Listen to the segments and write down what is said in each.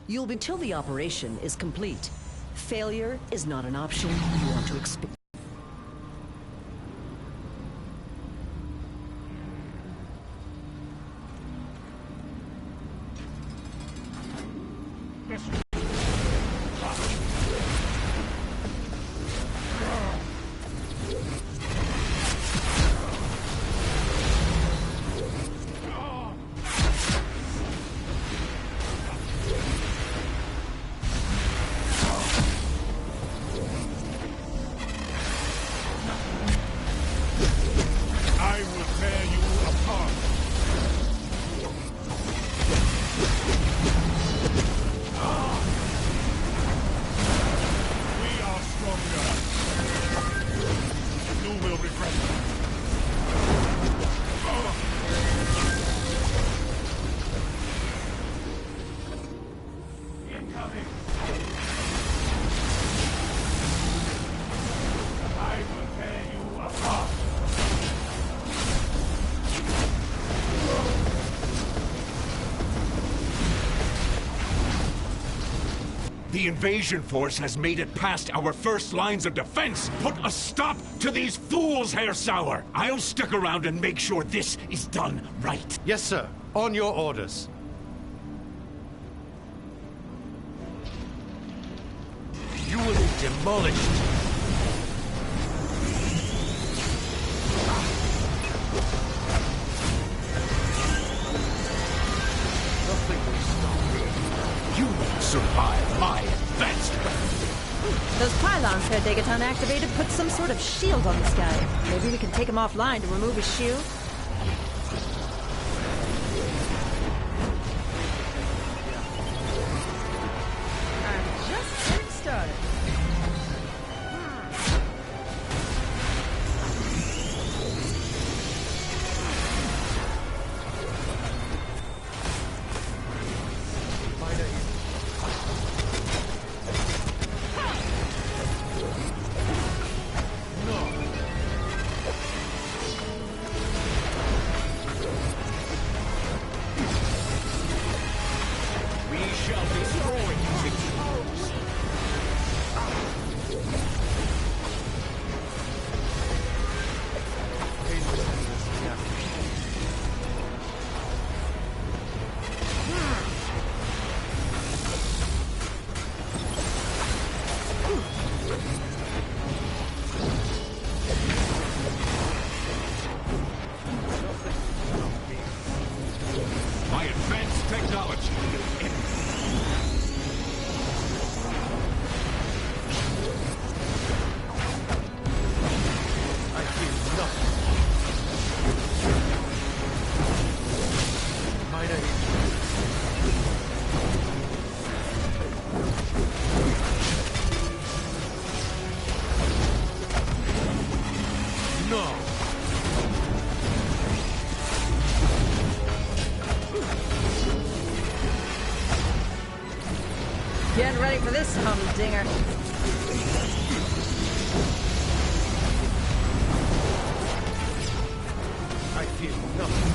You'll be until the operation is complete. Failure is not an option you want to experience. The invasion force has made it past our first lines of defense. Put a stop to these fools, Herr Sauer. I'll stick around and make sure this is done right. Yes, sir. On your orders. You will be demolished. Nothing will stop me. You won't survive my advanced weapon. Those pylons Herr Degaton activated put some sort of shield on this guy. Maybe we can take him offline to remove his shoe? I'm just getting started. Getting ready for this humdinger. I feel nothing.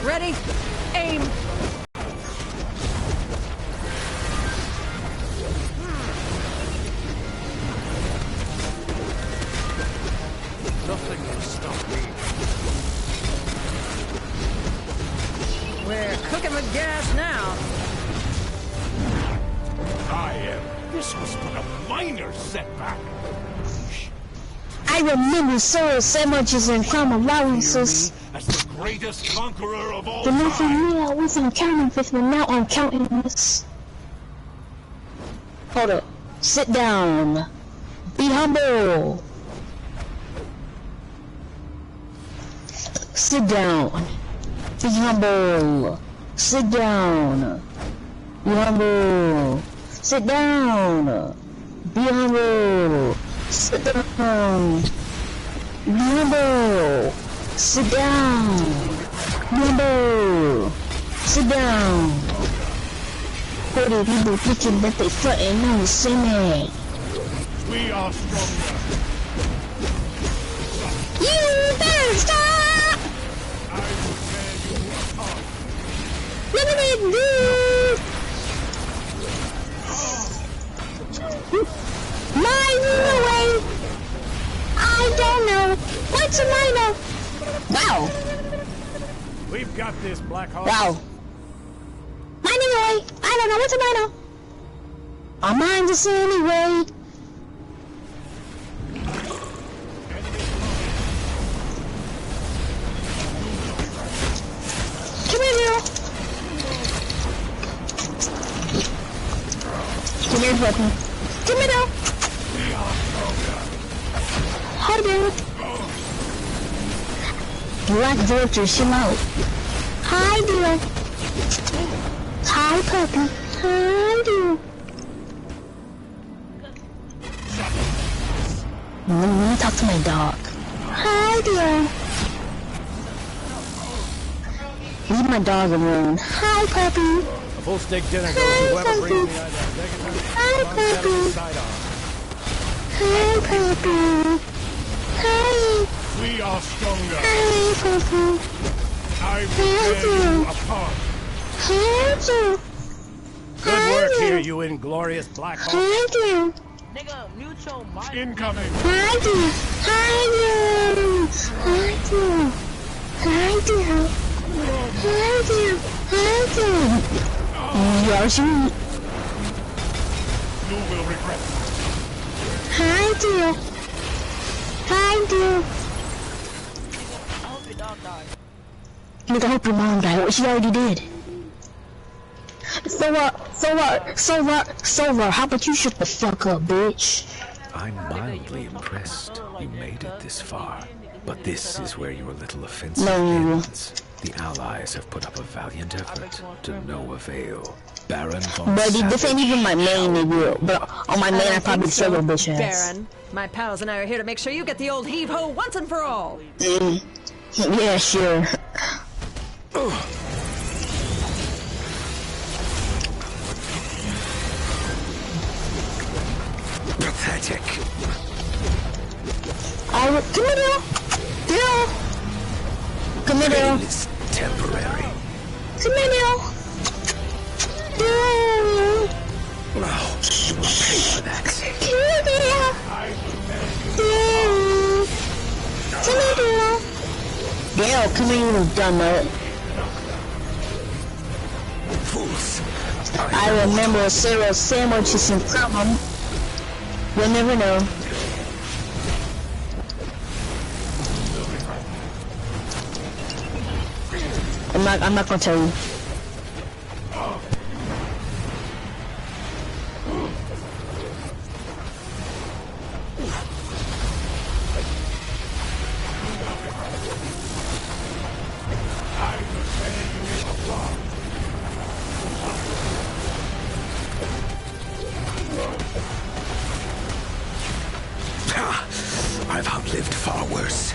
Ready? Aim! Nothing will stop me. We're cooking with gas now. I am. This was but a minor setback. I remember soul sandwiches and crime allowances. As the greatest conqueror of all The nothing time. me I wasn't counting with, but now I'm counting this. Hold up. Sit down. Be humble. Sit down. Be humble. Sit down. Be humble. Sit down. Be humble. Sit down. Be humble. Sit down. Be humble. Sit down. 40 people thinking that they frontin' on the same. We are stronger. What's a minor? Wow. We've got this, Blackhawk. Wow. Anyway, I don't know what's a minor. Our minds are seen anyway. Come here, girl. Come here, puppy. Come here, girl. Hi, dude. Black vulture, chill out. Hi, dude. Hi, puppy. Hi, dude. Let me talk to my dog. Hi, dear. Leave my dog alone. Hi, puppy. A full steak dinner goes to whoever brings me either Hi, puppy. Hi, puppy. Hi. We are stronger. Hi, puppy. I will tear you apart. Hi, dear. Good work here, you inglorious Blackhawk. Hi, dear. Incoming. Hi, dear. Hi, dear. Hi, dear. Hi, dear. Hi, dear. Hi, dear. Yours, you. You will regret. Hi, dear. Hi, dear. Nigga, I hope your mom died. What she already did. So what? How about you shut the fuck up, bitch? I'm mildly impressed you made it this far. But this is where your little offensive ends. The Allies have put up a valiant effort to no avail. Baron von Buddy, this ain't even my main, nigga. But on my main, I probably kill your bitch ass. Baron, my pals and I are here to make sure you get the old heave-ho once and for all. Yeah, sure. Pathetic. Come here, Dale. Come here, Dale. It's temporary. Come here, Dale. Dale. Oh, you will pay for that. Come here, Dale. Dale. Come here, Dale. Dale, come here, you little dumb nut. Fools. I remember a cereal sandwich is some problem. You'll never know. I'm not gonna tell you. I've outlived far worse.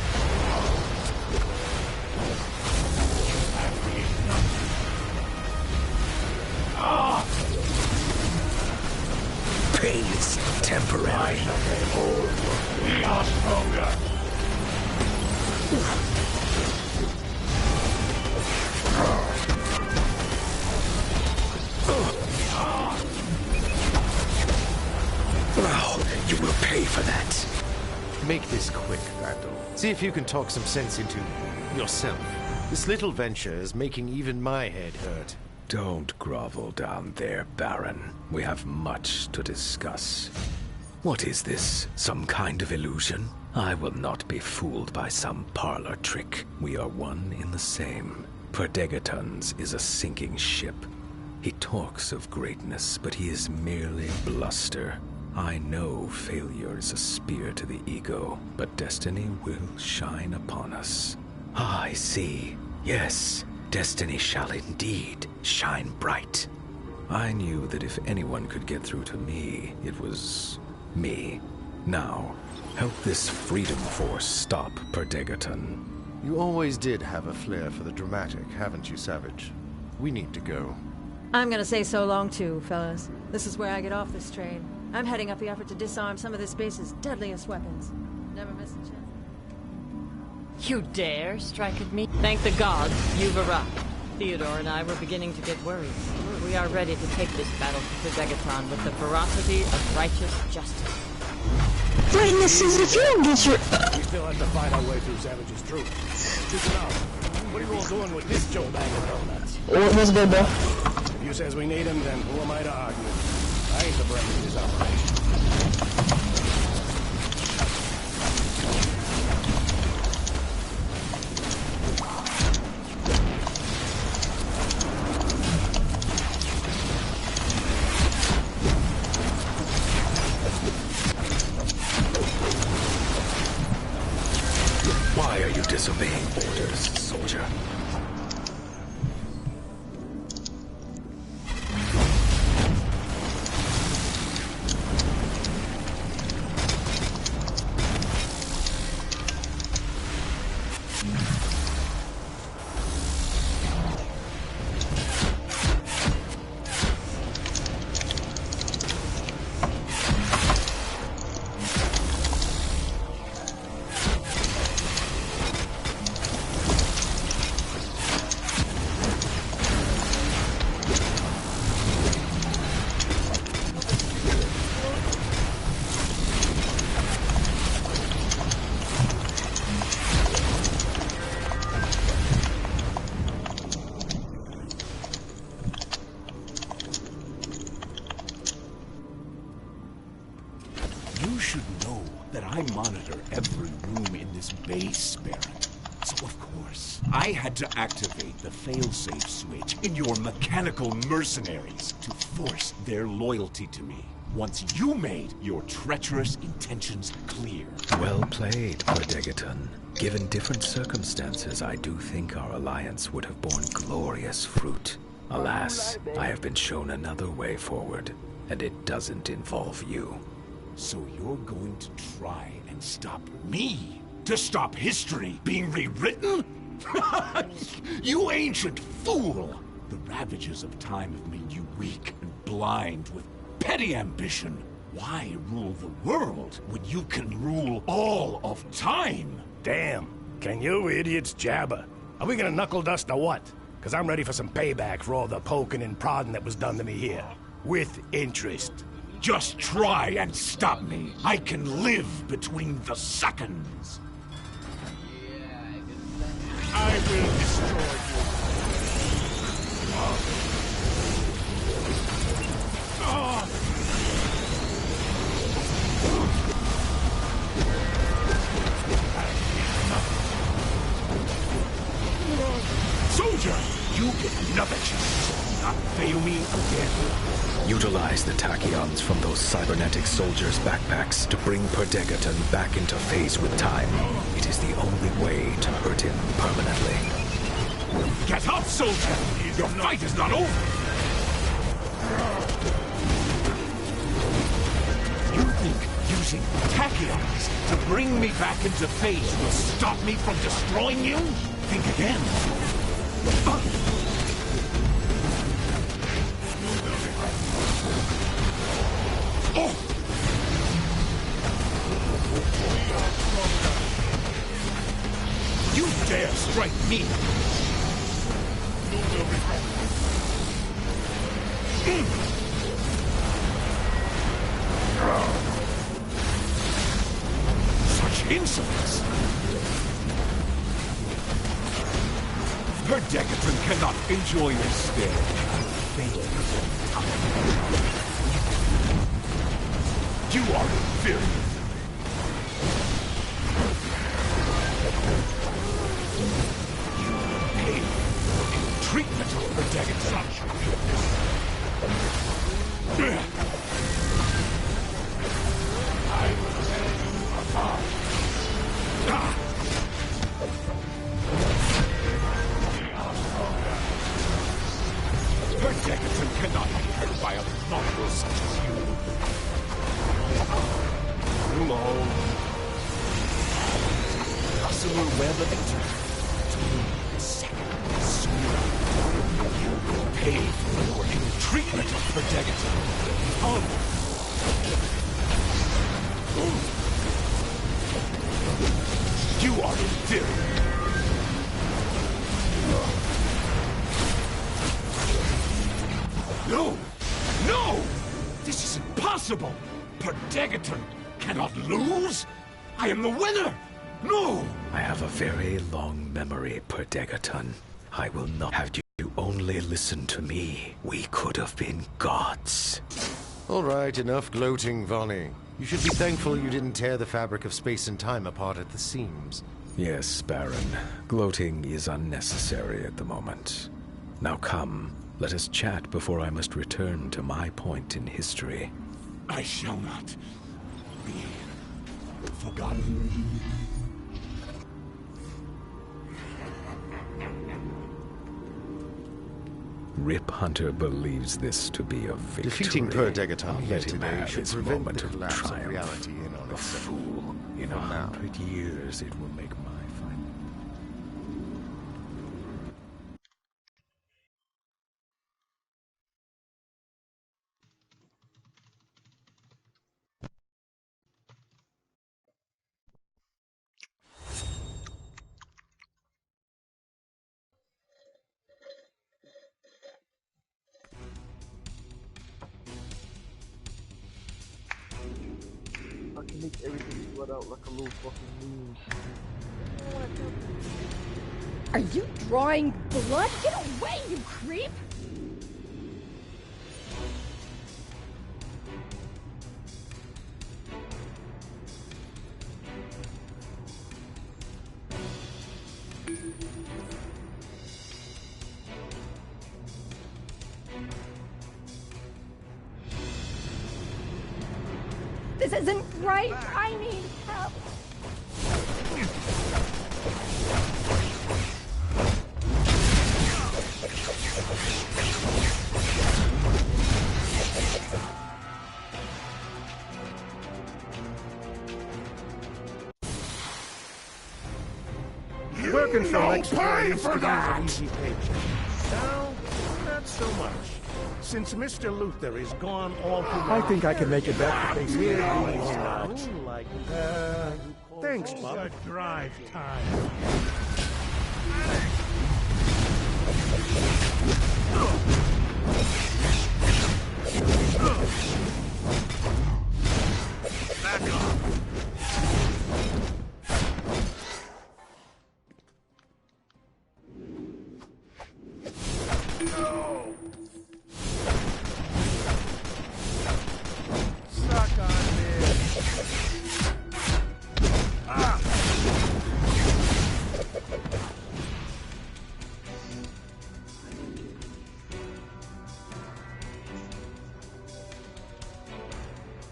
Pain is temporary. We are stronger. Oh, you will pay for that. Make this quick, Vandal. See if you can talk some sense into yourself. This little venture is making even my head hurt. Don't grovel down there, Baron. We have much to discuss. What is this? Some kind of illusion? I will not be fooled by some parlor trick. We are one in the same. Perdegatons is a sinking ship. He talks of greatness, but he is merely bluster. I know failure is a spear to the ego, but destiny will shine upon us. Ah, I see. Yes, destiny shall indeed shine bright. I knew that if anyone could get through to me, it was me. Now, help this freedom force stop Perdegaton. You always did have a flair for the dramatic, haven't you, Savage? We need to go. I'm gonna say so long too, fellas. This is where I get off this train. I'm heading up the effort to disarm some of this base's deadliest weapons. Never miss a chance. You dare strike at me? Thank the gods, you've arrived. Theodore and I were beginning to get worried. We are ready to take this battle to Perdegaton with the ferocity of righteous justice. Witnesses, if you don't get your... We still have to fight our way through Savage's troops. Speaking of, what are you all doing with this Joe bag of donuts? What's good, bro? If you says we need him, then who am I to argue? I ain't the brain of this operation. Why are you disobeying orders, soldier? You should know that I monitor every room in this base, Baron. So of course, I had to activate the failsafe switch in your mechanical mercenaries to force their loyalty to me. Once you made your treacherous intentions clear. Well played, Perdegaton. Given different circumstances, I do think our alliance would have borne glorious fruit. Alas, I have been shown another way forward, and it doesn't involve you. So you're going to try and stop me? To stop history being rewritten? You ancient fool! The ravages of time have made you weak and blind with petty ambition. Why rule the world when you can rule all of time? Damn. Can you idiots jabber? Are we gonna knuckle dust or what? Because I'm ready for some payback for all the poking and prodding that was done to me here. With interest. Just try and stop me. I can live between the seconds. I will destroy you. Soldier, you get another chance to not fail me again. Utilize the tachyons from those cybernetic soldiers' backpacks to bring Perdegaton back into phase with time. It is the only way to hurt him permanently. Get up, soldier! Your fight is not over! You think using tachyons to bring me back into phase will stop me from destroying you? Think again. You dare strike me! Such insolence! Perdegaton cannot enjoy your stare. Fail. You are inferior. You pay for ill treatment of Perdegaton. I will tear you apart. Perdegaton cannot be hurt by a mongrel such as you. Hello. Gossamer web of eternity. Second sooner. You will pay for your ill treatment of Perdegaton. You are inferior. No! No! This is impossible! Perdegaton cannot lose! I am the winner! No! I have a very long memory, Perdegaton. I will not have you only listen to me. We could have been gods. All right, enough gloating, Vonnie. You should be thankful you didn't tear the fabric of space and time apart at the seams. Yes, Baron. Gloating is unnecessary at the moment. Now come, let us chat before I must return to my point in history. I shall not be forgotten. Rip Hunter believes this to be a victory. Defeating Perdegaton here Let him today have should his prevent moment the of collapse of triumph. reality in on A itself. fool. In For now. 100 years, it will make my final. I can make everything sweat out like a little fucking moon. Are you drawing blood? Get away, you creep! This isn't right! I need help! Working from No next pay door for used to that! use an easy paycheck. Now, not so much. Since Mr. Luther is gone all too long. I think I can make it back to base. Really not. Like, thanks, Bob. Drive time. Back off. No. Suck on this. Ah.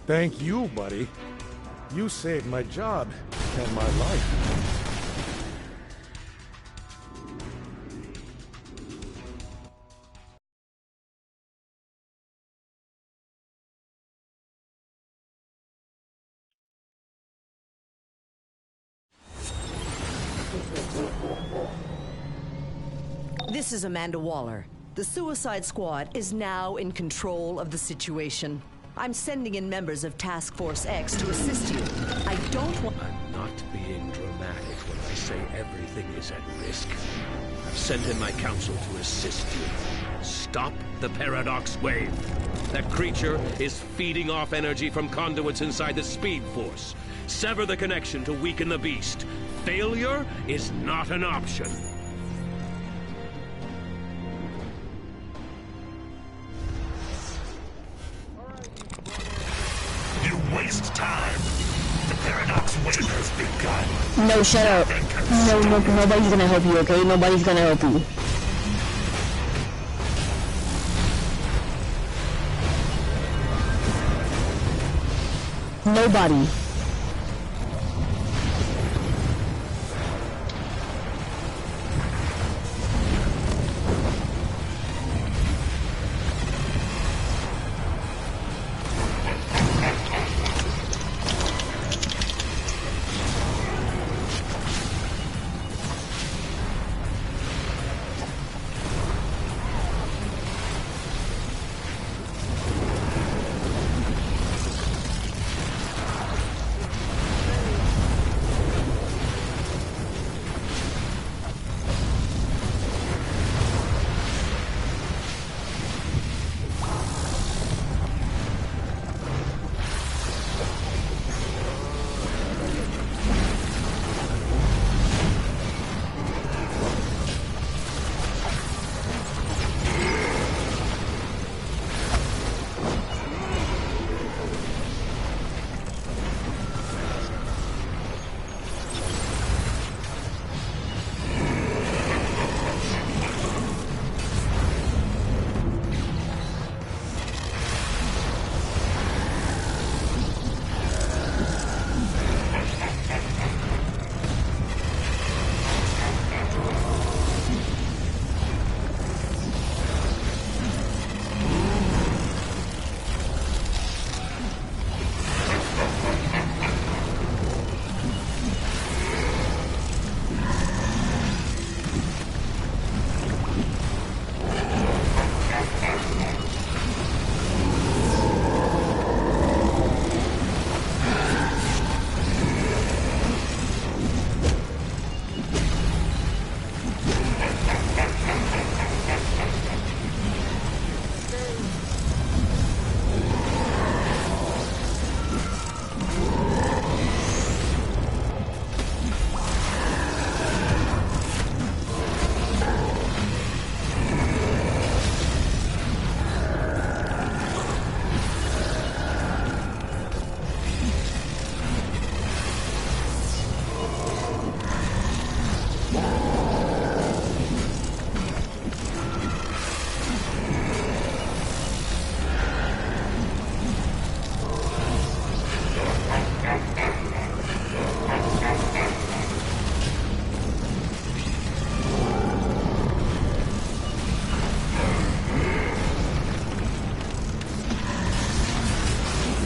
Thank you, buddy. You saved my job and my life. This is Amanda Waller. The Suicide Squad is now in control of the situation. I'm sending in members of Task Force X to assist you. I don't want... I'm not being dramatic when I say everything is at risk. I've sent in my council to assist you. Stop the Paradox Wave. That creature is feeding off energy from conduits inside the Speed Force. Sever the connection to weaken the beast. Failure is not an option. You waste time. The Paradox Wave has begun. No, shut up. No, nobody's gonna help you, okay? Nobody's gonna help you. Nobody.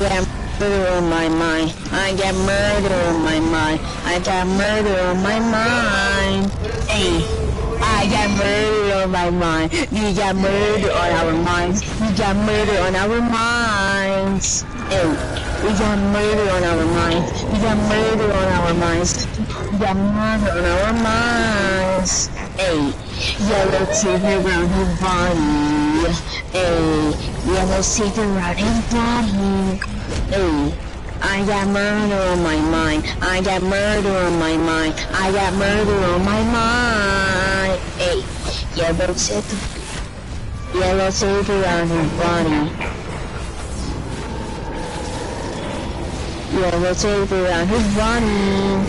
got murder on my mind. I got murder on my mind. I got murder on my mind. Hey, I got murder on my mind. We got murder on our minds. We got murder on our minds. Hey, we got murder on our minds. We got murder on our minds. We got murder on our minds. Hey, yellow tape around his body. Hey, yellow tape around his body. Hey, I got murder on my mind. I got murder on my mind. I got murder on my mind. Hey, yellow tape around his body. Yellow tape around his body.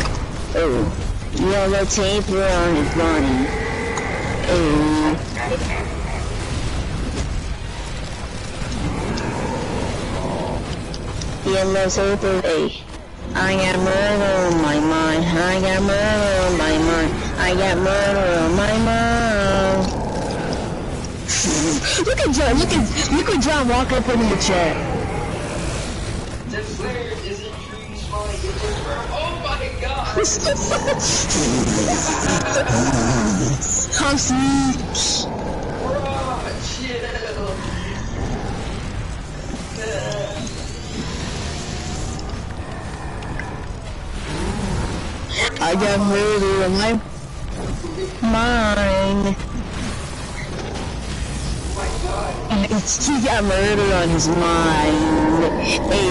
Oh, yellow tape around his body. Oh. Yellow tape, hey. I got murder on my mind. I got murder on my mind. I got murder on my mind. Look at John. Look at John Walker put in the chat. The flare isn't true smiling. Oh my god! Come see. Bro, chill. I got murder on my mind. He got murder on his mind. Hey,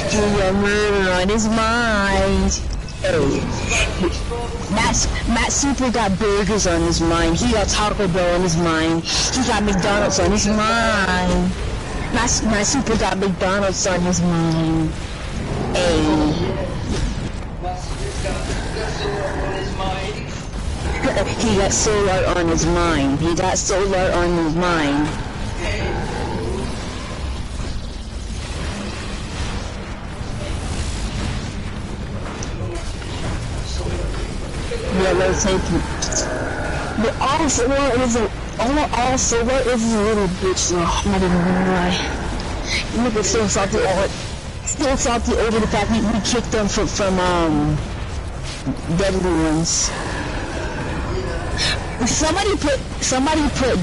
he got murder on his mind. Hey, Matt Super got burgers on his mind. He got Taco Bell on his mind. He got McDonald's on his mind. Matt Super got McDonald's on his mind. Hey. He got solar on his mind. He got solar on his mind. Yellow tape. But all solar is a little bitch though. I'm not even gonna lie. Nigga still salty over the fact we kicked them from Deadly Ones. Somebody put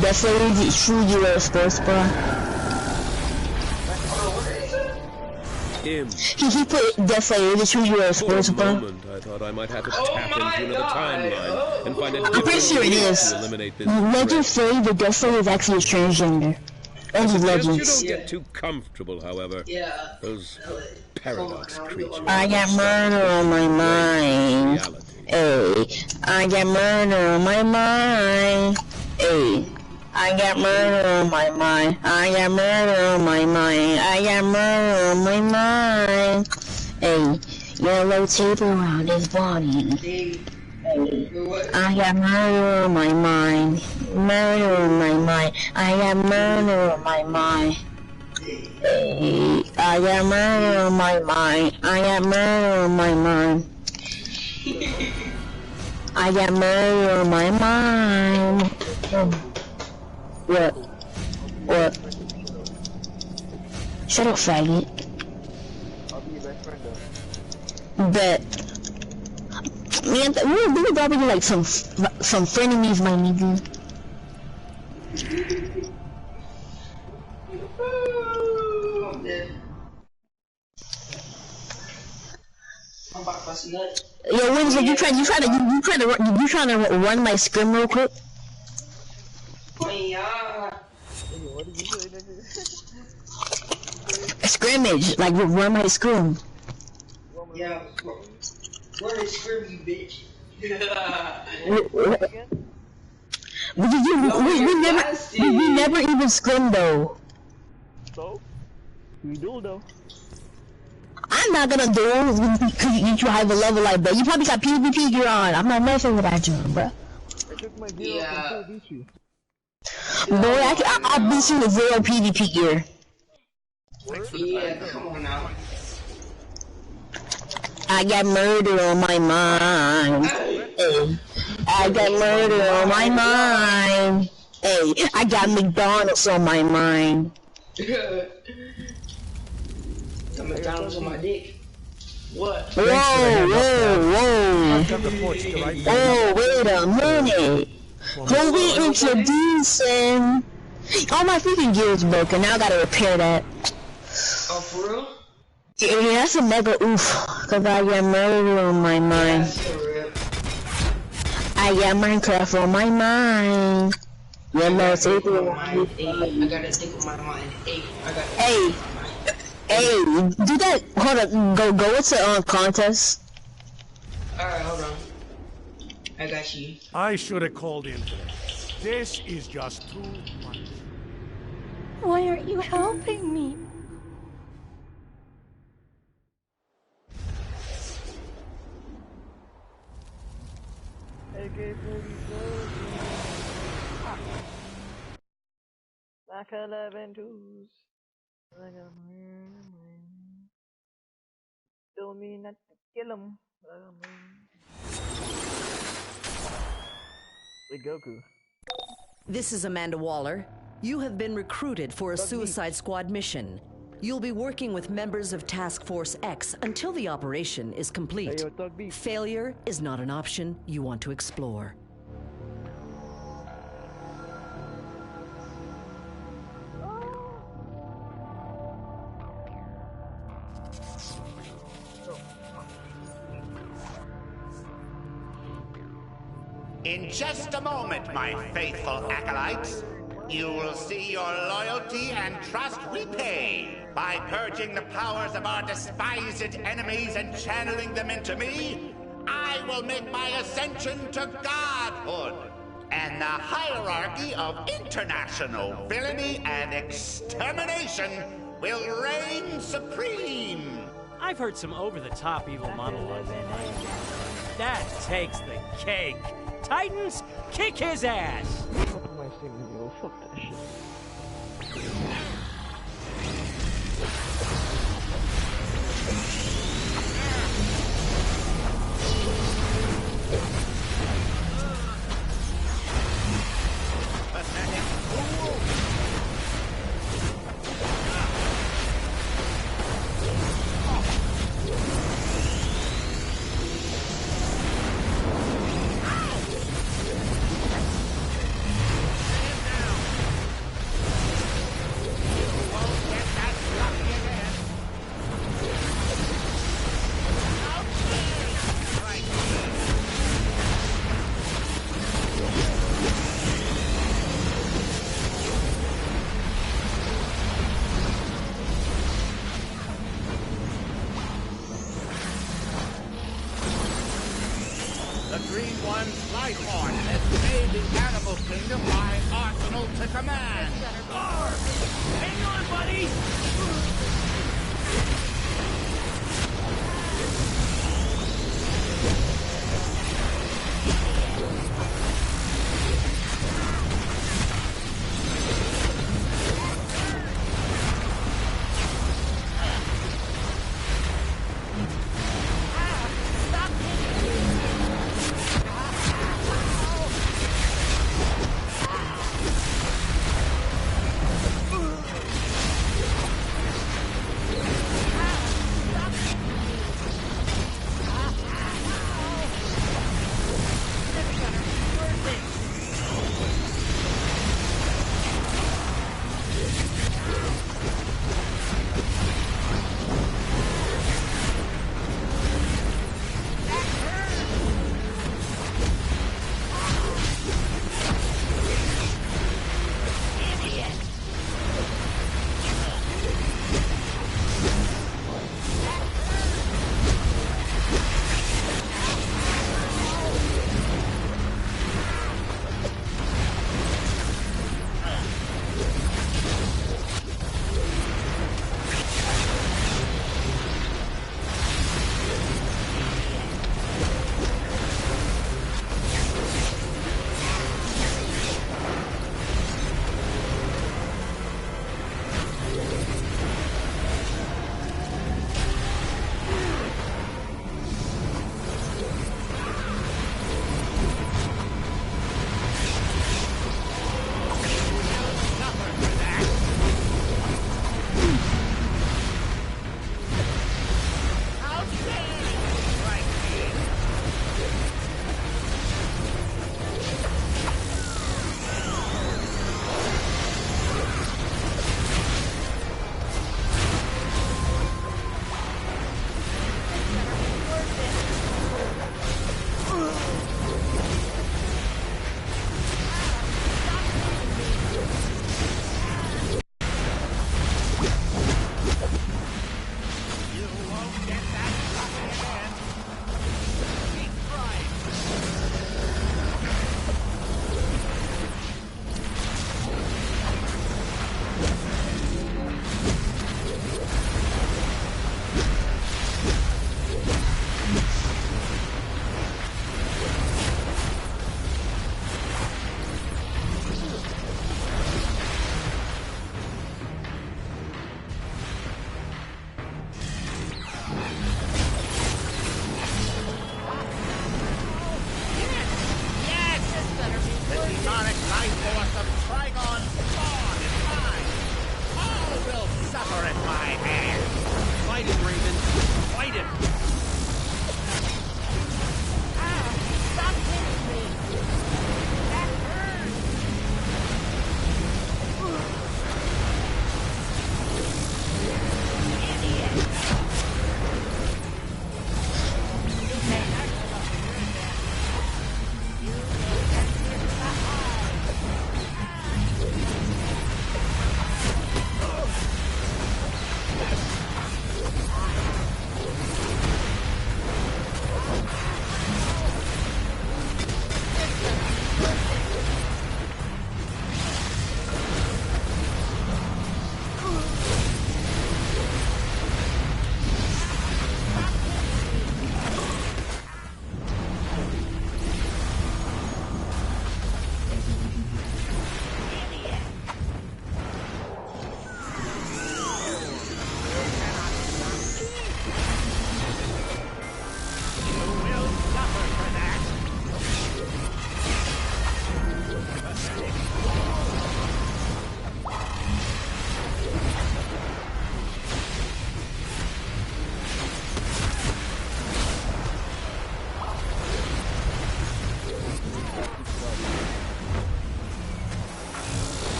deflated the true US sports, bro. He put deflated the true US sports, bro. I thought I might have to tap into another timeline and find a I'm pretty sure it is. Legend say the deflated is actually a transgender. Only Legends. You don't get too comfortable, however. Yeah. Those paradox creatures. I got murder on my mind. Hey, I got murder on my mind. Hey, I got murder on my mind. I got murder on my mind. I got murder on my mind. Hey, yellow tape around his body. Hey, I got murder on my mind. Murder on my mind. I got murder on my mind. Hey, I got murder on my mind. I got murder on my mind. I got murder on my mind. What? What? Shut up, faggot. I'll be your best friend Bet. Man, we would probably do like some frenemies, my nigga. I'm dead. I'm about to bust a nut. Yo, Winslow, you trying to run my scrim real quick? What did you say, nigga? A scrimmage, like run my scrim. Yeah, run a scrim, you bitch. We never even scrimmed though. So? We do though. I'm not gonna do it because you have a level like that. You probably got PvP gear on. I'm not messing with that job, bro. I took my gear off and beat you. Boy, I'll beat you with 0 PvP gear. Yeah, come on now. I got murder on my mind. Hey, I got murder on my mind. Hey, I got McDonald's on my mind. The McDonald's on my dick. What? Whoa, wait a minute. Who we introducing? Oh, my freaking gear is broken. Now I gotta repair that. Oh, for real? Yeah, that's a mega oof. Cause I got murder on my mind. I got Minecraft on my mind. Yeah, no, say it. I gotta think of my mind. Hey, do that. Hold on, go into contest. Alright, hold on. I got you. I should have called in for that. This is just too much. Why aren't you helping me? Back 11 twos. Still mean not to kill him. Goku. This is Amanda Waller. You have been recruited for a Suicide Squad mission. You'll be working with members of Task Force X until the operation is complete. Failure is not an option you want to explore. In just a moment, my faithful acolytes, you will see your loyalty and trust repaid. By purging the powers of our despised enemies and channeling them into me, I will make my ascension to godhood. And the hierarchy of international villainy and extermination will reign supreme. I've heard some over-the-top evil monologues. That takes the cake. Titans, kick his ass! Fuck my singing, yo. Fuck that shit.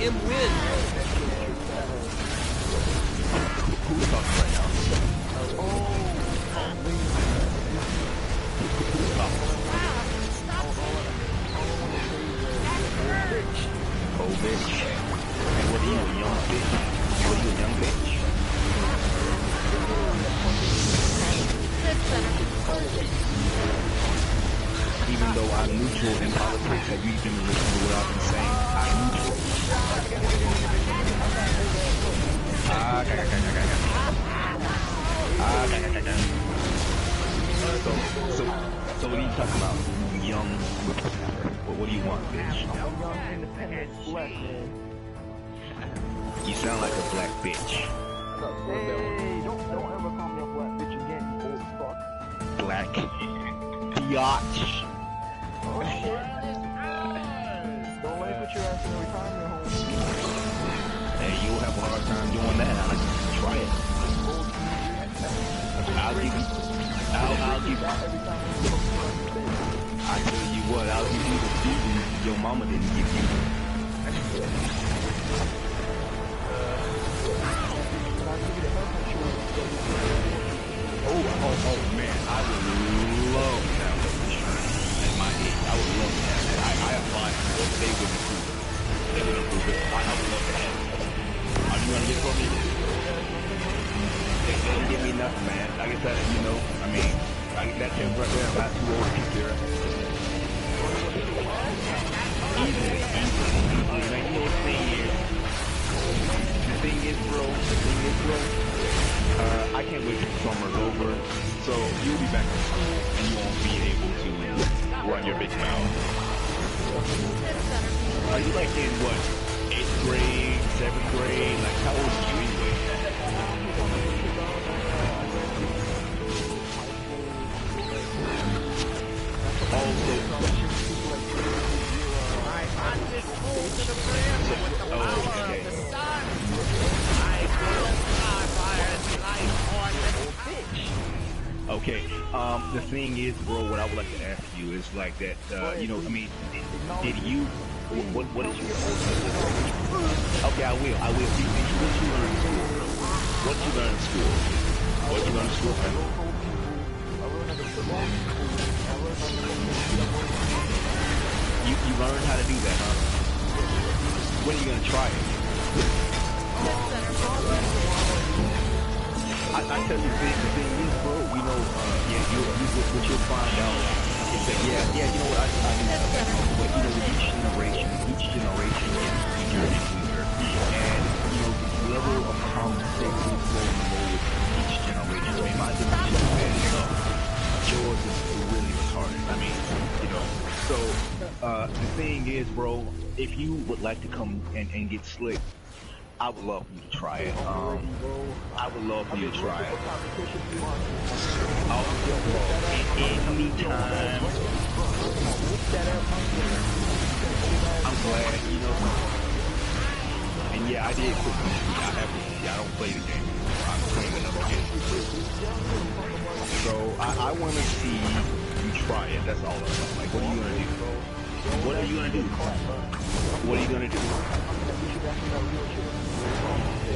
him win. Who's talking right now? Oh, bitch. And what are you, a young bitch? What are you, a young bitch? Even though I'm neutral in politics, have you been listening to what I've been saying? I'm neutral. So what are you talking about? Young whippersnapper. What do you want, bitch? Young, independent, black man. You sound like a black bitch. Hey, don't ever call me a black bitch again, you old fuck. Black biatch. Oh shit. Don't let me put your ass in a retirement home. Hey, you'll have a hard time doing that. I'll try it. I'll give you. I tell you what, I'll give you the season your mama didn't give you. Oh man, I would love that at my age. I would love to have that. I applied for it. They would approve it. They would approve it. I would love to have it. Are you gonna get it for me? They didn't give me nothing, man. I guess that, you know, I mean, that kid's right there, about too old to keep there. Easily. Like, you know, the thing is, bro, I can't wait till summer's over, so you'll be back in school, and you won't be able to run your big mouth. Are you like in, what, 8th grade, 7th grade? Like, how old are you anyway? Okay, the thing is, bro, what I would like to ask you is like that, you know, I mean, did you, what did you, okay, I will, what you learn in school? What you learn in school? What you learn in school, man? You learned how to do that, huh? When are you gonna try it? I tell you, the thing is, bro, you know, what you'll find out is that, you know what, but you know, each generation gets weaker and weaker, and, you know, the level of conversation is flowing low with each generation. I mean, my generation is bad enough. Yours is really retarded. I mean, you know, so, the thing is, bro, if you would like to come and get slick, I would love for you to try it. I would love for you to try it. Anytime. I'm glad, you know. And yeah, I did quit the game. I don't play the game. I'm playing another game. So I want to see you try it. That's all. Like, what are you gonna do? What are you gonna do? What are you gonna do?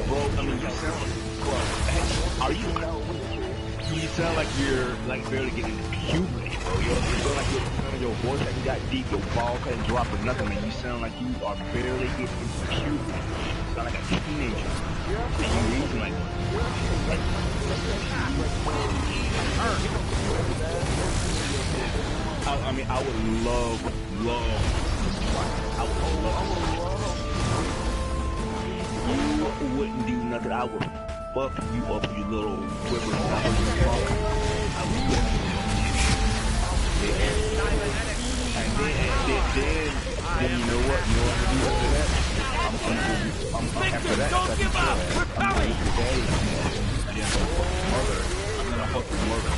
Bro, I mean, you sound you sound like you're like barely getting puberty, bro. You sound like your voice hasn't got deep, your balls hadn't dropped or nothing, man. You sound like you are barely getting into puberty. You sound like a teenager. And you reason like I mean, I would love to try it. I would love You wouldn't do nothing. I would fuck you up, you little whippersnapper. And you know what? You know what I'm gonna do after that? After that, I'm gonna use your daddy. And then I'm gonna fuck your mother.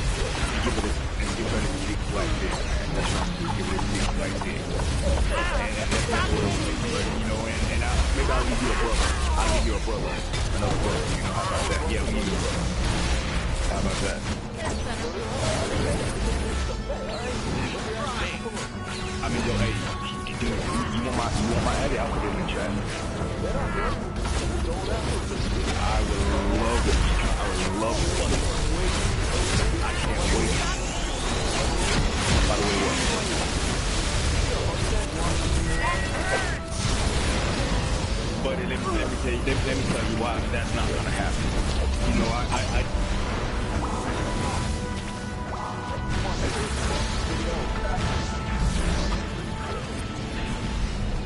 And give her this big black dick. That's what I'm gonna give her this big black dick. And that's what you know, and maybe I'll give you a brother. I'll give you a brother. Another brother, you know, how about that? Yeah, we'll give you a brother. How about that? I mean, yo, hey, You want my edit? I'll put it in the chat. I would love it. I would love it. I can't wait. By the way, what? But let me tell you why that's not gonna happen. You know,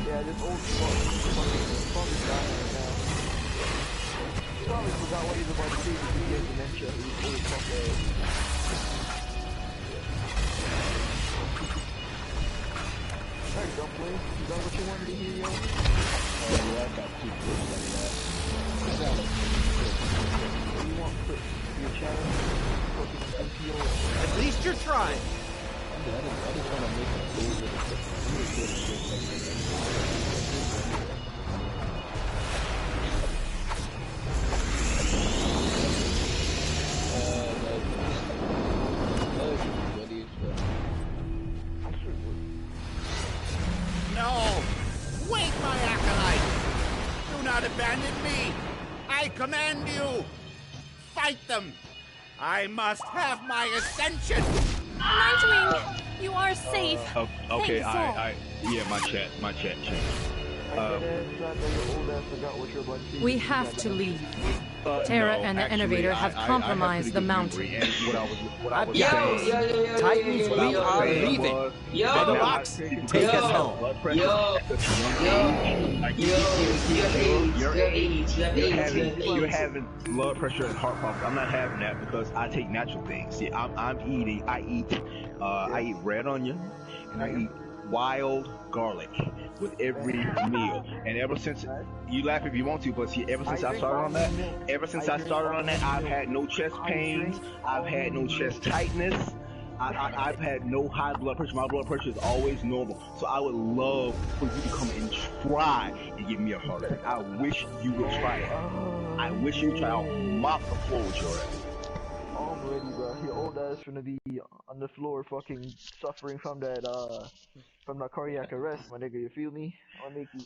Yeah, this old fucking guy right now. He probably forgot what he's about to say because he has dementia. He's old fucking. Alright, Dumpling, is that what you wanted to hear, yo? Oh yeah, I got 2 clips like that. What do you want clips? Your channel? At least you're trying. I just want to make a cool little clip. No! Wait, my acolyte! Do not abandon me! I command you! Fight them! I must have my ascension! Nightwing, you are safe. Okay, Thanks, yeah, my chat. We have to leave. Terra and the Innovator have compromised the mountain. Titans, we are leaving. The box, take us home. You're having blood pressure and heart problems. I'm not having that because I take natural things. See, I eat red onion and I eat wild garlic with every meal. And ever since, you laugh if you want to, but see, ever since I started on that, I've had no chest pains, I've had no chest tightness, I've had no high blood pressure. My blood pressure is always normal. So I would love for you to come and try and give me a heart attack. I wish you would try it. I wish you would try. I'll mop the floor with your ass. I'm ready, bro. Your old ass gonna be on the floor fucking suffering from that cardiac arrest, my nigga, you feel me?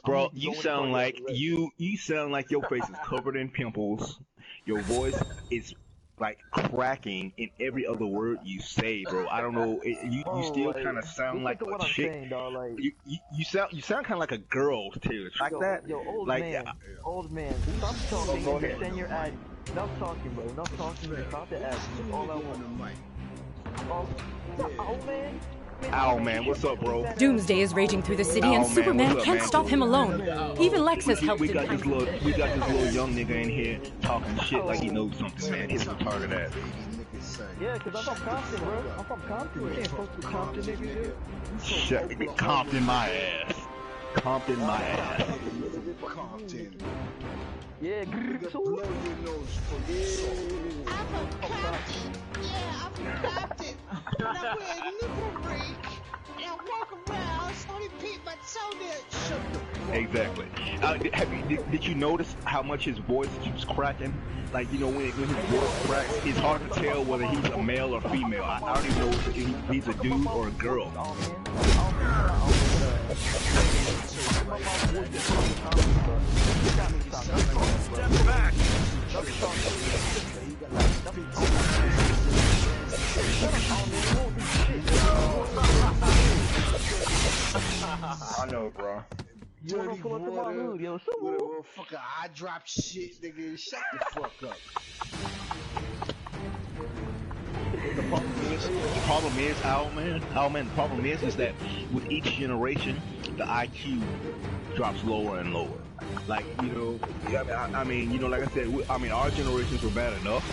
Bro, you sound like you sound like your face is covered in pimples. Your voice is like cracking in every other word you say, bro. I don't know. You still kind of sound like a chick. You sound kind of like a girl to tell you the truth. Like that. Yo, old man, stop talking and extend your ad. Enough talking, bro. Enough talking. Stop the ad. That's all I want. Old man. Owlman, what's up, bro? Doomsday is raging through the city, and Superman can't stop him alone. Even Lex has helped him. We got this little young nigga in here talking shit like he knows something, man. He's retarded ass. Yeah, cause I'm from Compton, bro. I'm from Compton. You can't fuck with Compton, nigga, dude. Shut Compton my ass. Compton my ass. Compton. Yeah, so blow your nose for you. I'm from Compton. Yeah, I'm from Compton. And I wear a nipple ring and I walk around so they peep my toe. Exactly. Did you notice how much his voice keeps cracking? Like, you know, when his voice cracks, it's hard to tell whether he's a male or female. I don't even know if he's a dude or a girl. Step back! I know, bro. Dirty water with a motherfucker eye drop shit, nigga. Shut the fuck up. The problem is, Owlman, the problem is that with each generation, the IQ drops lower and lower. Like, you know, I mean, you know, like I said, our generations were bad enough,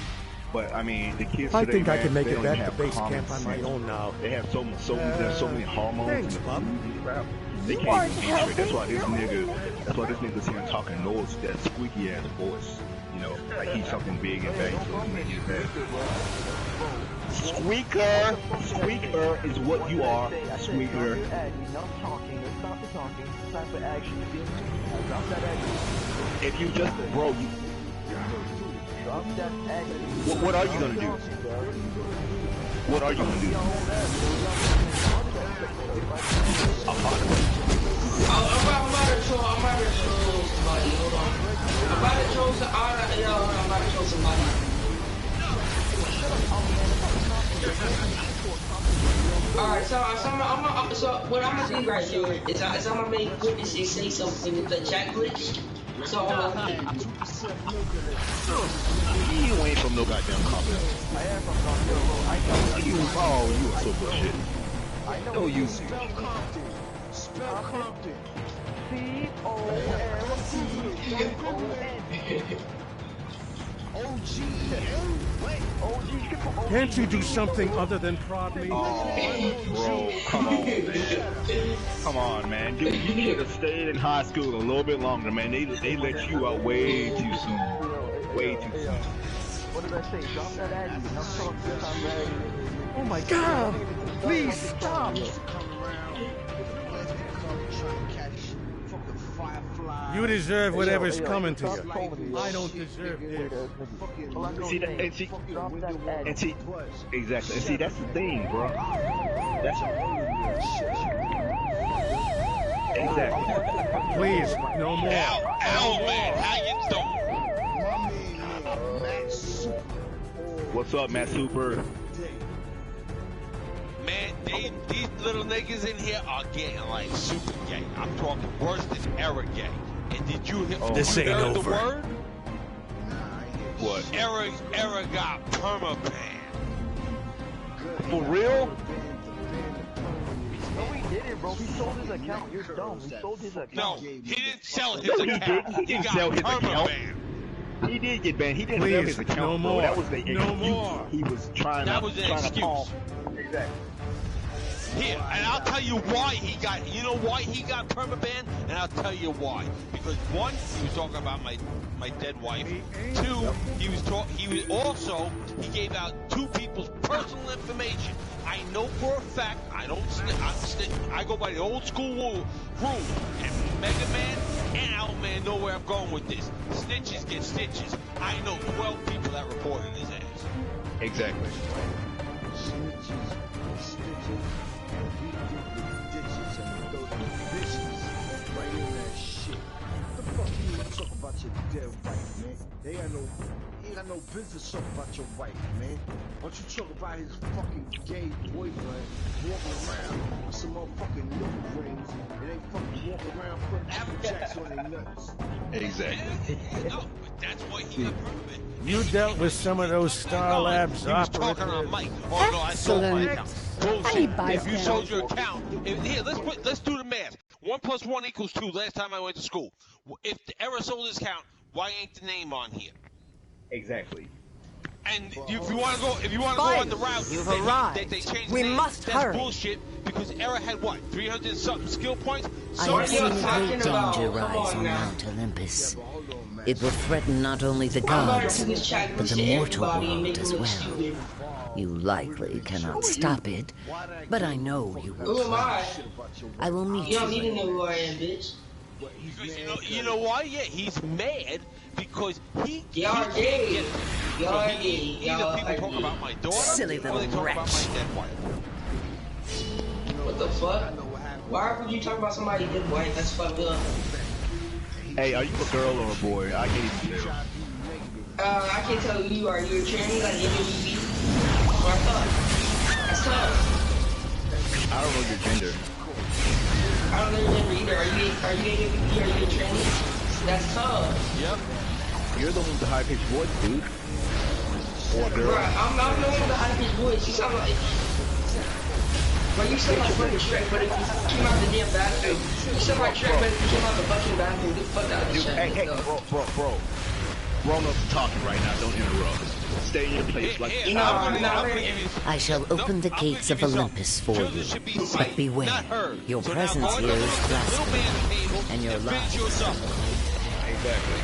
but I mean, the kids today, I think I can make they it don't back to have base common camp on my sense. own now. They have there's so many hormones in the food and crap. They You can't aren't even concentrate. That's helping. why this nigga's here talking noise, that squeaky ass voice. You know, like he's something big and bad. Squeaker is what you are, Squeaker. Enough talking. Let's stop the talking. It's time for action. Drop that action. If you just, bro, you. Drop that action. What are you gonna do? What are you gonna do? I'm about to troll somebody. Hold on. I'm about to troll somebody. Alright, so what I'm gonna do right here is I'm gonna make witnesses say something with the chat glitch. So you ain't from no goddamn comment. I am from Compton. You are so bullshit. I know. No, you. Spell Compton. Spell Compton. C-O-M-P-T-O-N. Can't you do something other than prod me? Oh, bro, come on, man. Come on, man. You should have stayed in high school a little bit longer, man. They let you out way too soon. Way too soon. What did I say? Drop that at you. I'm talking to somebody. Oh my God! Please stop! You deserve whatever's coming to you. I don't deserve this. See that? And see, exactly. And see, that's the thing, bro. That's exactly. Please, no more. Ow, man, how you doing? What's up, Matt Super? Man, these little niggas in here are getting like super gay. I'm talking worse than era gay. And did you hear This ain't over. The word? What? Era got permaban. For real? No, he didn't, bro. He sold his account. You're dumb. He sold his account. No, he didn't sell his No, he account. didn't. He didn't sell his account. He did get banned. He didn't sell his account. No more. That was the excuse. No more. He was trying That to. was an excuse. Exactly. Here, and I'll tell you why he got. You know why he got permaban, and I'll tell you why. Because one, he was talking about my dead wife. Two, he gave out two people's personal information. I know for a fact. I go by the old school rule. And Mega Man and Owlman know where I'm going with this. Snitches get stitches. I know 12 people that reported his ass. Exactly. Dead wife, man. He ain't got no business talking about your wife, man. Why don't you talk about his fucking gay boyfriend walking around with some motherfucking nipple rings and they fucking walk around putting applejacks on their nuts. Exactly. No, but that's why he got permaban. You dealt with some of those Star Labs He was talking on mic. Oh no, I sold my account. Bullshit. If you sold your account, here, let's do the math. 1 + 1 = 2. Last time I went to school, if the Era sold his account, why ain't the name on here? Exactly. And if you want to go on the route that they changed the name, that's bullshit. Because Era had what, 300 something skill points? I have seen a great danger rise on Mount Olympus. It will threaten not only the gods, but the mortal world as well. You likely cannot stop it, but I know you will try. I will meet you. You don't need to know who I am, bitch. Because you know why? Yeah, he's mad because he Y'all gay. Y'all gay. Either people talk about my daughter, Silly little or they talk wretch. about my dead wife. What the fuck? Why would you talk about somebody dead wife? That's fucked up. Hey, are you a girl or a boy? I can't even tell. I can't tell who you are. You're a tranny, like AWB. Or I thought. That's tough. I don't know your gender. I don't know your gender either. Are you AWB? Are you a tranny? That's tough. Yep. You're the one with the high-pitched voice, dude. Or girl. Bro, I'm the one with the high-pitched voice. You sound like... Bro, you sound like fucking Shrek, but if you came out the damn bathroom. You sound like Shrek, but if you came out the fucking bathroom, get the fuck out of the Shrek. Hey, bro. Grown-ups talking right now, don't interrupt. Stay in your place. I shall open the gates of Olympus for you, but beware. Your presence here is blasphemy, and your life.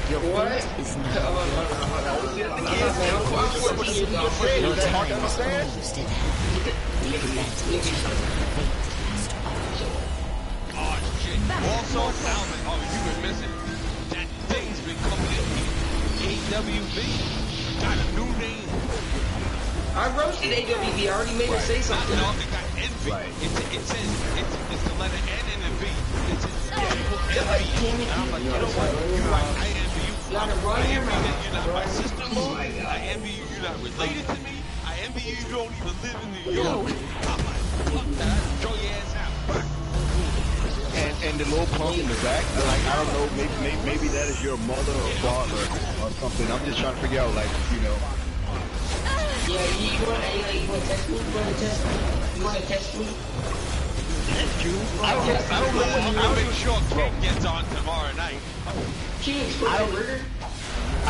Your fate is not. Your time is almost at hand. Take advantage. Fate has to offer. Oh shit. Also, Alvin, you've been missing. That thing's been coming in. AWV got a new name. I roasted AWB. I already made her say something. No, it got envy. Right. It says it's the letter N and a V. It says people envy you. And I'm like, you know what? You're right. I envy you. I envy that you're not my sister-in-law. I envy you. You're not related to me. I envy you. You don't even live in New York. I'm like, fuck that. Throw your ass out. And the little punk in the back, like, I don't know, maybe that is your mother or father or something. I'm just trying to figure out, like, you know. Yeah, you want to test me? You want to test me? Test you? I don't know. I'm gonna make sure King gets on tomorrow night. King, I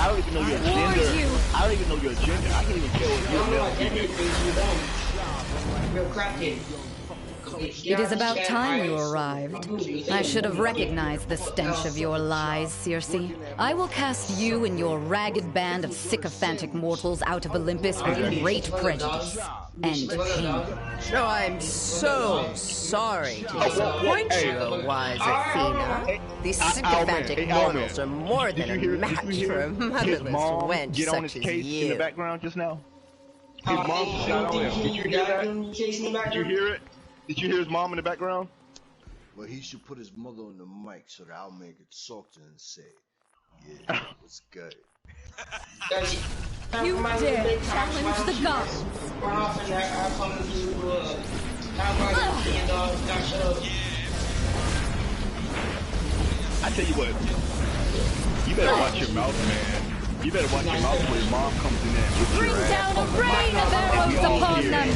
don't even know your gender. I don't even know your gender. I can't even tell if you're male or female. You're a crackhead. It is about time you arrived. I should have recognized the stench of your lies, Circe. I will cast you and your ragged band of sycophantic mortals out of Olympus with great prejudice and pain. Oh, I'm so sorry to disappoint you, wise Athena. These sycophantic mortals are more than a match for a motherless wench such as you. In the background just now? His mom shot on him. Did you hear that? Did you hear it? Did you hear his mom in the background? Well, he should put his mother on the mic so that I'll make it softer and say, yeah, it was good. You dare challenge the gods! I tell you what, you better watch your mouth, man. You better watch your mouth when your mom comes in there and whips your ass. Bring down a rain of arrows upon them!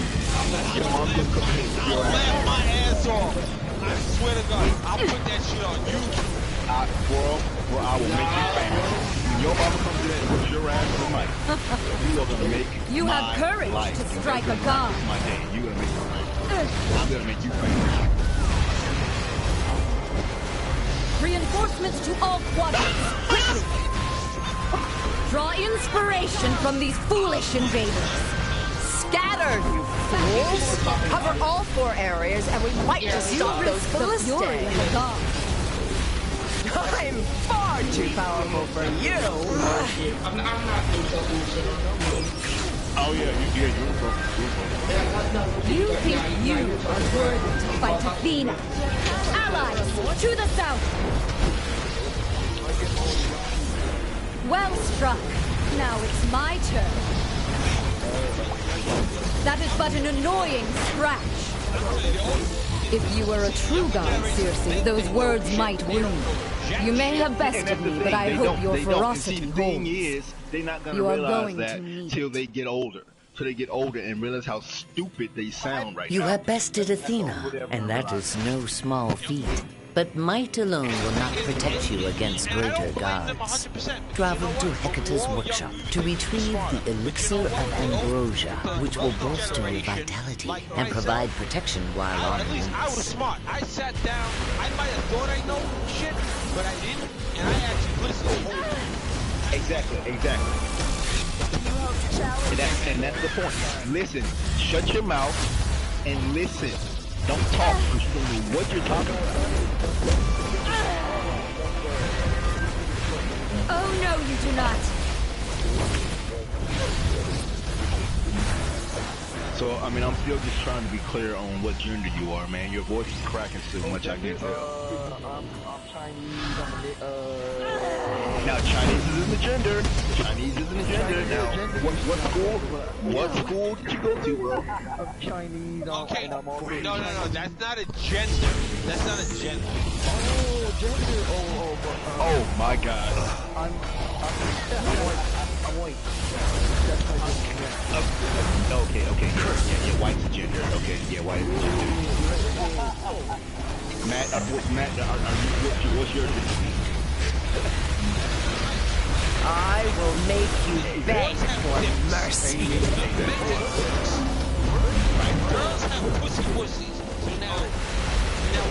Your mom comes in and I'll laugh my ass off. I swear to God, I'll put that shit on YouTube. Well, I will make you famous. When your mama comes in and whips your ass on the mic, you are gonna make You have courage to strike a god. My day, you gonna make it right. I'm gonna make you famous. Reinforcements to all quadrants, quickly! Draw inspiration from these foolish invaders. Scatter, you fools! Cover all 4 areas and we might just stop those Philistines. I'm far too powerful for you! I'm not Oh yeah, You think you are worthy to fight Athena? Allies, to the south! Well struck. Now it's my turn. That is but an annoying scratch. If you were a true god, Circe, those words might wound. You may have bested me, but I hope your ferocity holds. The thing is, they're not going to realize that till they get older. Till they get older and realize how stupid they sound right now. You have bested Athena, and that is no small feat. But might alone will not protect you against greater gods. Travel to Hecate's workshop to retrieve the elixir of ambrosia, which will bolster your vitality and provide protection while on At least I was smart. I sat down. I might have thought I know shit, but I didn't, and I actually listened. Exactly. And that's the point. Listen. Shut your mouth and listen. Don't talk because you don't know what you're talking about. Oh no, you do not. So, I mean, I'm still just trying to be clear on what gender you are, man. Your voice is cracking so much, I can tell. I'm Chinese, Now, Chinese isn't the gender. Chinese isn't the gender. Now, what school did you go to, bro? I'm Chinese, Okay. and I'm already No, that's not a gender. That's not a gender. Oh, gender. Oh my God. I'm white. That's my gender. Okay. Yeah, white's a gender. Okay, yeah, white is a gender. Matt, what's your gender? I will make you beg for mercy. Girls have pussies. So now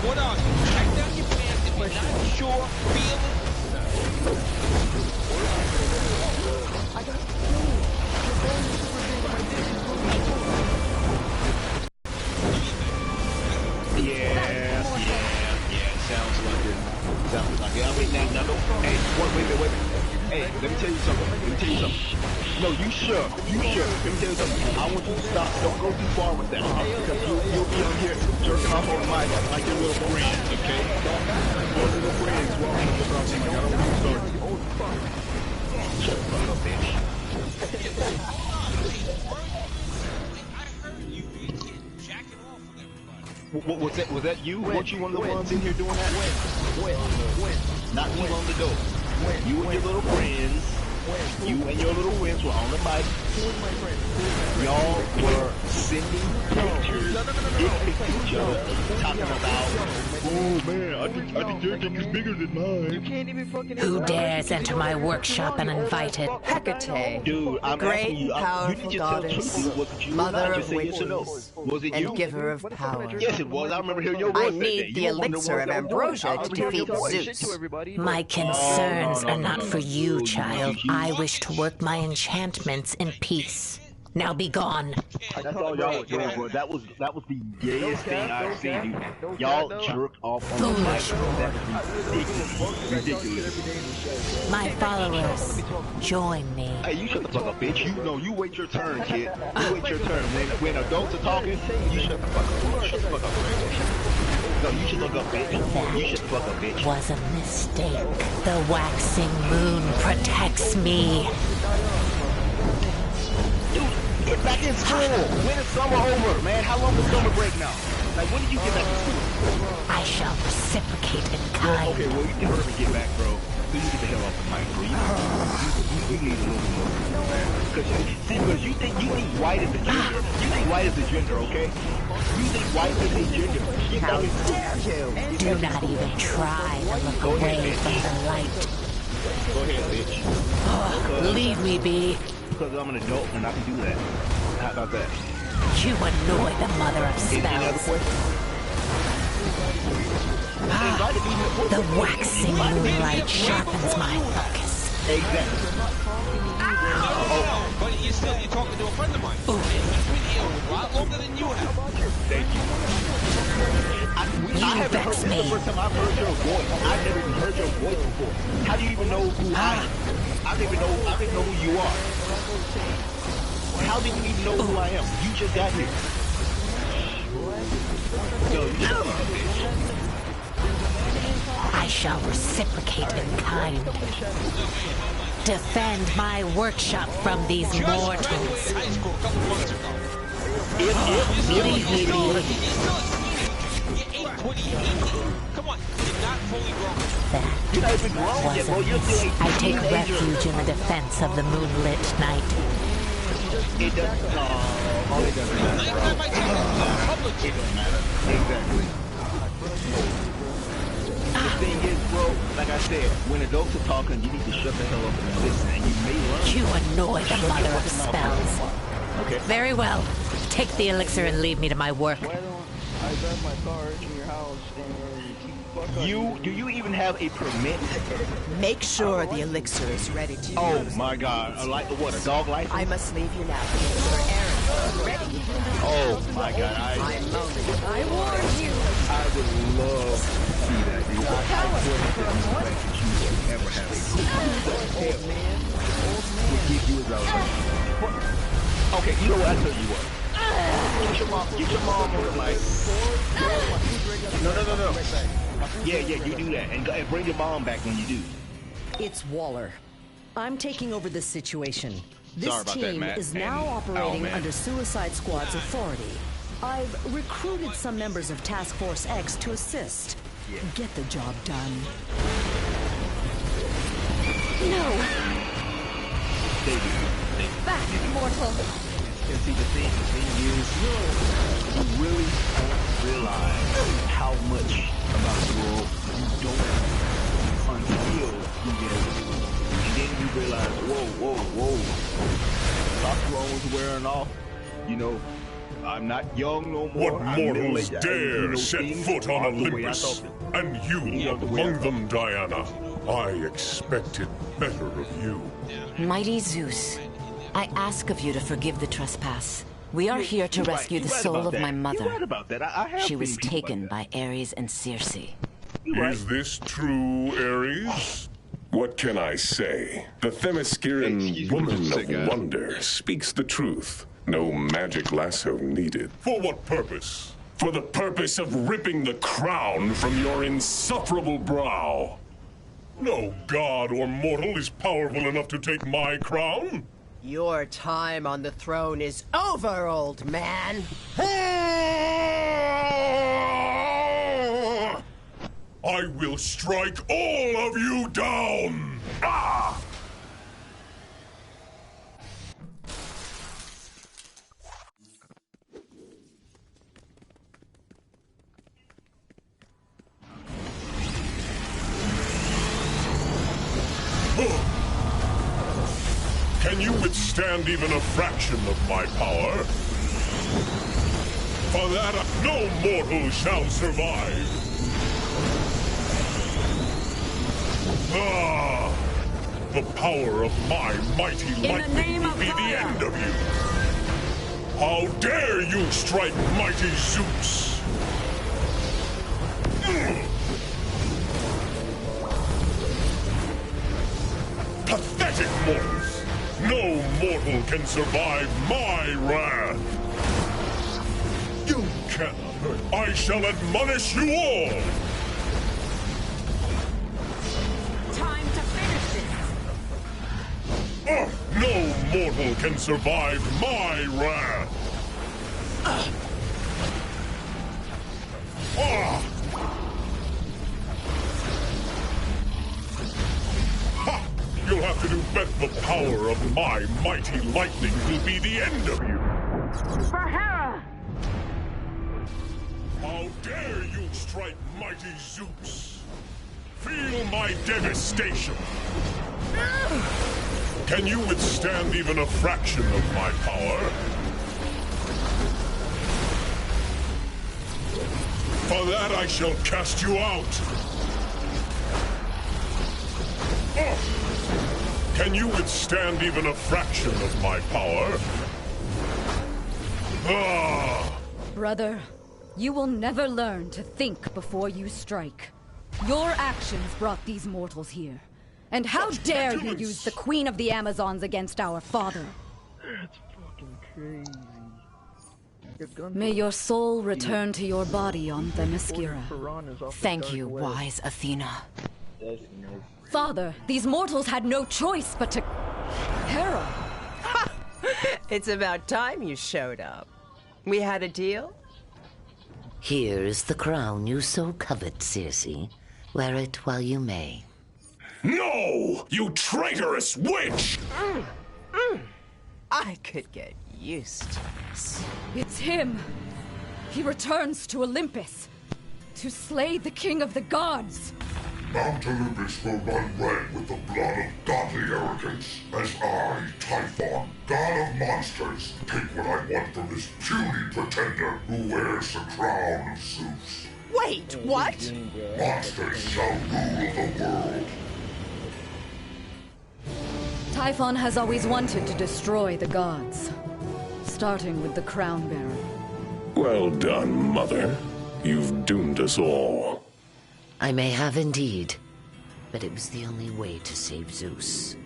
what are you? Check down your pants if you're not sure, feel it. Yeah, sounds like it. I mean, now, wait a minute. hey, let me tell you something. No, you sure. Let me tell you something. I want you to stop. Don't go too far with that. Because you'll be on here jerking off on the mic like your little friends, okay? Your little friends. Well, I don't want to start you. Shut the fuck up, bitch. Was that you? Weren't you one of the ones in here doing that? Not too long ago. You and your little friends. You and your little friends were on the mic. Y'all were sending pictures, dick pics to each other, talking about, oh man, I think your dick is bigger than mine. You can't even fucking. Who dares enter my workshop uninvited? Hecate. Dude, I'm asking you. You didn't just tell the truth. Was it you? Mother just of say yes or no. Was it you? And giver of power. Yes, it was. I remember hearing your voice. I need the elixir of ambrosia to defeat Zeus. My concerns are not for you, child. I wish to work my enchantments in peace. Now be gone. That's all y'all were doing, bro. That was the gayest thing I've seen, dude. Y'all jerked off on the mic. That was ridiculous. My followers, join me. Hey, you shut the fuck up, bitch. You wait your turn, kid. You wait your turn. When adults are talking, you shut the fuck up. Shut the fuck up, bitch. No, you shut the fuck up, bitch. You shut the fuck up, bitch. Was a mistake. The waxing moon protects me. Get back in school. When is summer over, man? How long is summer break now? Like, when did you get back to school? I shall reciprocate in kind. Okay, well, you can hurry get back, bro. So you get the hell off the mic, bro. You need a little more, man. Because you think white is a gender. You think white is a gender, okay? You think white is a gender. How dare you? Do not even try to look away from the light. Go ahead, bitch. Leave me be. Because I'm an adult and I can do that. How about that? You annoy the mother of spells. Any other questions? The waxing moonlight sharpens my focus. Exactly. Oh, but you're talking to a friend of mine. He's been here a lot longer than you have. Thank you. I haven't heard this the first time I've heard your voice. I've never even heard your voice before. How do you even know who I am? I don't even know who you are. How did you even know who I am? You just got here. Yo, you shut up, bitch. I shall reciprocate in kind. Defend my workshop from these mortals. Leave me be. Come on, you're not fully grown. You're not even grown yet, bro. You're still a I take refuge in the defense of the moonlit night. It doesn't matter, bro. It doesn't matter. Exactly. The thing is, bro, like I said, when adults are talking, you need to shut the hell up and listen, and you may learn. You annoy the mother of spells. Okay. Very well. Take the elixir and leave me to my work. Why don't I drive my car in your house and do you even have a permit? Make sure the elixir is ready to use. Oh my god, a dog license? I must leave you now to get your errand ready. Oh my god, I warned you. I would love to see that, dude. I wouldn't expect that you would ever have a old man would give you his own. Okay, you know what? I'll tell you what. Get your mom on the mic. No. Yeah, you do that. And bring your mom back when you do. It's Waller. I'm taking over this situation. This Sorry about that, team Matt. is now operating under Suicide Squad's authority. I've recruited some members of Task Force X to assist. Yeah. Get the job done. No! David. Back, mortal! And see, the thing is, you really don't realize how much about the world you don't until you get older. And then you realize, whoa. Testosterone was wearing off. You know, I'm not young no more. What mortals dare set foot on Olympus? And you among them, Diana. I expected better of you. Mighty Zeus, I ask of you to forgive the trespass. We are here to rescue the soul of my mother. You're right about that. I have She was seen people taken like by Ares and Circe. Is this true, Ares? What can I say? The Themysciran woman of wonder speaks the truth. No magic lasso needed. For what purpose? For the purpose of ripping the crown from your insufferable brow. No god or mortal is powerful enough to take my crown. Your time on the throne is over, old man. I will strike all of you down! Ah! Can you withstand even a fraction of my power? For that, no mortal shall survive. Ah! The power of my mighty lightning will be the end of you! How dare you strike mighty Zeus! Pathetic mortals! No mortal can survive my wrath! You cannot hurt. I shall admonish you all! No mortal can survive my wrath! Ha! You'll have to do better. The power of my mighty lightning will be the end of you! For Hera! How dare you strike mighty Zeus! Feel my devastation! Can you withstand even a fraction of my power? For that I shall cast you out! Can you withstand even a fraction of my power? Brother, you will never learn to think before you strike. Your actions brought these mortals here. And how dare you use the Queen of the Amazons against our father? That's fucking crazy. May your soul return to your body on Themyscira. Thank you, wise Athena. Father, these mortals had no choice but to... Hera! It's about time you showed up. We had a deal? Here is the crown you so covet, Circe. Wear it while you may. No! You traitorous witch! I could get used to this. It's him! He returns to Olympus to slay the king of the gods! Mount Olympus will run red with the blood of godly arrogance, as I, Typhon, god of monsters, take what I want from this puny pretender who wears the crown of Zeus. Wait, what? Monsters shall rule the world. Typhon has always wanted to destroy the gods, starting with the crown bearer. Well done, Mother. You've doomed us all. I may have indeed, but it was the only way to save Zeus.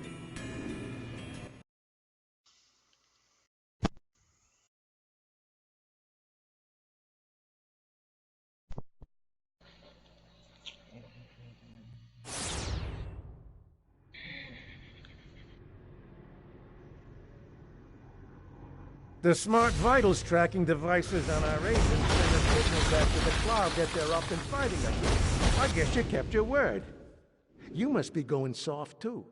The smart vitals tracking devices on our agents send a signal back to the cloud that they're up and fighting again. I guess you kept your word. You must be going soft, too.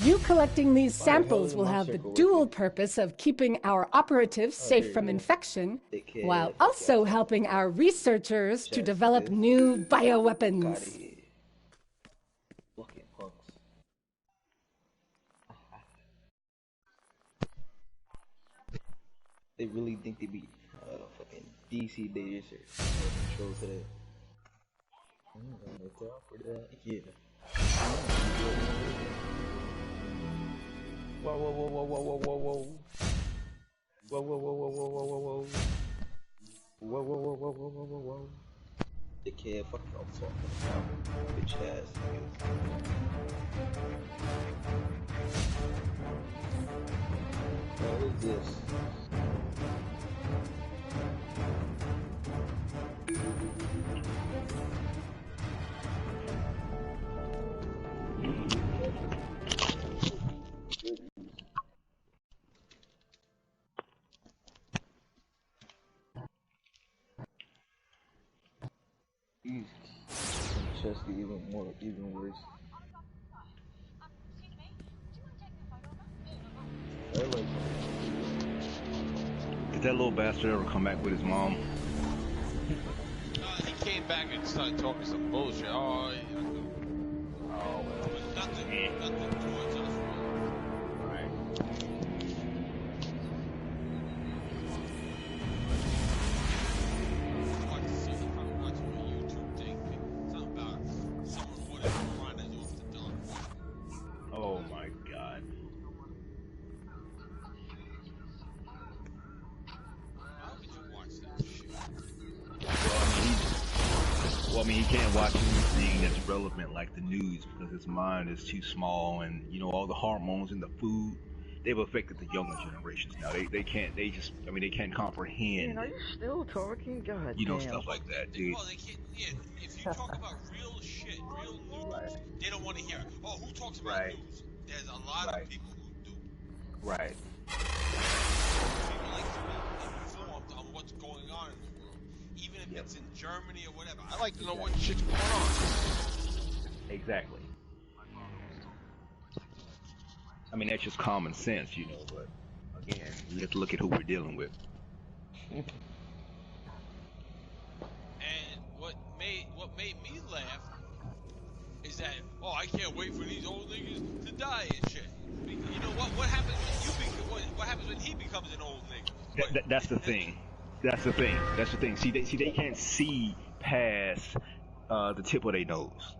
You collecting these samples will have the dual purpose of keeping our operatives safe from infection, while also helping our researchers to develop new bioweapons. They really think they be fucking DC data shit. Control to that. I'm gonna talk for that. Yeah. Whoa, whoa, whoa, whoa, whoa, whoa, whoa, whoa. Whoa, whoa, whoa, whoa, whoa, whoa, whoa, whoa. Whoa, whoa, whoa, whoa, whoa, whoa, whoa. Dickhead, fuck y'all talking about, bitch ass niggas. What is this? Just even worse. Did that little bastard ever come back with his mom? He came back and started talking some bullshit. Oh, well. Nothing towards us. Right. Oh my god. Well, I mean, he can't watch anything that's relevant like the news because his mind is too small, and you know all the hormones in the food, they've affected the younger generations now. They can't comprehend. Man, are you still talking? God You know, damn. stuff like that, dude. Well, they can't. Yeah, if you talk about real shit, real news, they don't want to hear it. Oh, who talks about news? There's a lot of people who do. Right. People like to be informed on what's going on in the world, even if it's in Germany or whatever. I like to know what shit's going on. Exactly. I mean, that's just common sense, you know, but again, you have to look at who we're dealing with. And what made me laugh is that, oh, I can't wait for these old niggas to die and shit. You know what happens when what happens when he becomes an old nigga? That's the thing. That's the thing. See, they can't see past the tip of their nose.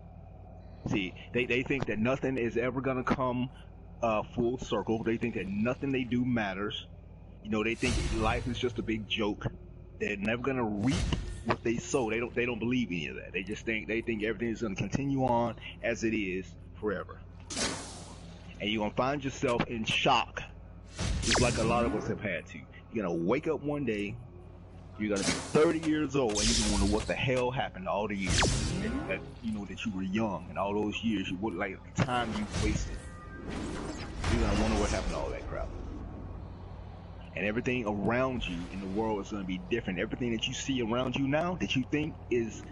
See, they think that nothing is ever gonna come full circle. They think that nothing they do matters. You know, they think life is just a big joke. They're never gonna reap what they sow. They don't believe any of that. They think everything is gonna continue on as it is forever. And you're gonna find yourself in shock, just like a lot of us have had to. You're gonna wake up one day, you're gonna be 30 years old, and you're gonna wonder what the hell happened all the years that you know that you were young, and all those years you would like the time you wasted. You're gonna wonder what happened to all that crap. And everything around you in the world is gonna be different. Everything that you see around you now that you think is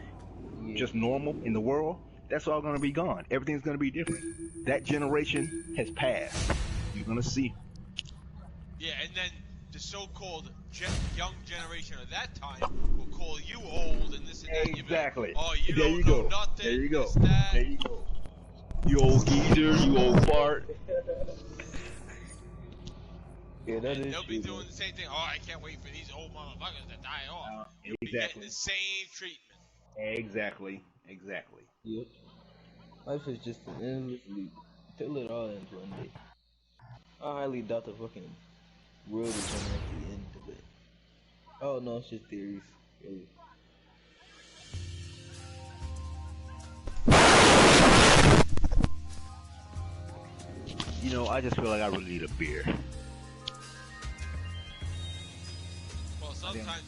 just normal in the world, that's all gonna be gone. Everything's gonna be different. That generation has passed. You're gonna see. Yeah, and then the so-called young generation of that time will call you old and this and that. Exactly. Oh, you there don't you go. know nothing. There you go. This, that. There you go. You old geezer. You old fart. Yeah, and they'll be doing the same thing. Oh, I can't wait for these old motherfuckers to die off. You'll be getting the same treatment. Exactly. Yep. Life is just an endless loop. Till it all ends one day. I highly doubt the fucking world is gonna actually end of it. Oh no, it's just theories, really. You know, I just feel like I really need a beer. Well, sometimes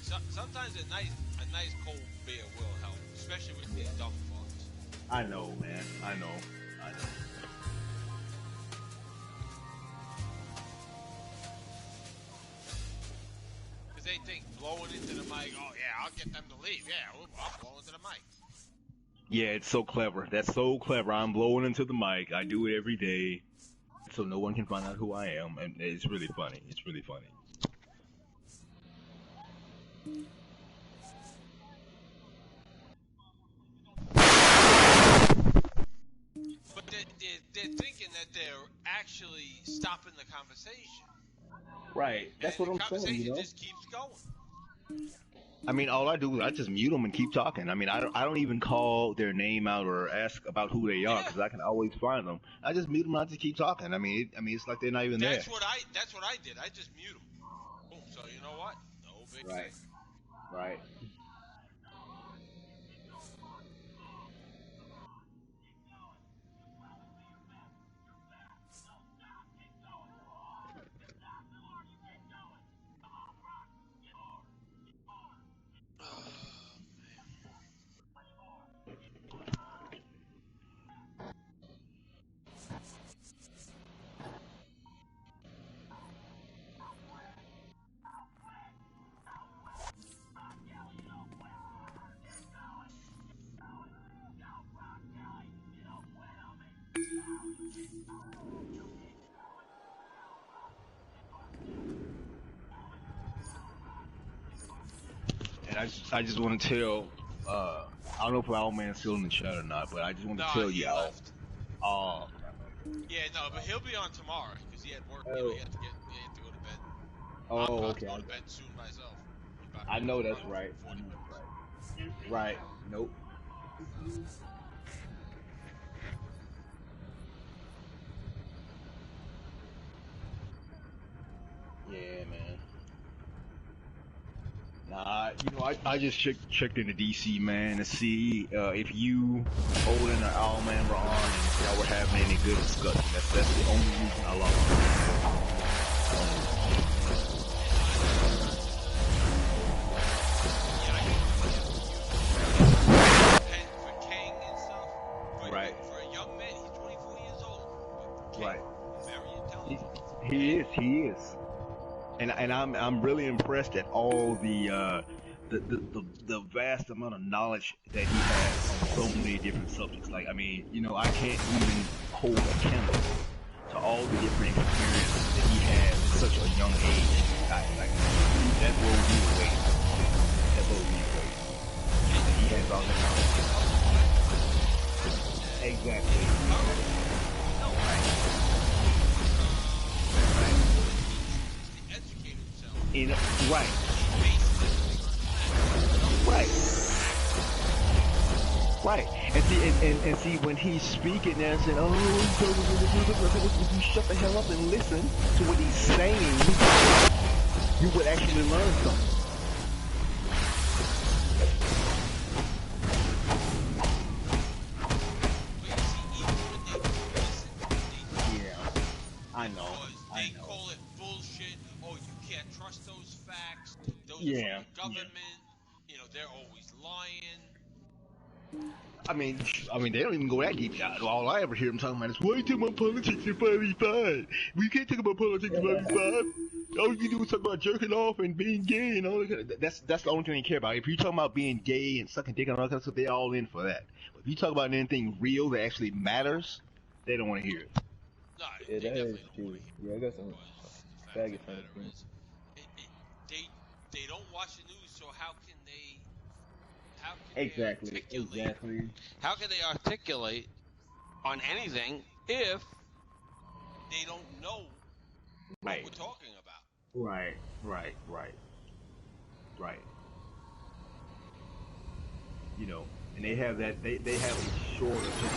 a nice cold beer will help, especially with these dumb fucks. I know, man. I know. Because they think blowing into the mic, oh yeah, I'll get them to leave. Yeah, I'll blow into the mic. Yeah, it's so clever. That's so clever. I'm blowing into the mic. I do it every day, so no one can find out who I am, and it's really funny. It's really funny. But they're thinking that they're actually stopping the conversation. Right. That's what I'm saying, you know? The conversation just keeps going. I mean, all I do is I just mute them and keep talking. I mean, I don't even call their name out or ask about who they are because I can always find them. I just mute them and I just keep talking. I mean, it's like they're not even there. That's what I did. I just mute them. Boom. So you know what? No big thing. Right. And I just want to tell, I don't know if our man's still in the chat or not, but I just want to tell y'all. Yeah, no, but he'll be on tomorrow because he had work. You know, he had to go to bed. Oh, I'm about okay. to go to bed soon myself. I know that's right. Right. Nope. Yeah, man. Nah, you know, I just checked into DC, man, to see if you holding an Owlman on and y'all were having any good discussion. That's the only reason I logged on. Right. For a young man, he's 24 years old. Right. Very intelligent. He is. And I'm really impressed at all the vast amount of knowledge that he has on so many different subjects. Like, I mean, you know, I can't even hold a candle to all the different experiences that he has at such a young age. Like, that blows me away. That blows me away. He has all that knowledge. Exactly. Right. Right. And see when he's speaking there saying, oh, if you shut the hell up and listen to what he's saying, you would actually learn something. I know. They call it bullshit. Oh, you can't trust those facts. Those are from the government. You know, they're always lying. I mean, they don't even go that deep. All I ever hear them talking about is, why you talking about politics in 45? We can't talk about politics in 45. All you do is talk about jerking off and being gay and all that. That's the only thing they care about. If you talking about being gay and sucking dick and all that stuff, they're all in for that. But if you talk about anything real that actually matters, they don't want to hear it. No, yeah, that is true. Yeah, I got some faggot friends. They don't watch the news, so how can they? Exactly. How can they articulate on anything if they don't know what we're talking about? Right. You know, and they have that. They have a short attention.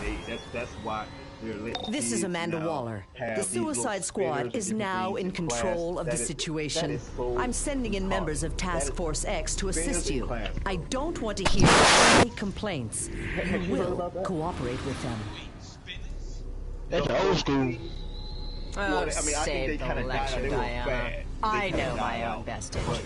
You know, that's why. This is Amanda Waller. The Suicide Squad is now in control of the situation. I'm sending in members of Task Force X to assist you. I don't want to hear any complaints. You will cooperate with them. That's old school. Oh, save the lecture, Diana. I know my own best interest.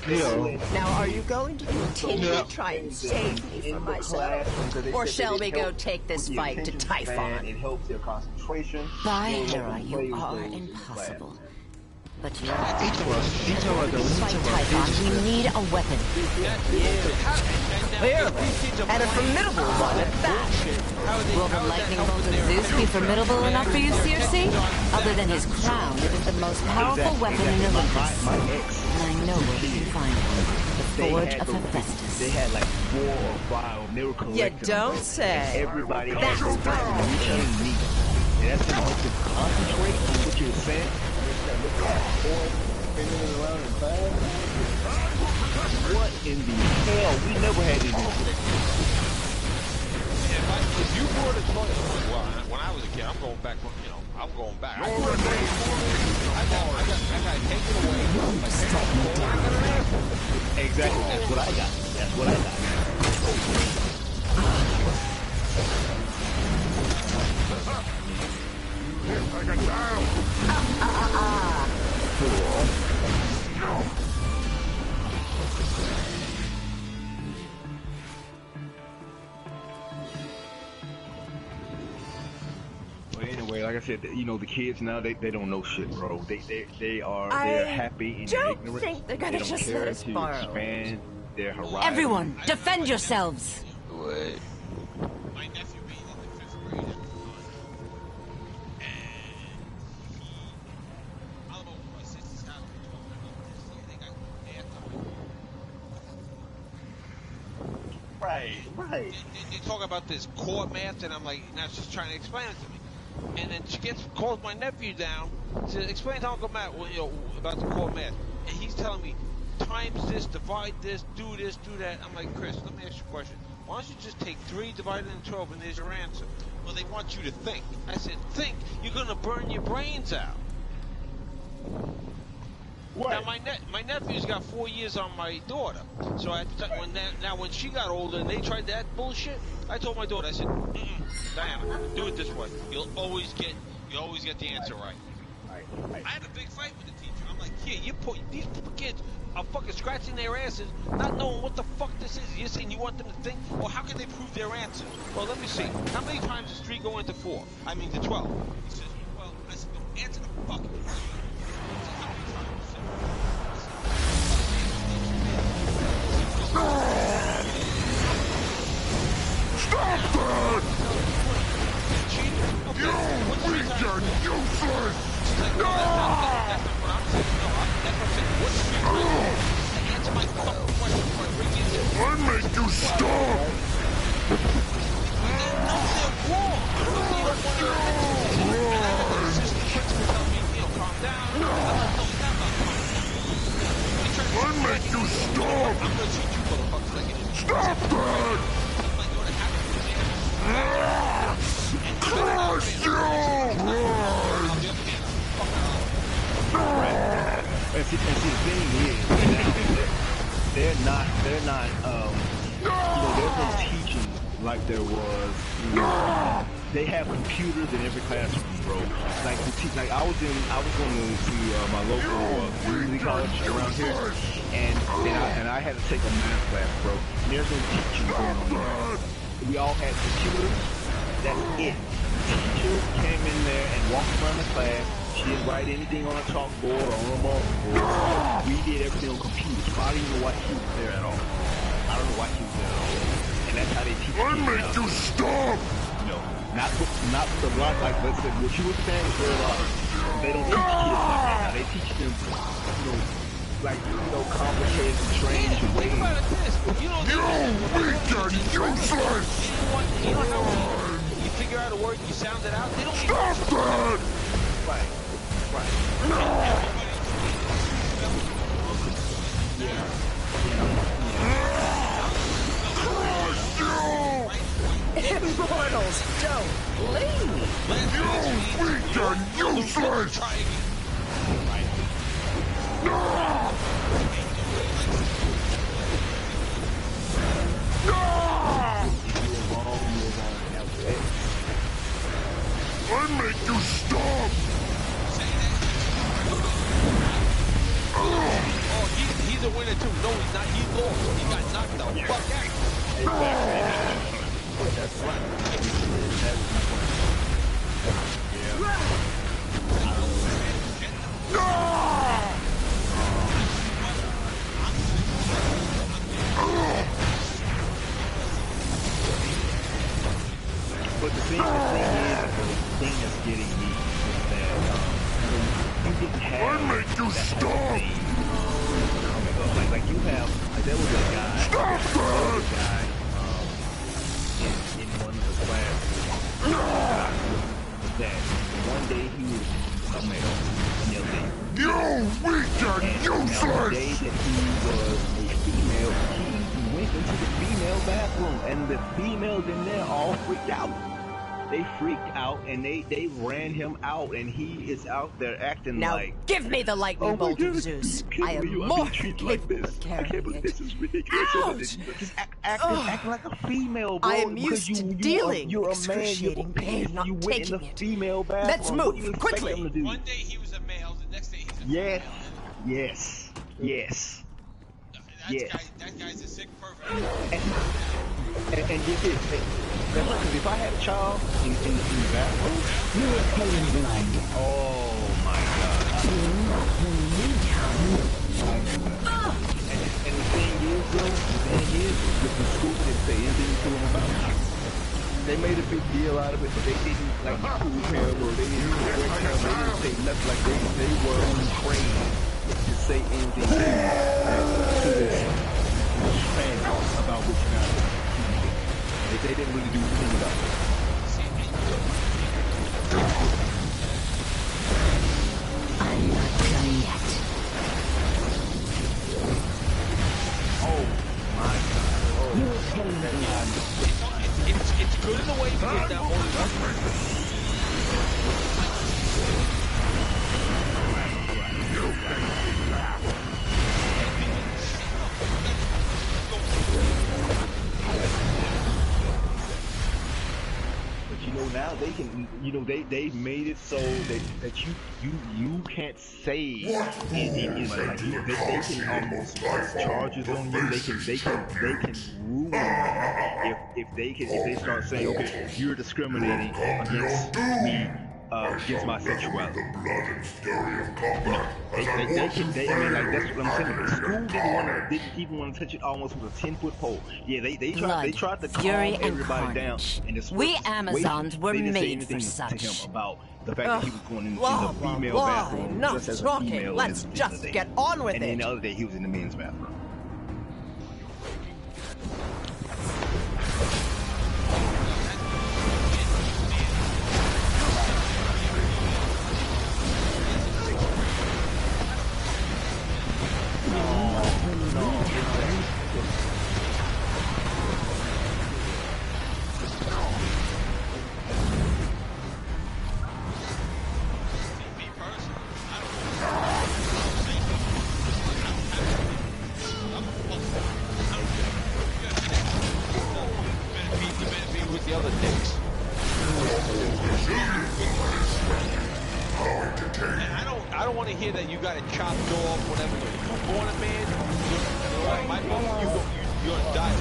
Now, are you going to continue to try and save me from myself? Or shall we go take this fight to Typhon? It helps their concentration. By Hera, you are impossible. But you're Fight Typhon, we need a weapon. Clearly. And a formidable one at that. Will the lightning bolt of Zeus be formidable enough for you, Circe? Other than his crown, it is the most powerful weapon in Olympus. And I know where you can find one. The Forge of Hephaestus. They had like 4 or 5. They were collecting. You don't say. Everybody had to need. And that's how much to concentrate on what you're saying. What in the hell? We never had to do this. If you brought it 20, well, when I was a kid, I'm going back. You know, I'm going back. I got taken away. Exactly. That's what I got. Like a down. But anyway, like I said, you know, the kids now they don't know shit, bro. They're happy and ignorant. I don't think they're gonna just let us borrow. Expand their horizon. Everyone, defend yourselves! My nephew being in the 5th grade at the time. Right. They talk about this court math, and I'm like, now she's trying to explain it to me. And then she calls my nephew down, says, explain to Uncle Matt, about the court math. And he's telling me, times this, divide this, do that. I'm like, Chris, let me ask you a question. Why don't you just take 3 divided into 12 and there's your answer? Well, they want you to think. I said, think? You're going to burn your brains out. What? Now, my nephew's got 4 years on my daughter. So when she got older and they tried that bullshit, I told my daughter, I said, Diana, do it this way. You'll always get the answer right. I had a big fight with the teacher. I'm like, yeah, these kids are fucking scratching their asses, not knowing what the fuck this is. You're saying you want them to think? Well, how can they prove their answers? Well, let me see. How many times does 3 go into 4? I mean, to 12. He says, well, I said, no, answer the fucking question. Stop that! You weak and useless! That's not what I'm saying. No, that's what I'm saying. What's the answer my fucking question before I bring you in? I make you stop! No, they're wrong. No, they don't want to answer. And I had an assistant principal tell me, calm down. I'm like, no, it's not about calm down. I make you stop! I'm gonna treat you motherfuckers like it is. Stop that! Crush you! And see, the thing is, they're not, there's no teaching like there was. They have computers in every classroom, bro. Like I was going to my local community college around here, and I had to take a math class, bro. There's no teaching going on there. We all had computers. That's it. The teacher came in there and walked around the class. She didn't write anything on a chalkboard or on a markboard. We did everything on computers. So I don't even know why she was there at all. I don't know why she was there at all. And that's how they teach kids. I make you stop! No, not with the block like let's say what you were saying is very logical. They don't teach kids like that. Now they teach them, complicated, strange ways. Think about it this. You weak and useless! You don't know. You figure out a word, you sound it out. They don't. Stop that! Right. Crush you! Immortals, don't leave! You weak and useless! I make you stop! Oh, he's a winner too. No, he's not. He lost. He got knocked the fuck out. That's right. But the thing that's getting me is that you didn't have. I make you stop! Like you have, there was a guy. Stop that! In one of the classes that one day he was a male, and the other day. You weak and useless! The day that he was a female, he went into the female bathroom, and the females in there all freaked out. They freaked out and they ran him out, and he is out there acting now like. Now give me the lightning bolt of Zeus. I am more capable of carrying it. This is ridiculous. Just acting like a female, bro. I am used to dealing you're a man. Excruciating pain, not you went in the female bathroom. Let's move quickly. One day he was a male, the next day he's a female. Yes. That guy's a sick pervert. And get this, because if I had a child in the bathroom, you were colorblind. Oh my God. And the thing is, the school didn't say anything to him about it. They made a big deal out of it, but they didn't like prove him, or they didn't say nothing. Like they were untrained to say anything to this fan about which guy. It's good in a way because now now they can, they've made it so that you can't save in like they can almost charges on you. They can ruin if they start saying, okay, you're discriminating against me. Against my sexuality. I mean, like that's what I'm saying. The school didn't even want to touch it almost with a 10-foot pole. Yeah, they tried to calm everybody down. And we Amazons were made for such. To him about the fact that he was going in the female bathroom just as a female. Let's just get on with it. And then the other day he was in the men's bathroom. I don't want to hear that you got it chopped off, whatever. If you're born a man, my book, you're gonna die.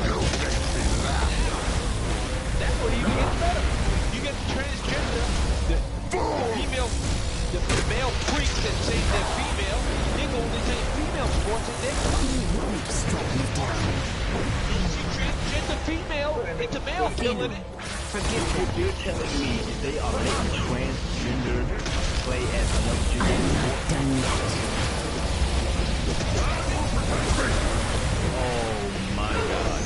That's what even gets better. You get transgender, the female, the male freaks that say they're female, they're going to take female sports and they're transgender female, it's a male killing it. Forget what you're telling me. They are making transgender play as another gender. Oh my God.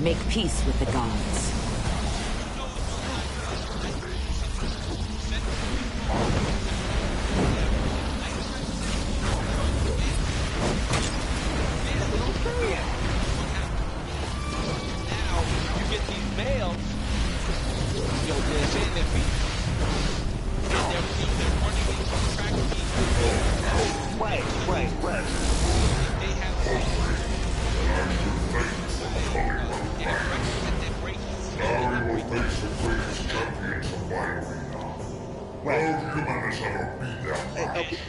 Make peace with the gods. Males, they're saying they're running into track meets. Right. They have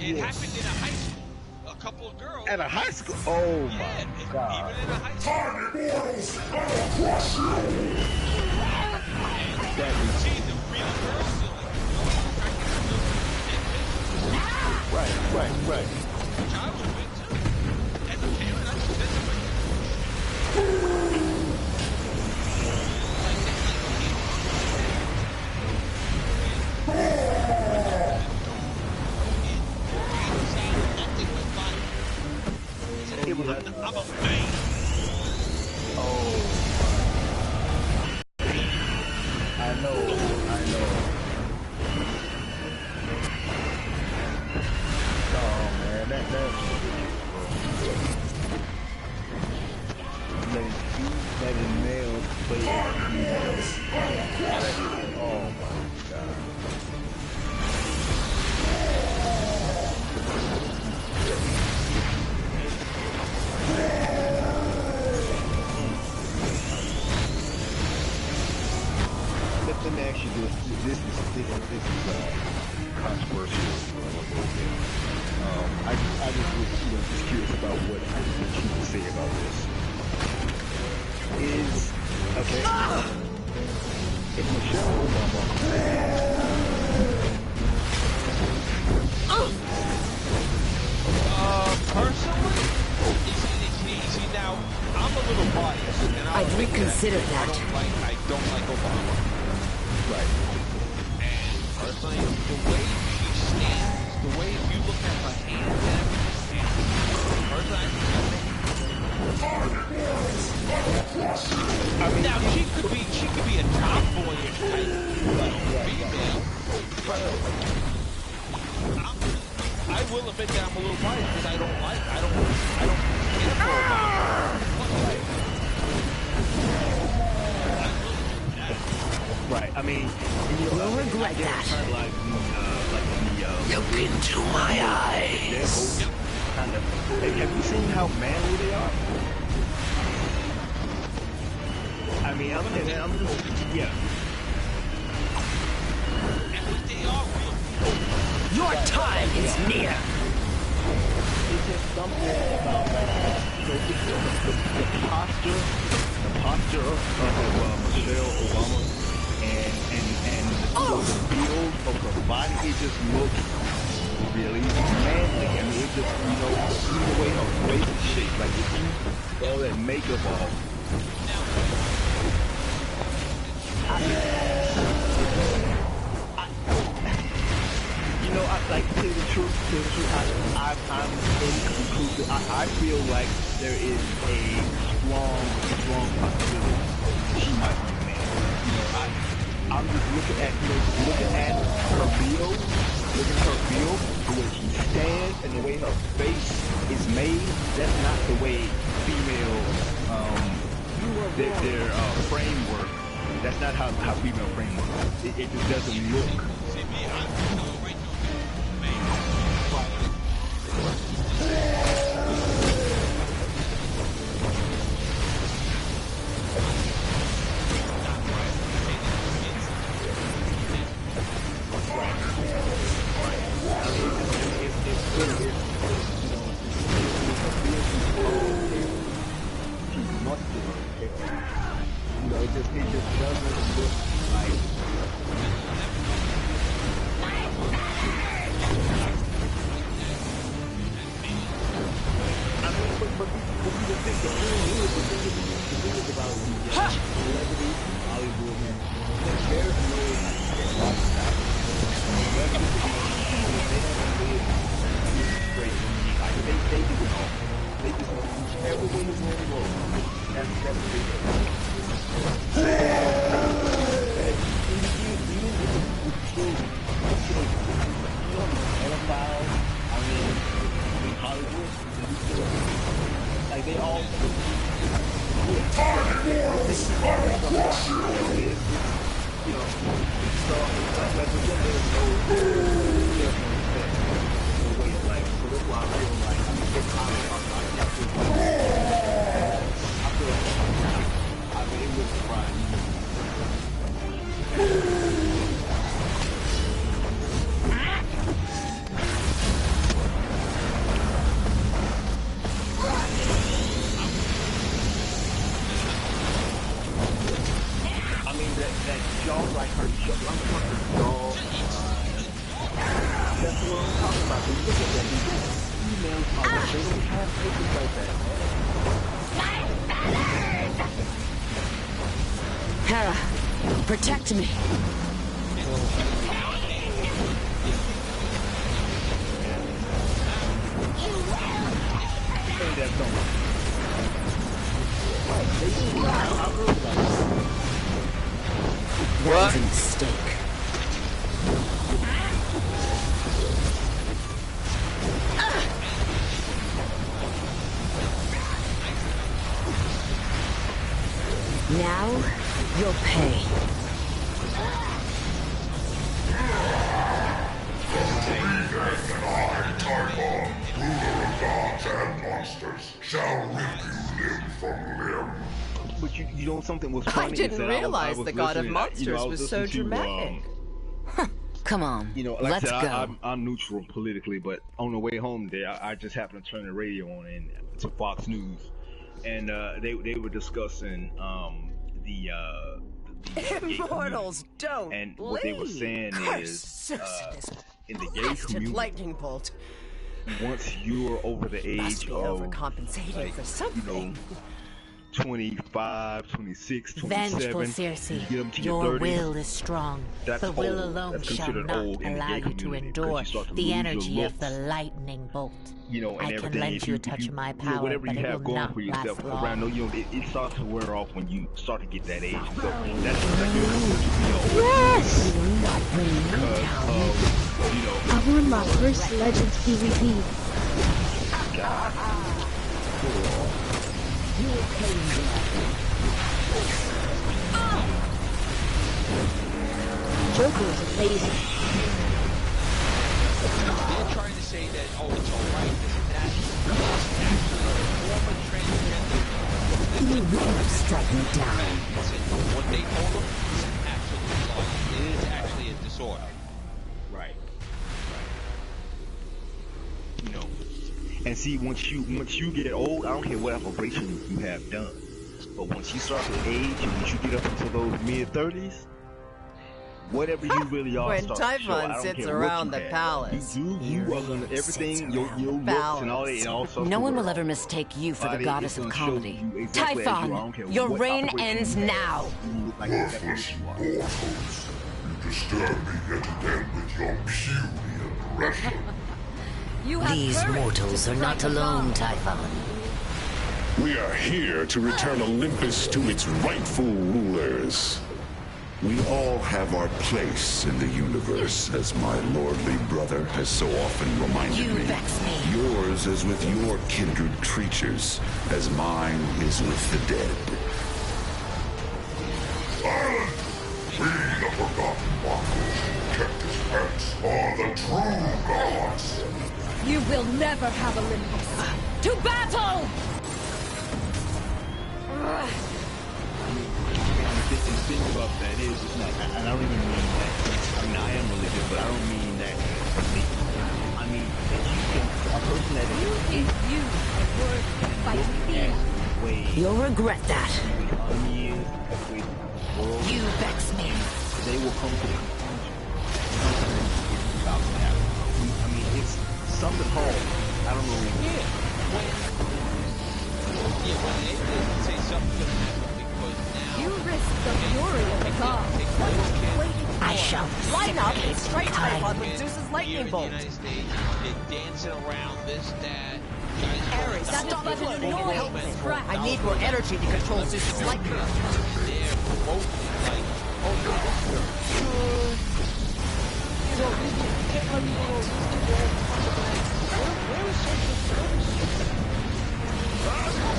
It happened in a high school. A couple of girls. At a high school? Oh my God. Even in a high school. See the real girls. Right. Which I was with too. As a parent, that's I'm a man. Oh. I know. Oh man, that's letting males play as females. Oh my God. Let me ask you this is controversial. I just was just curious about what you would say about this. Okay. If Michelle Obama personally, see now, I'm a little biased, and I'd reconsider that. I don't like Obama. Right. And personally, the way she stands, the way if you look at her hands and everything, personally, I mean, now she could be a tomboyish type female, but I will admit that I'm a little biased because I don't care for Obama. Right. I mean, you'll regret that. Look into my eyes. Kind of. Have you seen how manly they are? I mean, I'm just, yeah. Your time is near. It's just something about the posture of Michelle Obama and the build of her body. It just looks really manly. I mean, it just, see the way her face is shaped. Like if you all that makeup off. I like to tell the truth. I'm inconclusive. I feel like there is a strong possibility she might be a man. I'm just looking at her build, the way she stands, and the way her face is made. That's not the way female their framework. That's not how female framework. It just doesn't look. It just doesn't look like. Hera, protect me. That was a mistake. Now, you'll pay. Shall rip you limb from limb. But you know something was funny. I didn't realize the God of Monsters was so dramatic. Come on, like let's I said, go. I'm neutral politically, but on the way home there, I just happened to turn the radio on and to Fox News, and they were discussing the Immortals don't and bleed. what they were saying is in the gay community, lightning bolt. once you're over the age Must be of overcompensating for something. 25, 26, 27. Vengeful Circe, You get them to your 30s. will is strong, That's but will old. alone That's shall considered not old in the allow gay you to community, endure because you start to the lose your energy of the looks. lightning bolt. You know, and I everything. can lend If you a touch of my power, whatever but you it have will going not for yourself last around, long. you know, it starts to wear off when you start to get that age. So that's like you're yes. Because of, you know, I won my first Legends PvP. God. Joker is amazing. They're trying to say that, oh, it's alright, this and that. It's actually a form of transgender. You will have struck me down. What they told them is an absolute lie. It is actually a disorder. Right. You know. And see, once you get old, I don't care what operation you have done, but once you start to age and once you get up into those mid-30s, whatever you really are When starts to show. I Typhon don't sits care around what the you palace, you are gonna everything your looks and all that. It all starts No to one wear will off. ever mistake you for the Body, goddess it's of gonna show comedy. you exactly as you are. I don't Typhon, care your what reign operation ends you have. now. You look like exactly Worthless what you are. mortals. You disturb me yet again with your puny aggression. These mortals are not alone, Typhon. We are here to return Olympus to its rightful rulers. We all have our place in the universe, as my lordly brother has so often reminded You me. vex me. Yours is with your kindred creatures, as mine is with the dead. Silence! We, the forgotten mortals, kept his pets, are the true gods. You will never have Olympus. To battle! The thing about that is, it's not, and I don't even mean that. I mean, I am religious, but I don't mean that. I mean that you can, a person that is you worth fighting. You'll regret that. years, You vex me. they will come to the conclusion about that. I mean, it's something called, I don't know. When they did say something's gonna happen because now You risk the fury of the gods. What is waiting for? I shall Line up and dissipate strike time. Typhon with Zeus's here lightning in the bolt. United States, they're dancing around this, that. Ares, stop but an it. annoyance. I need more energy to control Zeus's lightning. They're promoting like, oh, this is good. You know, where is social service?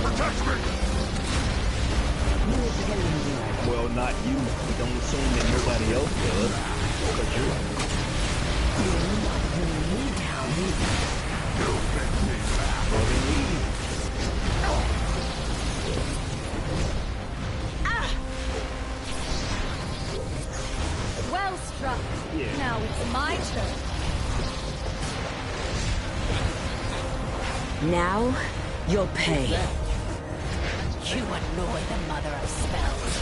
Protect me! Well, not you. We don't assume that nobody else does. Because Well struck. Yeah. Now it's my turn. Now, you'll pay. You annoy the mother of spells.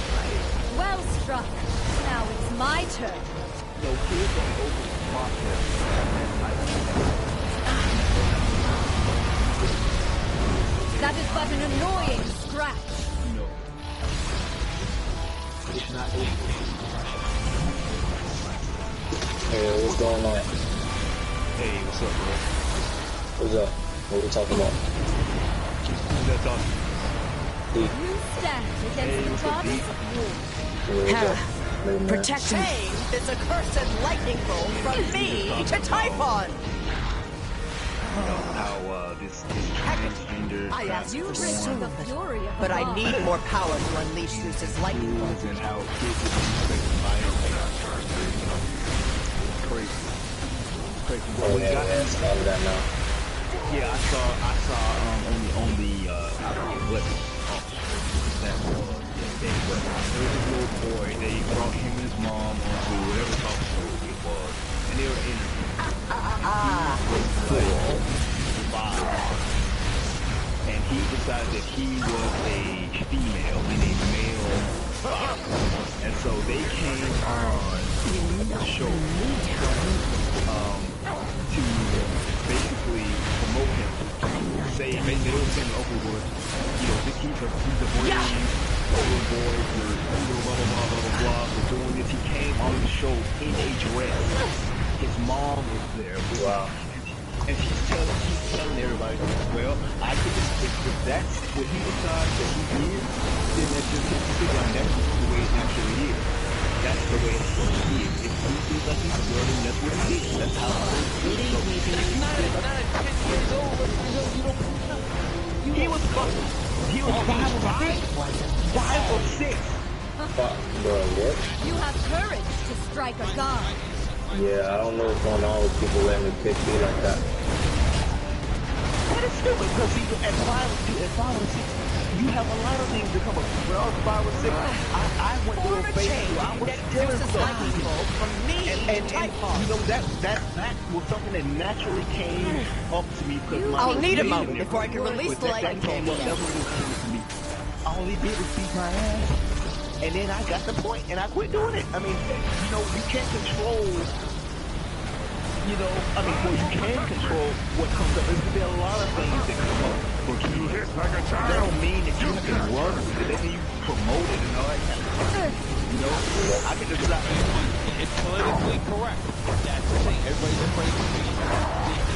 Well struck. Now it's my turn. no kids are over the process. That is but an annoying scratch. No. It's not over. Hey, what's going on? Hey, what's up, bro? What's up? What are we talking about? Who's that talking? You stand against the goddess of war. Hera, protect me. Change this accursed lightning bolt from me to Typhon. You know how this transgender I asked you trafficker risk one the fury of but I need more power to unleash Zeus's lightning bolt. and how kids are affected by it. Crazy. Crazy. Oh, What yeah, got yeah, it's all of that now. Yeah, I saw on the I forget what that was yesterday, but there was this little boy. They brought him and his mom onto whatever talk show it was, and they were interviewing. And he decided that he was a female and a male boxer, and so they came on the show to basically promote him saying Uncle was, he's a brave little boy for blah blah blah for doing this. He came on the show in a dress. His mom was there. Wow. And she's telling everybody, well, I could just, if that's what he decides that he is, then that's just his decision. That's the way it naturally is. That's the way it's going to be. If he feels like he's a girl, then that's what he is. That's how he's not 10 years old. He was 5 or 6. Bro, what? You have courage to strike a god. Yeah, I don't know what's going on with people letting the kid be like that. That is stupid, because at 5 or 6, you have a lot of things to come up. When I was 5 or 6, I went through a phase where I was stealing stuff from me. And that was something that naturally came up to me because I'll need a moment before I can release the lightning bolt. All he did was beat my ass. And then I got the point, and I quit doing it. I mean, you can't control, you can control what comes up. There are a lot of things that come up for you. That don't mean that you can work with it. That means you promote it and all that kind of stuff. I can decide. It's politically correct. That's the thing. Everybody's afraid to be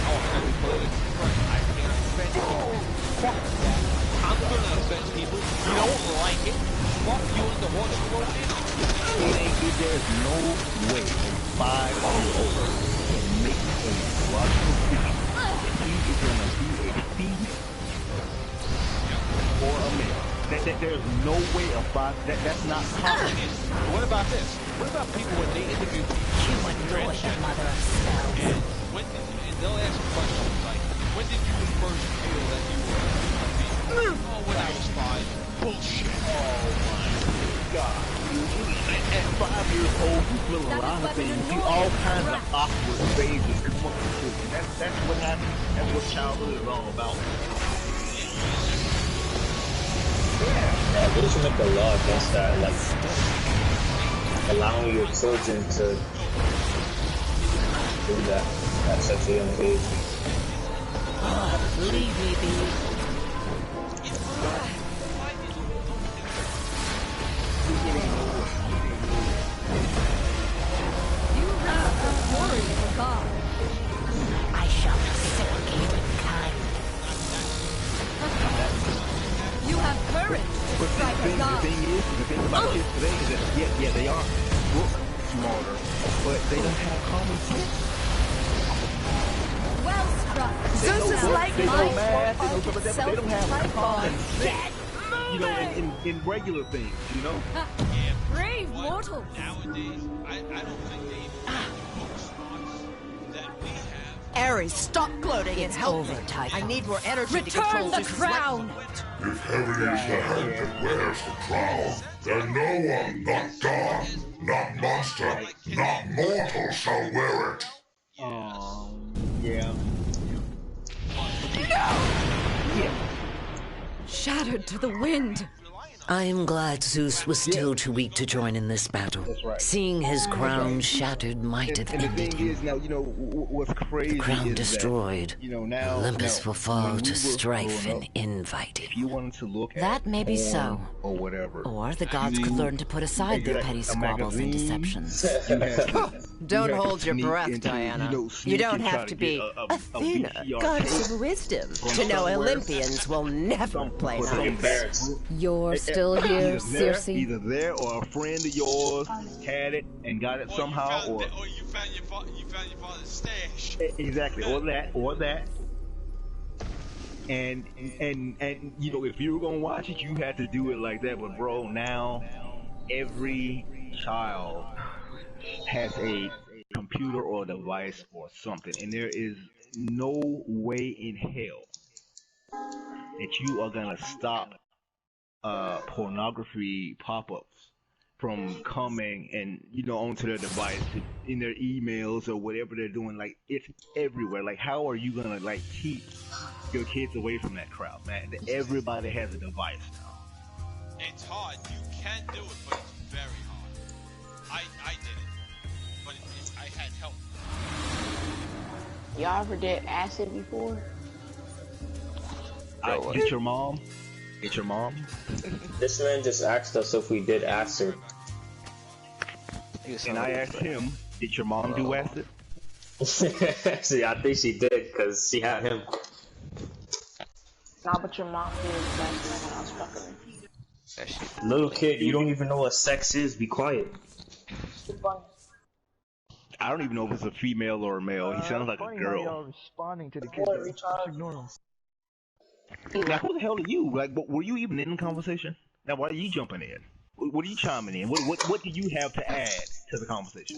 politically correct. I can't offend people. Fuck that. I'm gonna offend people. You don't like it. Fuck you and the horse you rode in. There's no way a 5-year-old can make a logical decision that he is gonna be a female or a male. There's no way a 5. That's not possible. What about this? What about people when they interview people? You adore the mother of spells. And they'll ask questions like, when did you first feel that you were a female? Oh, when I was 5. Bullshit. Oh my God. At 5 years old, you feel a lot of things. You see all kinds of awkward phases come up to you. That's what happens. That's what childhood is all about. Yeah, we should make a law against that, like allowing your children to do that at such a young age. Leave me be. God. I shall reciprocate in kind. You have courage to strike a god. The thing about kids today is that, yeah, they are book smarter, but they don't have common sense. Well struck. Zeus is like my math, they don't have common sense. In regular things, Brave mortals. Nowadays, I don't think they even have book smarts that we have. Ares, stop gloating and help me. I need more energy to control the crown. If heaven is the hand that wears the crown, then no one, not God, not monster, not mortal shall wear it. Yeah. No! Shattered to the wind. I am glad Zeus was still too weak to join in this battle. Right. Seeing his crown shattered might have ended him. Is now, what's crazy the crown is destroyed, that, now, Olympus will fall to strife and infighting. If you wanted to look at that may be so. Or whatever. Or the gods could learn to put aside their petty squabbles and deceptions. Don't hold your breath, Diana. You don't have to be Athena, goddess of wisdom, to know Olympians will never play nice. You're still here, Circe? Either there or a friend of yours had it and got it somehow, or you found your father's stash. Exactly, or that. And if you were gonna watch it, you had to do it like that. But bro, now every child has a computer or a device or something, and there is no way in hell that you are gonna stop pornography pop-ups from coming and onto their device, in their emails or whatever they're doing. Like, it's everywhere. Like, how are you gonna keep your kids away from that crowd, man? Everybody has a device now. It's hard. You can do it, but it's very hard. I did it, but I had help. Y'all ever did acid before? Get your mom. Get your mom. This man just asked us if we did acid. And I asked him, did your mom do acid? See, I think she did, because she had him. Nah, but your mom did exactly when I was fucking. Little kid, you don't even know what sex is. Be quiet. I don't even know if it's a female or a male. He sounds like a girl. Y'all responding to the kid. Just ignore him. Like, who the hell are you? Like, were you even in the conversation? Now, why are you jumping in? What are you chiming in? What do you have to add to the conversation?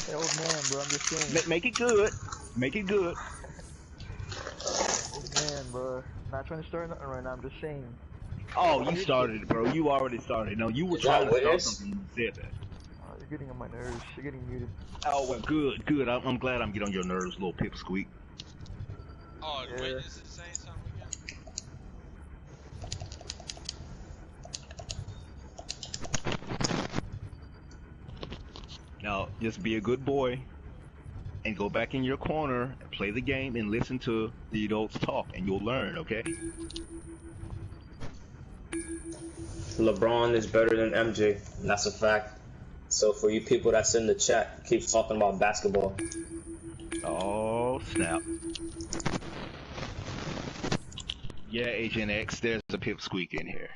Hey, old man, bro, I'm just saying. Make it good. Make it good. Old man, bro. Not trying to start nothing right now, I'm just saying. Oh, you started it, bro. You already started. No, you were trying to start something when you said that. You're getting on my nerves. You're getting muted. Oh, well, good, good. I'm glad I'm getting on your nerves, little pipsqueak. Oh, the witness is saying something again? Now, just be a good boy and go back in your corner and play the game and listen to the adults talk, and you'll learn, okay? LeBron is better than MJ, and that's a fact. So for you people that's in the chat, keep talking about basketball. Oh, snap. Yeah, Agent X, there's a pipsqueak in here.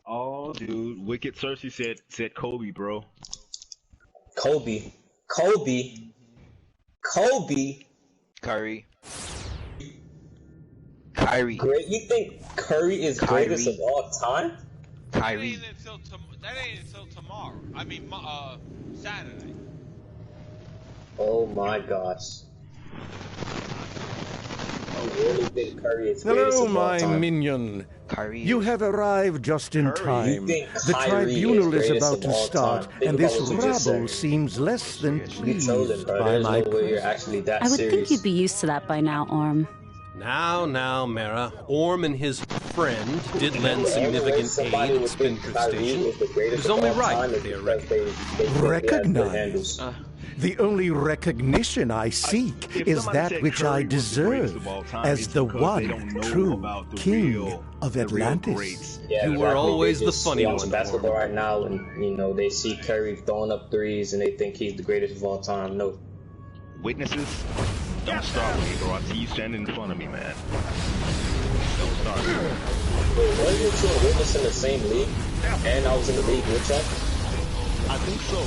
Oh, dude, Wicked Cersei said Kobe, bro. Kobe. Kyrie. Great. You think Curry is greatest of all time? Kyrie. That ain't until tomorrow. I mean, Saturday. Oh my gosh. I really think Curry is greatest Hello, of all my time. minion. Kyrie. You have arrived just in time. The Kyrie tribunal is is about greatest to of all start, time? Think and about this what you just rabble said. seems less than You pleased told him, bro. by There's my no way you're presence. actually that I would serious. think you'd be used to that by now, Orm. Now, Mara. Orm and his friend did lend significant aid at Spindrift Station. It is only right that they are recognized. Recognized? The only recognition I seek is that which I deserve as the one true king of Atlantis. Yeah, You were always the funny one. Basketball right now, and you know they see Curry throwing up threes, and they think he's the greatest of all time. No. Witnesses, don't start with me, bro. I see you standing in front of me, man. Don't start. Wait, were you two and Witness in the same league? And I was in the league with y'all? I think so.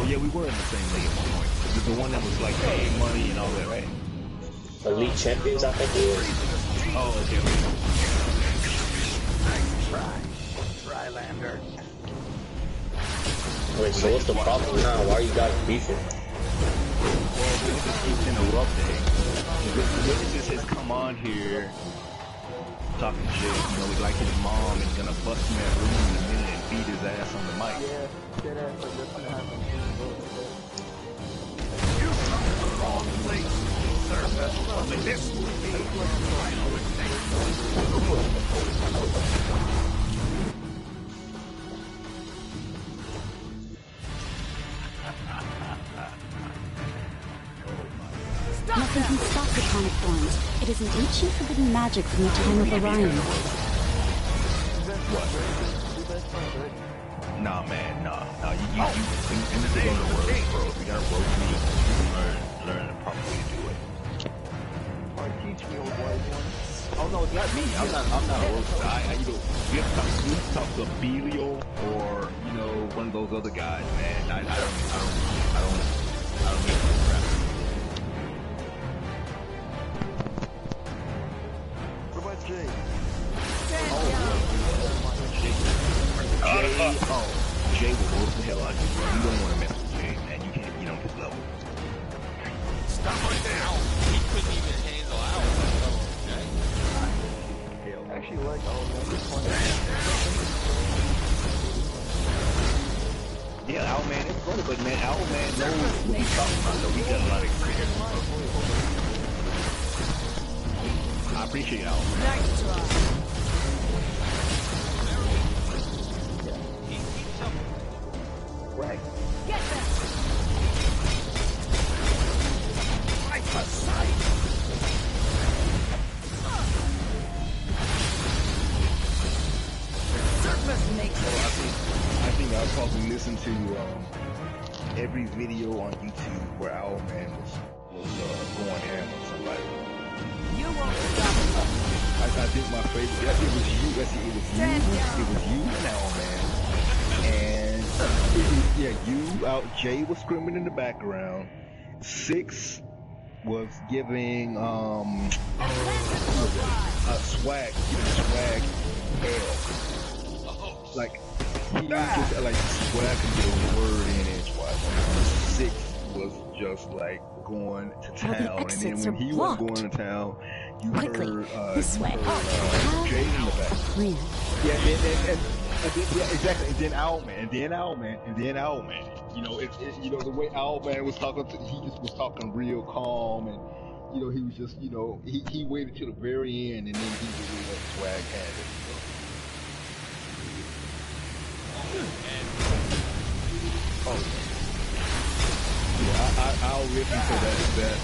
Yeah, we were in the same league at one point. The one that was like paying money and all that, right? Elite Champions, I think it was. Oh, okay. Trylander. Wait, so what's the problem now? Why are you guys beefing? Well, Witnesses keeps interrupting. Witnesses has come on here talking shit. You know, we like his mom and gonna bust him that room in a minute and beat his ass on the mic. Yeah, that ass like that's gonna happen. You come to the wrong place, surface. Only this will be my final Nothing can stop the tonic forms. It is an ancient forbidden magic from the time of Orion. Nah, man, nah. You in the day of the world, bro. We gotta roast me. Learn the proper way to do it. Alright, teach me, old wise one. Oh no, it's not me. I'm not a roaster. You have to talk to Belio or one of those other guys, man. I don't need this crap. What about Jay? Jay will roast the hell out of you. You don't want to mess with Jay, man. You can't get on his level. Stop right now. He couldn't even handle out. I actually like all of that. Yeah, Owlman is funny, but man, Owlman knows what he's talking about, though. He got a lot of experience. I appreciate Owlman. Nice try. Right. Get back. Like a every video on YouTube where Owlman was going ham on somebody. You won't stop. I think my favorite. It was you. It was you and Owlman. And you out. Jay was screaming in the background. 6 was giving a swag hell. Like he just like swag can get a word in edgewise. 6 was just like going to town, and then when he was going to town, you heard this way. Jay in the back. Yeah, yeah, exactly. And then Owlman. You know, you know the way Owlman was talking, he just was talking real calm, and you know he was just, you know, he waited till the very end, and then he really let swag have it. Oh, yeah, I'll listen to that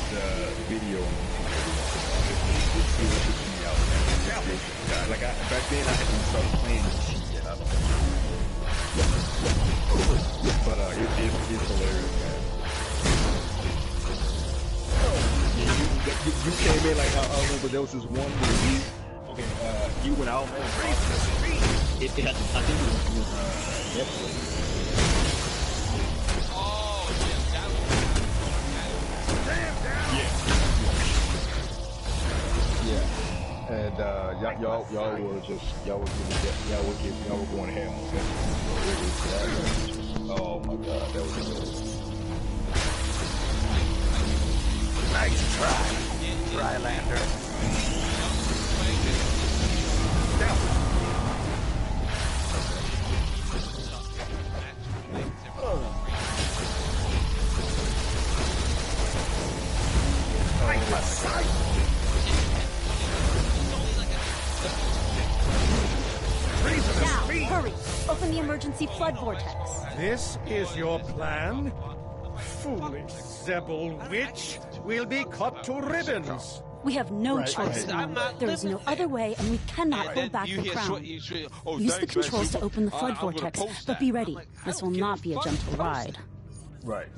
video. Like back then, I hadn't started playing this shit yet. But it's hilarious, man. You came in like I remember there was this one where you went out, man. It had, I think it was Netflix. And y'all were going ham on that. Oh my god, that was good. Nice try, Rylander. Now, hurry! Open the emergency flood vortex. This is your plan? Foolish Zebel witch! We'll be cut to ribbons! We have no choice now. There is no other way, and we cannot hold back the crown. Use the controls to open the flood vortex, but be ready. This will not be a gentle ride. Right.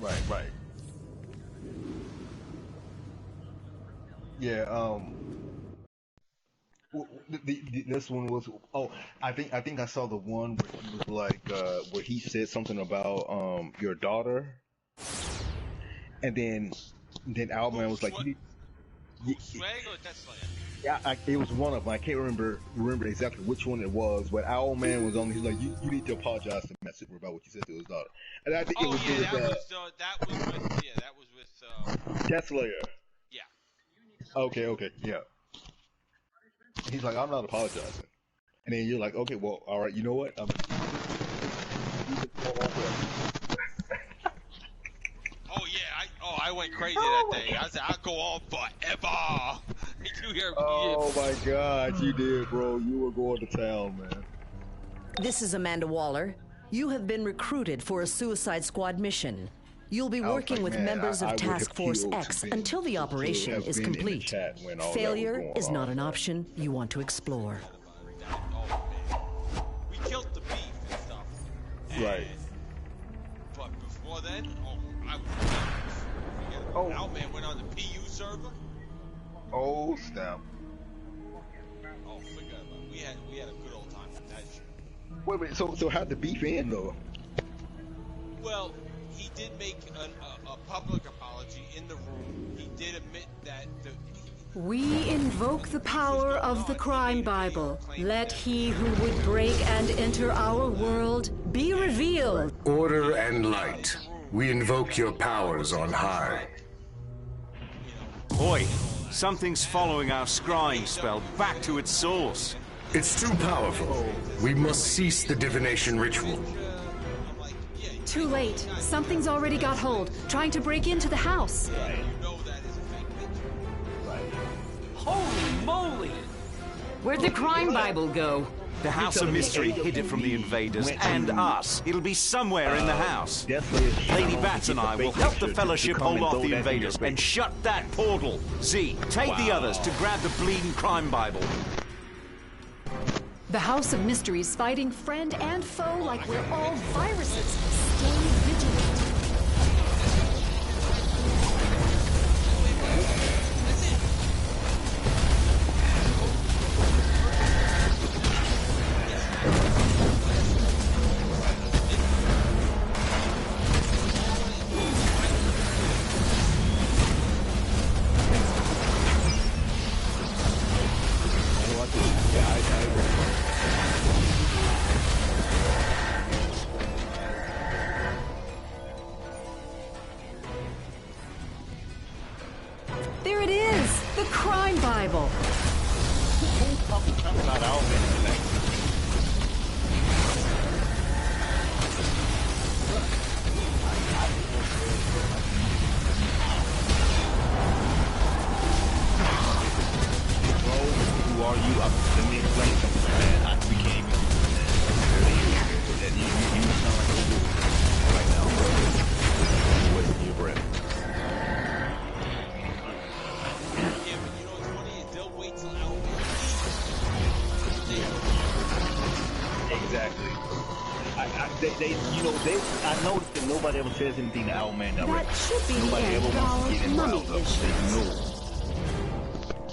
Yeah, this one was. Oh, I think I saw the one where he was like, where he said something about your daughter, and then Owlman was like, yeah, it was one of them. I can't remember exactly which one it was, but Owlman was on. He's like, you need to apologize to Matt Super about what you said to his daughter, and I think it was that was with Death Slayer. Yeah. Okay, yeah. He's like, I'm not apologizing. And then you're like, okay, well, all right, you know what? I went crazy that day. I said, I'll go on forever. You hear me? Oh my God, you did, bro. You were going to town, man. This is Amanda Waller. You have been recruited for a Suicide Squad mission. You'll be working with members of Task Force X until the operation is complete. Failure is not an option you want to explore. We killed the beef and stuff. Right. But before then, Owlman went on the PU server. Oh, snap. Oh, forget about it. We had a good old time with that shit. Wait, so how'd the beef end, though? Well, he did make a public apology in the room. He did admit that We invoke the power of the Crime Bible. Let he who would break and enter our world be revealed. Order and light. We invoke your powers on high. Oi, something's following our scrying spell back to its source. It's too powerful. We must cease the divination ritual. Too late. Something's already got hold, trying to break into the house. Holy moly! Where'd the Crime Bible go? The House of Mystery hid it from the invaders and us. It'll be somewhere in the house. Lady Bats and I will help the Fellowship hold off the invaders and shut that portal. Z, take the others to grab the bleeding Crime Bible. The House of Mysteries fighting friend and foe like we're all viruses. Stay vigilant. There it is! The crime Bible! That's not our man. Who are you? Let me explain something, man. I became you sound like a fool right now. Wasting your breath. Yeah, but you know what's funny is they'll wait till out. Exactly. I noticed that nobody ever says anything to Owlman directly. That should be nobody the end ever of wants our to get him money riled up. issues. They know.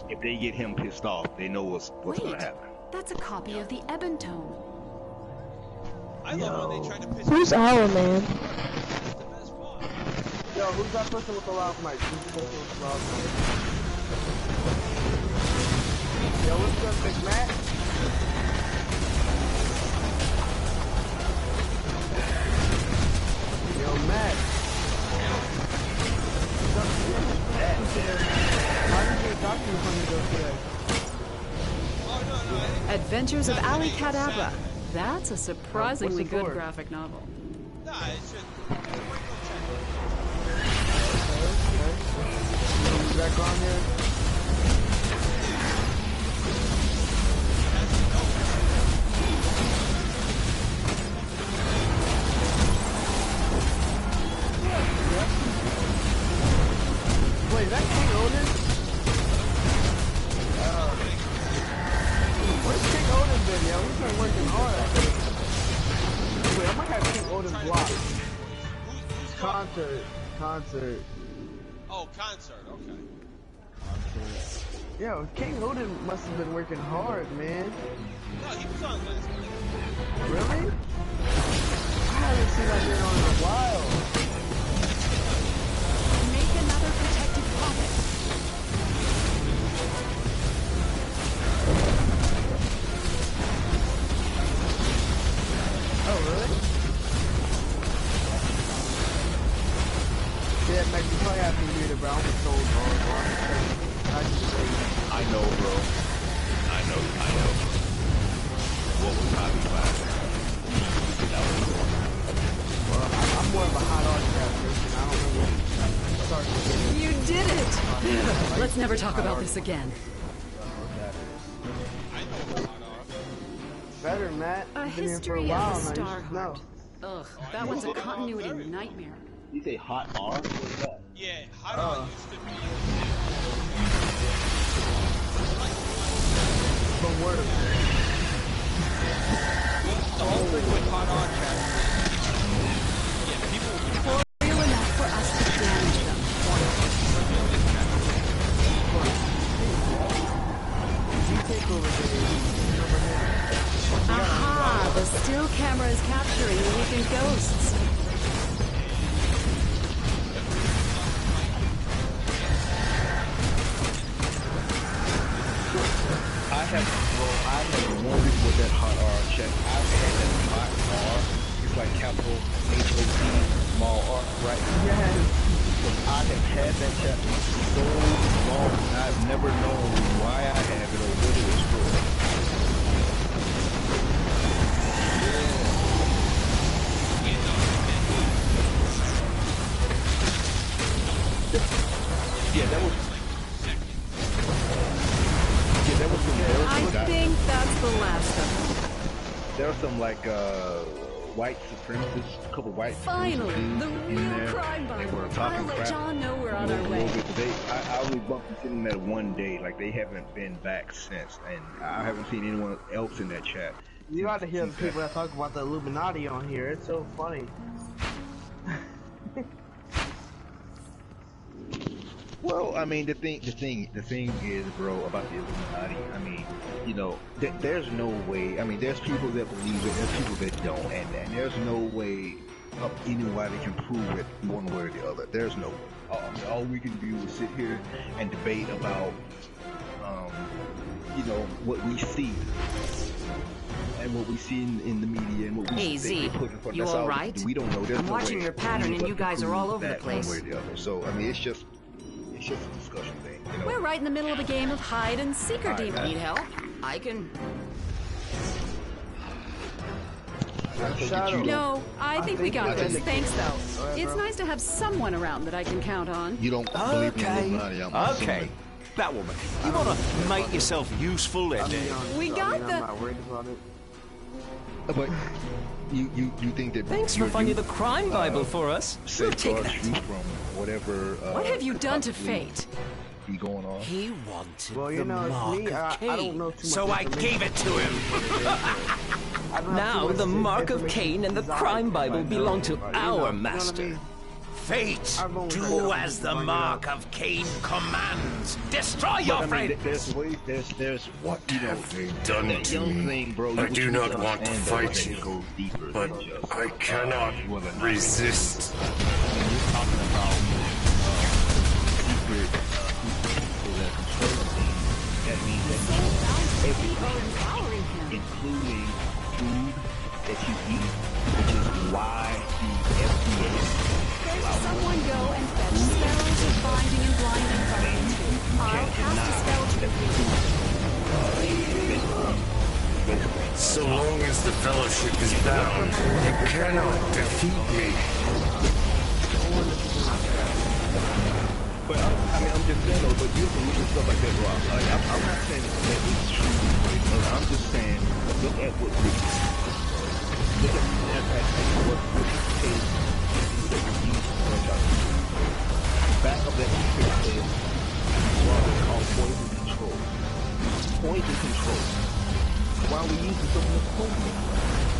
If they get him pissed off, they know what's gonna happen. That's a copy of the Ebon Tome. I love when they try to piss Who's Owlman? Yo, who's that person with the loud mic? Who's the person with the loud mic? Yo, what's up, Big Mac? Yo, Matt. What's up, man? Why did you talk to me from you today? Adventures of Ali Kadabra. That's a surprisingly good graphic novel. Nah, it's just... Back on here. Wait, that King Odin? Where's King Odin been, yo? He's been working hard. Wait, I might have King Odin blocked. Concert. Oh, concert, okay. Yo, King Odin must have been working hard, man. No, he was on last week. Really? I haven't seen that man on in a while. Make another protective pocket. Oh, really? Yeah, Mac, you probably have to read it, bro. I was told, bro. I know, bro. I know. What was Bobby about? Well, I'm more of a hot autograph person. I don't know what You did it! Let's never talk about this again. Better, Matt. A Been here for a history while, of the man. You should know. Starheart. Ugh, that one's a continuity nightmare. You say hot R? What is that? Yeah, hot R used to be... But word of it. The whole thing with hot R chat. Yeah, people... Real enough for us to damage them. You take over the... Aha! The still camera is capturing the weakened ghosts. I have wanted with that hot R check. I've had that hot R. It's like capital H-O-T, small R, right? Yes. So I have had that check so long. I've never known why I have it or what it was for. Yeah, that was... I think that's the last of them. There are some like white supremacists, a couple white Finally, supremacists the in real there crime that bible. were talking I'll let crap. John know we're on our way. I only bumped into them that one day. Like they haven't been back since, and I haven't seen anyone else in that chat. You got to hear the people that talk about the Illuminati on here. It's so funny. Well, I mean, the thing is, bro, about the Illuminati. I mean, you know, there's no way. I mean, there's people that believe it, there's people that don't, and there's no way anybody can prove it one way or the other. There's no way. All we can do is sit here and debate about, you know, what we see. And what we see in the media and what we hey, see, Z, you all right? We don't know. There's I'm watching your pattern and you guys are all over the place. One way or the other. So I mean, it's just just a discussion thing. You know? We're right in the middle of a game of hide and seeker, demon. Need help? I can. No, I think we got this. Thanks, though. It's nice to have someone around that I can count on. You don't believe me in Illuminati, I'm Okay. Batwoman, you want to make yourself useful there, dear? We got the... But you think that... Thanks for finding the crime Bible for us. We'll take that. You from whatever... what have you done to fate? Be going on. He wanted the mark of Cain, I don't know so I gave it to him. Now the mark of Cain and the crime Bible belong to our master. Fate, do as the mark of Cain commands. Destroy your friend. There's what have they done to me? I do not want to fight you, but I cannot resist. You're talking about secret people that control things. That means that everything, including food that you eat, which is why the FDA. Someone go and fetch spells of binding and blinding from me. I'll cast a spell to defeat. So long as the Fellowship is bound, you cannot defeat me. But I'm just saying though, but you're losing stuff like that, Rob. I'm not saying that it's true. I'm just saying, look at what we look at what case that we use for back of that picture is what we call poison control. Poison control. Why are we using so much poison?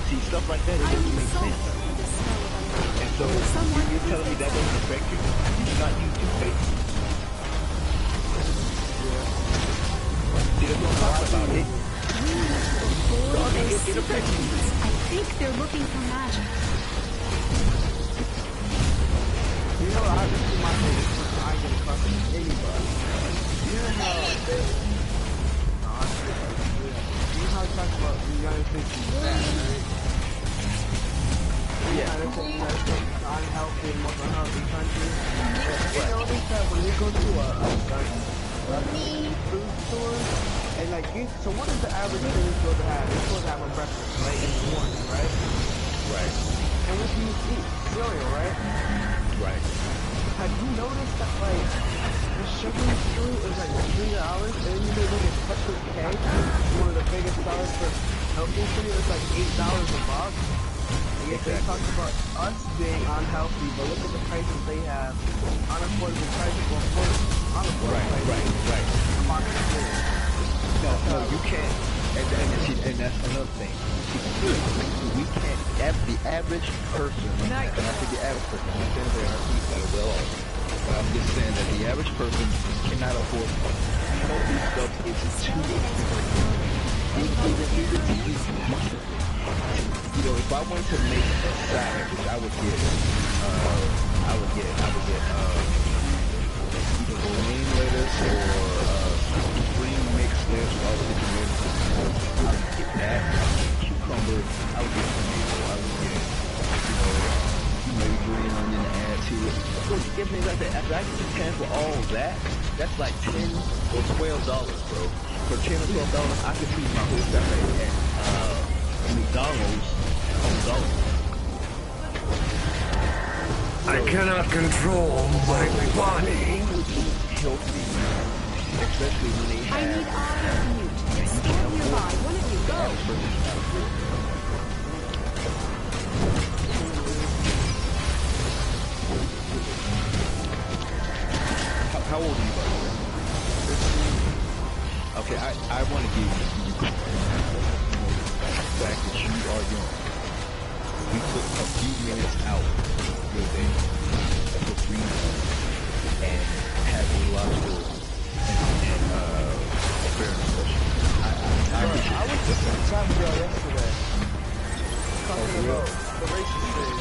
See, stuff like that, it doesn't make sense. And so, you're telling me that doesn't affect you? You're not using fake. See, let's talk about it. I think they're looking for magic. You know, I just see my face. I ain't gonna trust anybody. You know how they... You know how I talk about the United States is bad, right? Yeah. United States is unhealthy, most unhealthy country. You notice that when you go to a food store, and like, so what is the average thing you're supposed to have? You're supposed to have a breakfast, right? In the morning, right? Right. And what do you eat? Cereal, right? Right. Have you noticed that, like, the sugary fruit is like $3, and then you look at Touchwood Cake, one of the biggest sellers for healthy food, it's like $8 a box. And yet they talk about us being unhealthy, but look at the prices they have. Unaffordable prices, well, unaffordable prices. Right. No, you can't. And that's another thing. We can't. The average person, and I say the average person, I'm not saying they're that are well off, but I'm just saying that the average person cannot afford healthy stuff. It's too expensive. You know, if I wanted to make a salad, which I would get either romaine lettuce or green mixed lettuce with all the different lettuces. I would get that. Cucumber, I would get tomato, I would get, maybe green onion to add to it. So everything like that. After I get the chance for all that, that's like $10 or $12, bro. For $10 or $12, I can feed my whole family at McDonald's on $1. I cannot control my body. Healthy, especially when they have. I need audio mute. You're still nearby. One of you, go. How old are you, by the way? Okay, I want to give you the fact that you are young. We took a few minutes out of your day for 3 months and have a logical and fair discussion. I was just in South Korea yesterday talking about the racist thing,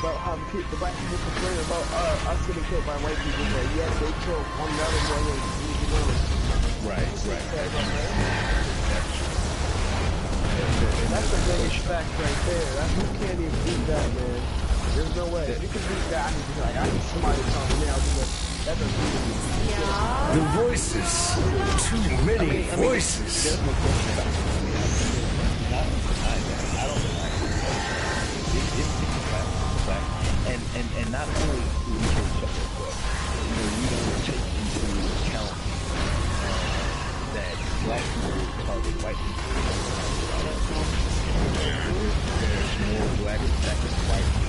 about how the black people complain about us getting killed by white people, but yet they killed 1 million more than Right. That's the biggest fact right there. You can't even beat that, man. There's no way. If you can beat that, I need somebody to tell me now, because that doesn't mean The voices. Too many voices. And not only do we take something, but we don't take into account that black people target white people. There's more black than white people.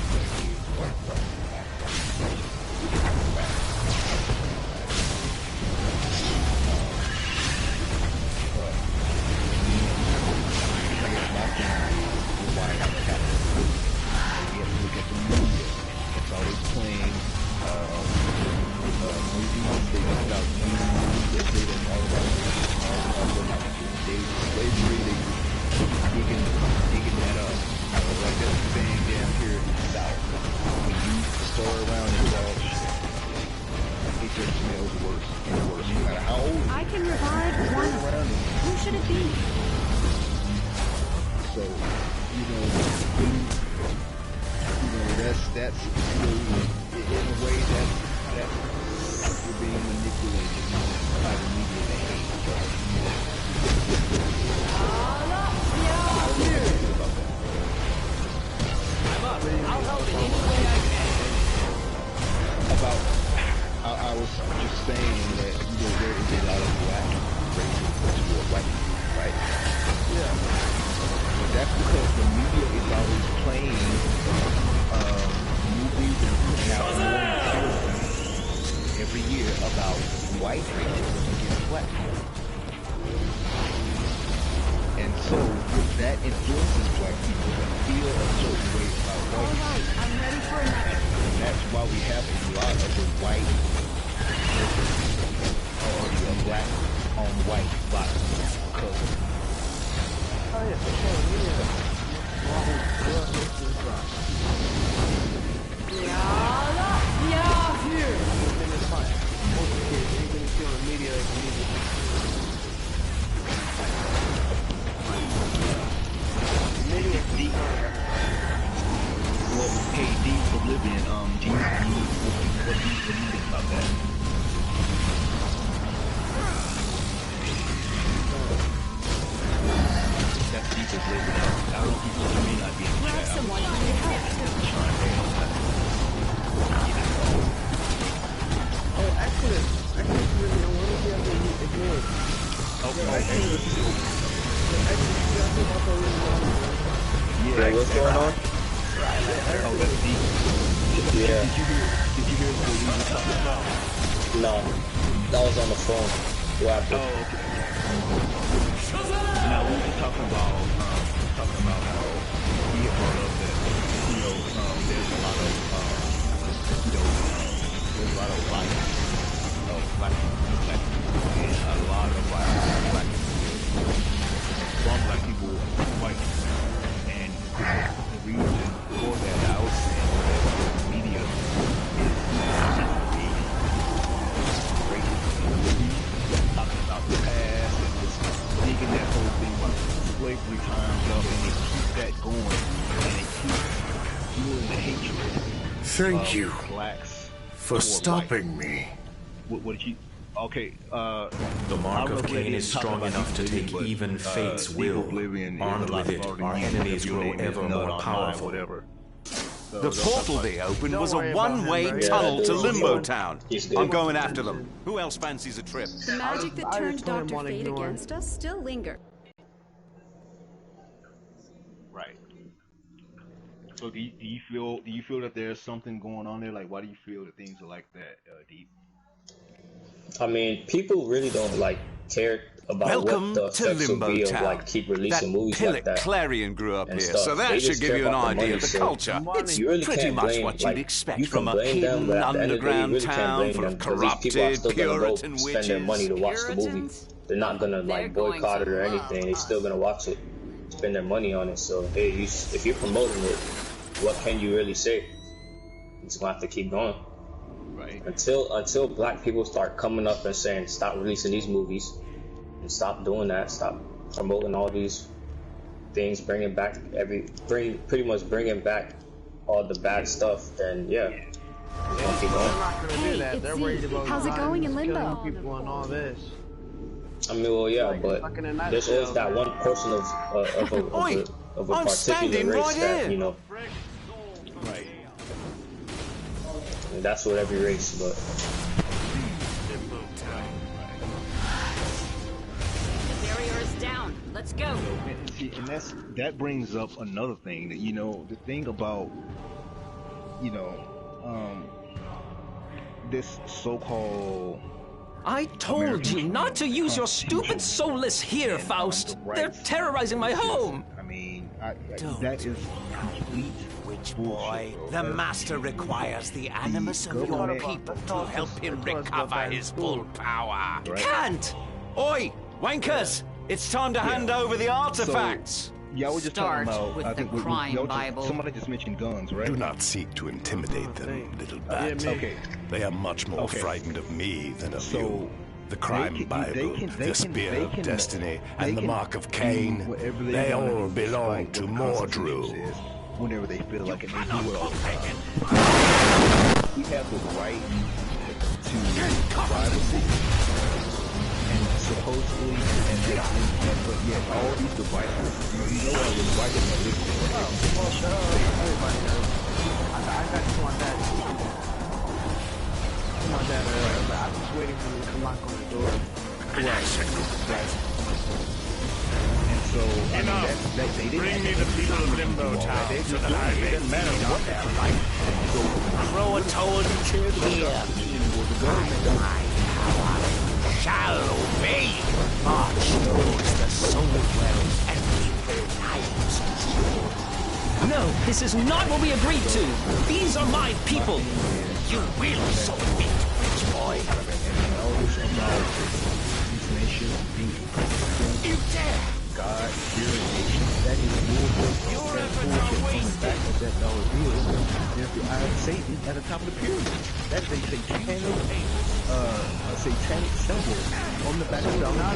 Thank you for stopping me. What did you? Okay, the mark of Cain is strong enough to take even fate's will. Armed with it, our enemies grow ever more powerful. The portal they opened was a one-way tunnel to Limbo Town. I'm going after them. Who else fancies a trip? The magic that turned Dr. Fate against us still lingers. Right. So do you feel that there's something going on there? Like, why do you feel that things are like that, Deep? I mean, people really don't care about what the effects will be of keep releasing movies like that. Clarion grew up here, so that should give you an idea of the culture. It's pretty much what you'd expect from a hidden underground town full of corrupted Puritan witches. Spend their money to watch the movie. They're not gonna boycott it or anything. They're still gonna watch it, spend their money on it. So hey, if you're promoting it, what can you really say? You just gonna have to keep going. Right. Until black people start coming up and saying stop releasing these movies and stop doing that, stop promoting all these things, pretty much bringing back all the bad stuff, then yeah, Keep going. They're not gonna do that. They're worried about how's it going in limbo? People and all this. I mean, well, yeah, but there's always that one portion of a particular race that, you know. Right. And that's with every race, but. The barrier is down. Let's go. And that brings up another thing that, you know, the thing about, you know, this so-called. I told you not to use your stupid soulless here, Faust. They're terrorizing my home. I mean, that is complete witch boy. The master requires the animus of your people to help him recover his full power. Can't! Oi, wankers! It's time to hand over the artifacts. Yeah, we're just talking about. With I think the crime Bible. Somebody just mentioned guns, right? Do not seek to intimidate them, little bat. Okay. They are much more frightened of me than of you. The crime Bible, the spear of destiny, and the mark of Cain, they all belong to Mordru. Whenever they feel like it, they do it all the time. We have the right to privacy, and supposedly, but yet all these devices, you know, are devices are listening. Everybody knows. I got you on that. Come on, Dad. I'm just waiting for you to knock on the door. Right. And so, I mean, they didn't Bring me the people of Limbo Town so that I may matter what they're like. So, Crow told here. My power shall obey. March towards the soul well and leave their lives. No, this is not what we agreed to. These are my people. You will submit, witch boy. You dare! God, that is more than back of that dollar bill. There's the eye of Satan at the top of the pyramid. That is a satanic symbol on the back of the dollar.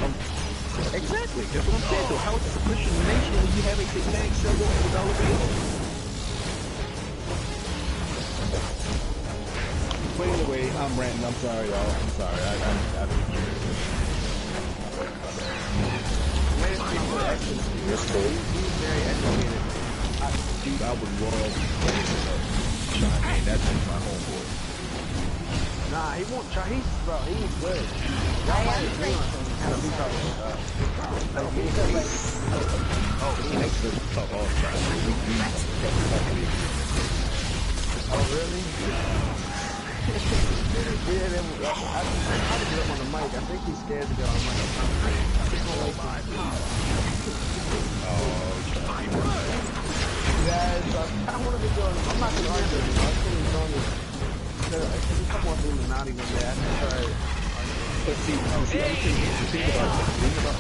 Exactly. That's what I'm saying. So how is this a Christian nation when you have a satanic symbol on the dollar bill? But anyway, I'm ranting. I'm sorry, y'all. I'm sorry. Very educated. Dude, I would love to try. That's my homeboy. Nah, he won't try. He's good. Y'all might agree on something. He makes this tough all the time. Oh, really? Yeah, I tried to get him on the mic. I think he's scared to get on the mic. Guys, I want to be doing. I'm not going to argue with him. I was thinking he's doing this. There's a couple of Illuminati in there. I can try. But see, the thing about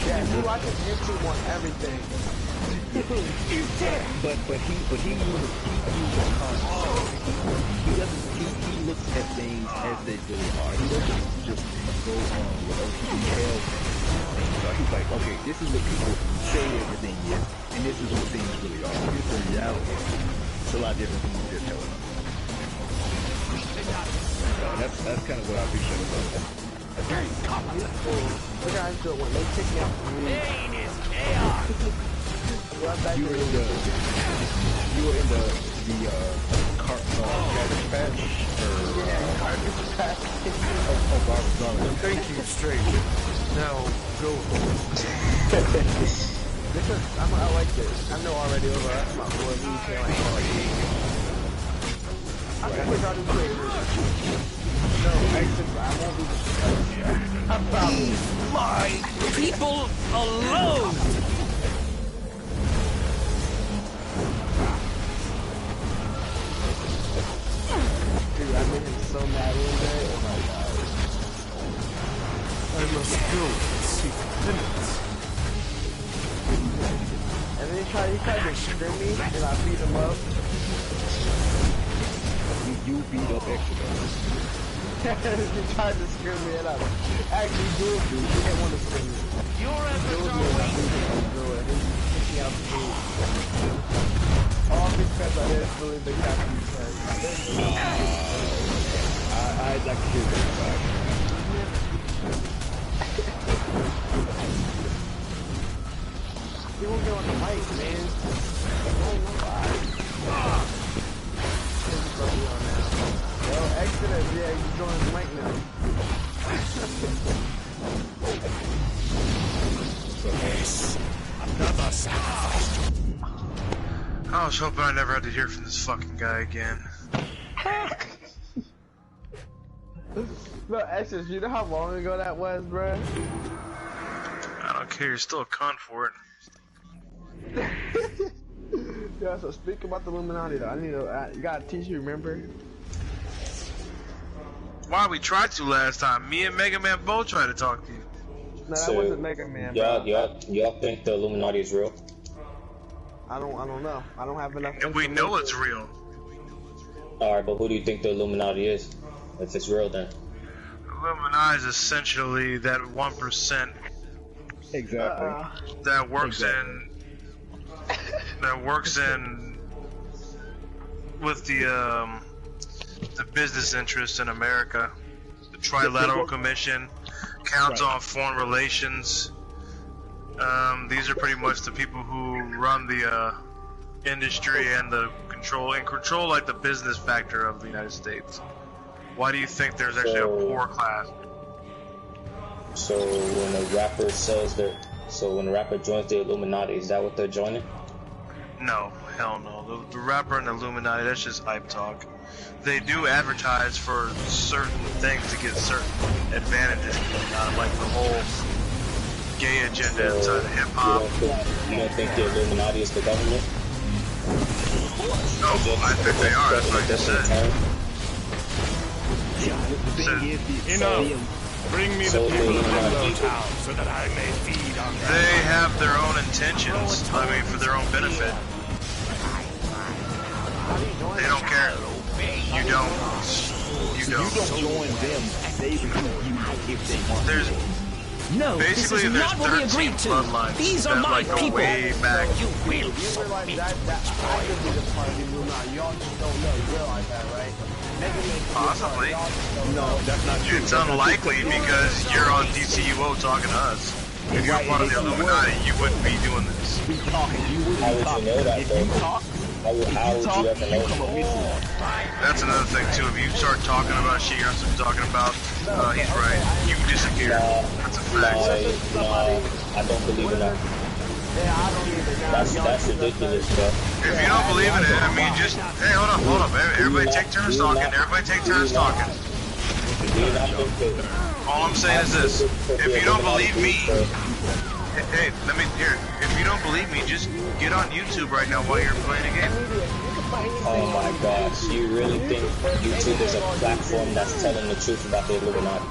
yeah, he watches YouTube on everything. But he uses he looks at things as they really are. He doesn't just go on with details. So he's like, okay, this is what people say everything is, and this is what things really are. Here's the reality. It's a lot different from what they're telling us. That's kind of what I appreciate about that. Look how I do it when they take me out from me. Pain is chaos. You were in the Cabbage Patch? Yeah, Cabbage Patch. Garbage. Thank you, stranger. Now, go. I like this. I know already over. That's my boy. I think I'll do great. No, actually, I won't be. I'm probably. My people alone! Dude, I made him so mad one day. Oh my god. I must go and seek penance. And then he tried to scream me, and I beat him up. You beat up Exodus. He tried to scream me, and I actually did. He didn't want to scream me. Your efforts are wasted. me up hate. All because I didn't believe the captain said. I'd like to hear that back. He won't get on the mic, man. Yo, Exodus, yeah, he's on his mic now. Yes, another sacrifice. I was hoping I never had to hear from this fucking guy again. No, Exodus, you know how long ago that was, bruh? I don't care, you're still a cunt for it. Yeah, so speak about the Illuminati though. I need to, you gotta teach you, remember? Why, we tried to last time. Me and Mega Man both tried to talk to you. No, that wasn't Mega Man, y'all think the Illuminati is real? I don't know. I don't have enough. And we know it's real. Alright, but who do you think the Illuminati is? If it's real, then. Illuminati is essentially that 1%. Exactly. That works in. That works in. With the business interests in America. The Trilateral Commission counts on foreign relations. These are pretty much the people who run the industry and control like the business factor of the United States. Why do you think there's actually a poor class? So when a rapper when a rapper joins the Illuminati, is that what they're joining? No, hell no. The rapper and the Illuminati, that's just hype talk. They do advertise for certain things to get certain advantages, not like the whole gay agenda inside of hip hop. You don't think the Illuminati is the government? No, I think they are. That's what I just said. Bring me the people of Hello Town so that I may feed on them. They have their own intentions. I mean, for their own benefit. They don't care. You don't. You don't. You don't join them. They recruit you if they want. There's no, basically this is not what we agreed to. These are my people. Way back. You will submit. That I could be the part of the Illuminati. Y'all just don't realize that, right? Possibly. No, that's not true. It's unlikely because you're on DCUO talking to us. If you're part of the Illuminati, you wouldn't be doing this. How would you know that, though? How would you ever know? That's another thing too. If you start talking about shit you're not supposed to be talking about, he's right. You disappear. That's a fact. No, I don't believe in that. That's ridiculous, bro. If you don't believe in it, I mean, just hey, hold up. Everybody take turns talking. All I'm saying is this: if you don't believe me, hey, let me hear it. If you don't believe me, just get on YouTube right now while you're playing a game. Oh my gosh, you really think YouTube is a platform that's telling the truth about the Illuminati?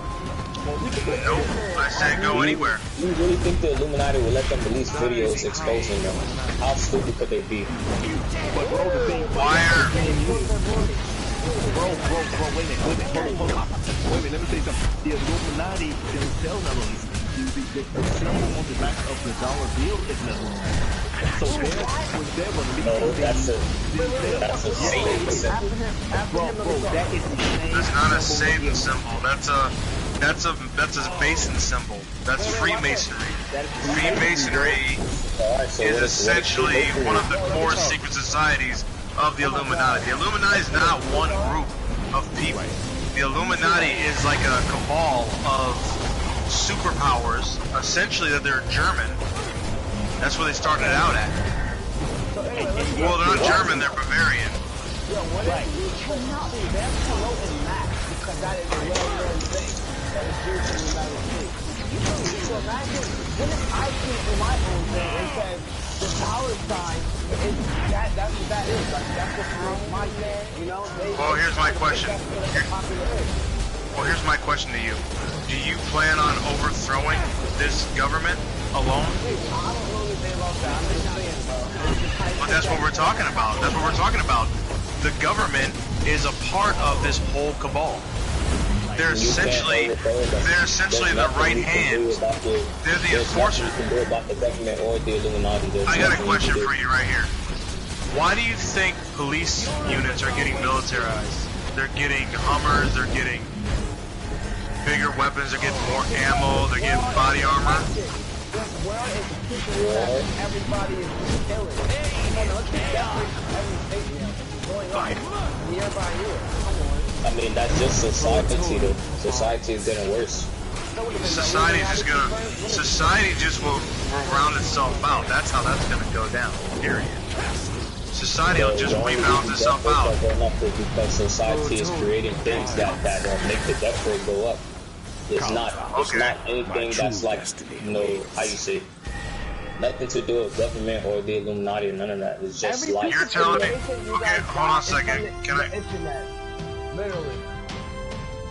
Nope, I said go anywhere. You really think the Illuminati will let them release videos exposing them? How stupid could they be? Liar. Bro, wait a minute, hold on. Wait a minute, let me say something. The Illuminati themselves are releasing. The symbol on the back of the dollar bill is an Illuminati. So when they're releasing that's a Satan symbol. Bro, that is the same. That's not a Satan symbol. That's a Mason symbol. That's Freemasonry. Freemasonry is essentially one of the core secret societies of the Illuminati. The Illuminati is not one group of people. The Illuminati is like a cabal of superpowers, essentially that they're German. That's where they started out at. Well, they're not German, they're Bavarian. You cannot be them promoting Max because that is a well-known thing that is due to the United States. So imagine, what if I came for my own thing and said, the dollar sign, that's what that is. Like, that's what promotes my thing, you know? Well, here's my question. Well, here's my question to you. Do you plan on overthrowing this government alone? I don't know anything about that. I'm just saying, bro. But that's what we're talking about. The government is a part of this whole cabal. They're essentially the right hand. They're the enforcers. I got a question for you right here. Why do you think police units are getting militarized? They're getting Hummers, they're getting bigger weapons, they're getting more ammo, they're getting body armor. Everybody is killing. Year by year. I mean, that's just society, though. Society is getting worse. Society just will round itself out. That's how that's gonna go down. Period. Society will just rebalance itself out. Because society is creating things that make the death rate go up. It's not anything that's like, you know, how you say, nothing to do with government or the Illuminati or none of that. It's just like. You're telling me. Okay, hold on a second. Can I? Literally.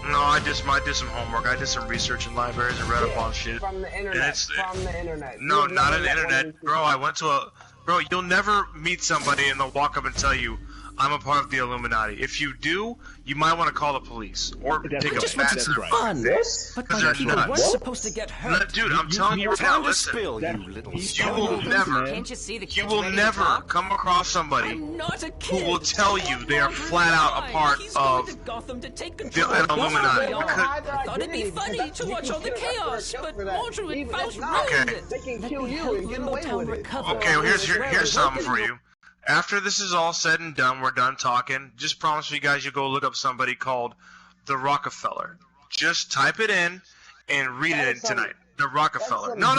No, I did some homework. I did some research in libraries and read up on shit. From the internet. From the internet. No, not on the internet, bro. I went to a. Bro, you'll never meet somebody and they'll walk up and tell you, I'm a part of the Illuminati. If you do, you might want to call the police or take a fat fun. But my people weren't supposed to get hurt. Dude, I'm telling you right now, listen. You will never, come across somebody who will tell you they are flat out a part of the Illuminati. I thought it'd be funny to watch all the chaos, but Mordru and Faust ruined it. They can kill you and get away with it. Okay, well, here's something for you. After this is all said and done, we're done talking. Just promise you guys you'll go look up somebody called the Rockefeller. Just type it in and read it tonight. The Rockefeller. No,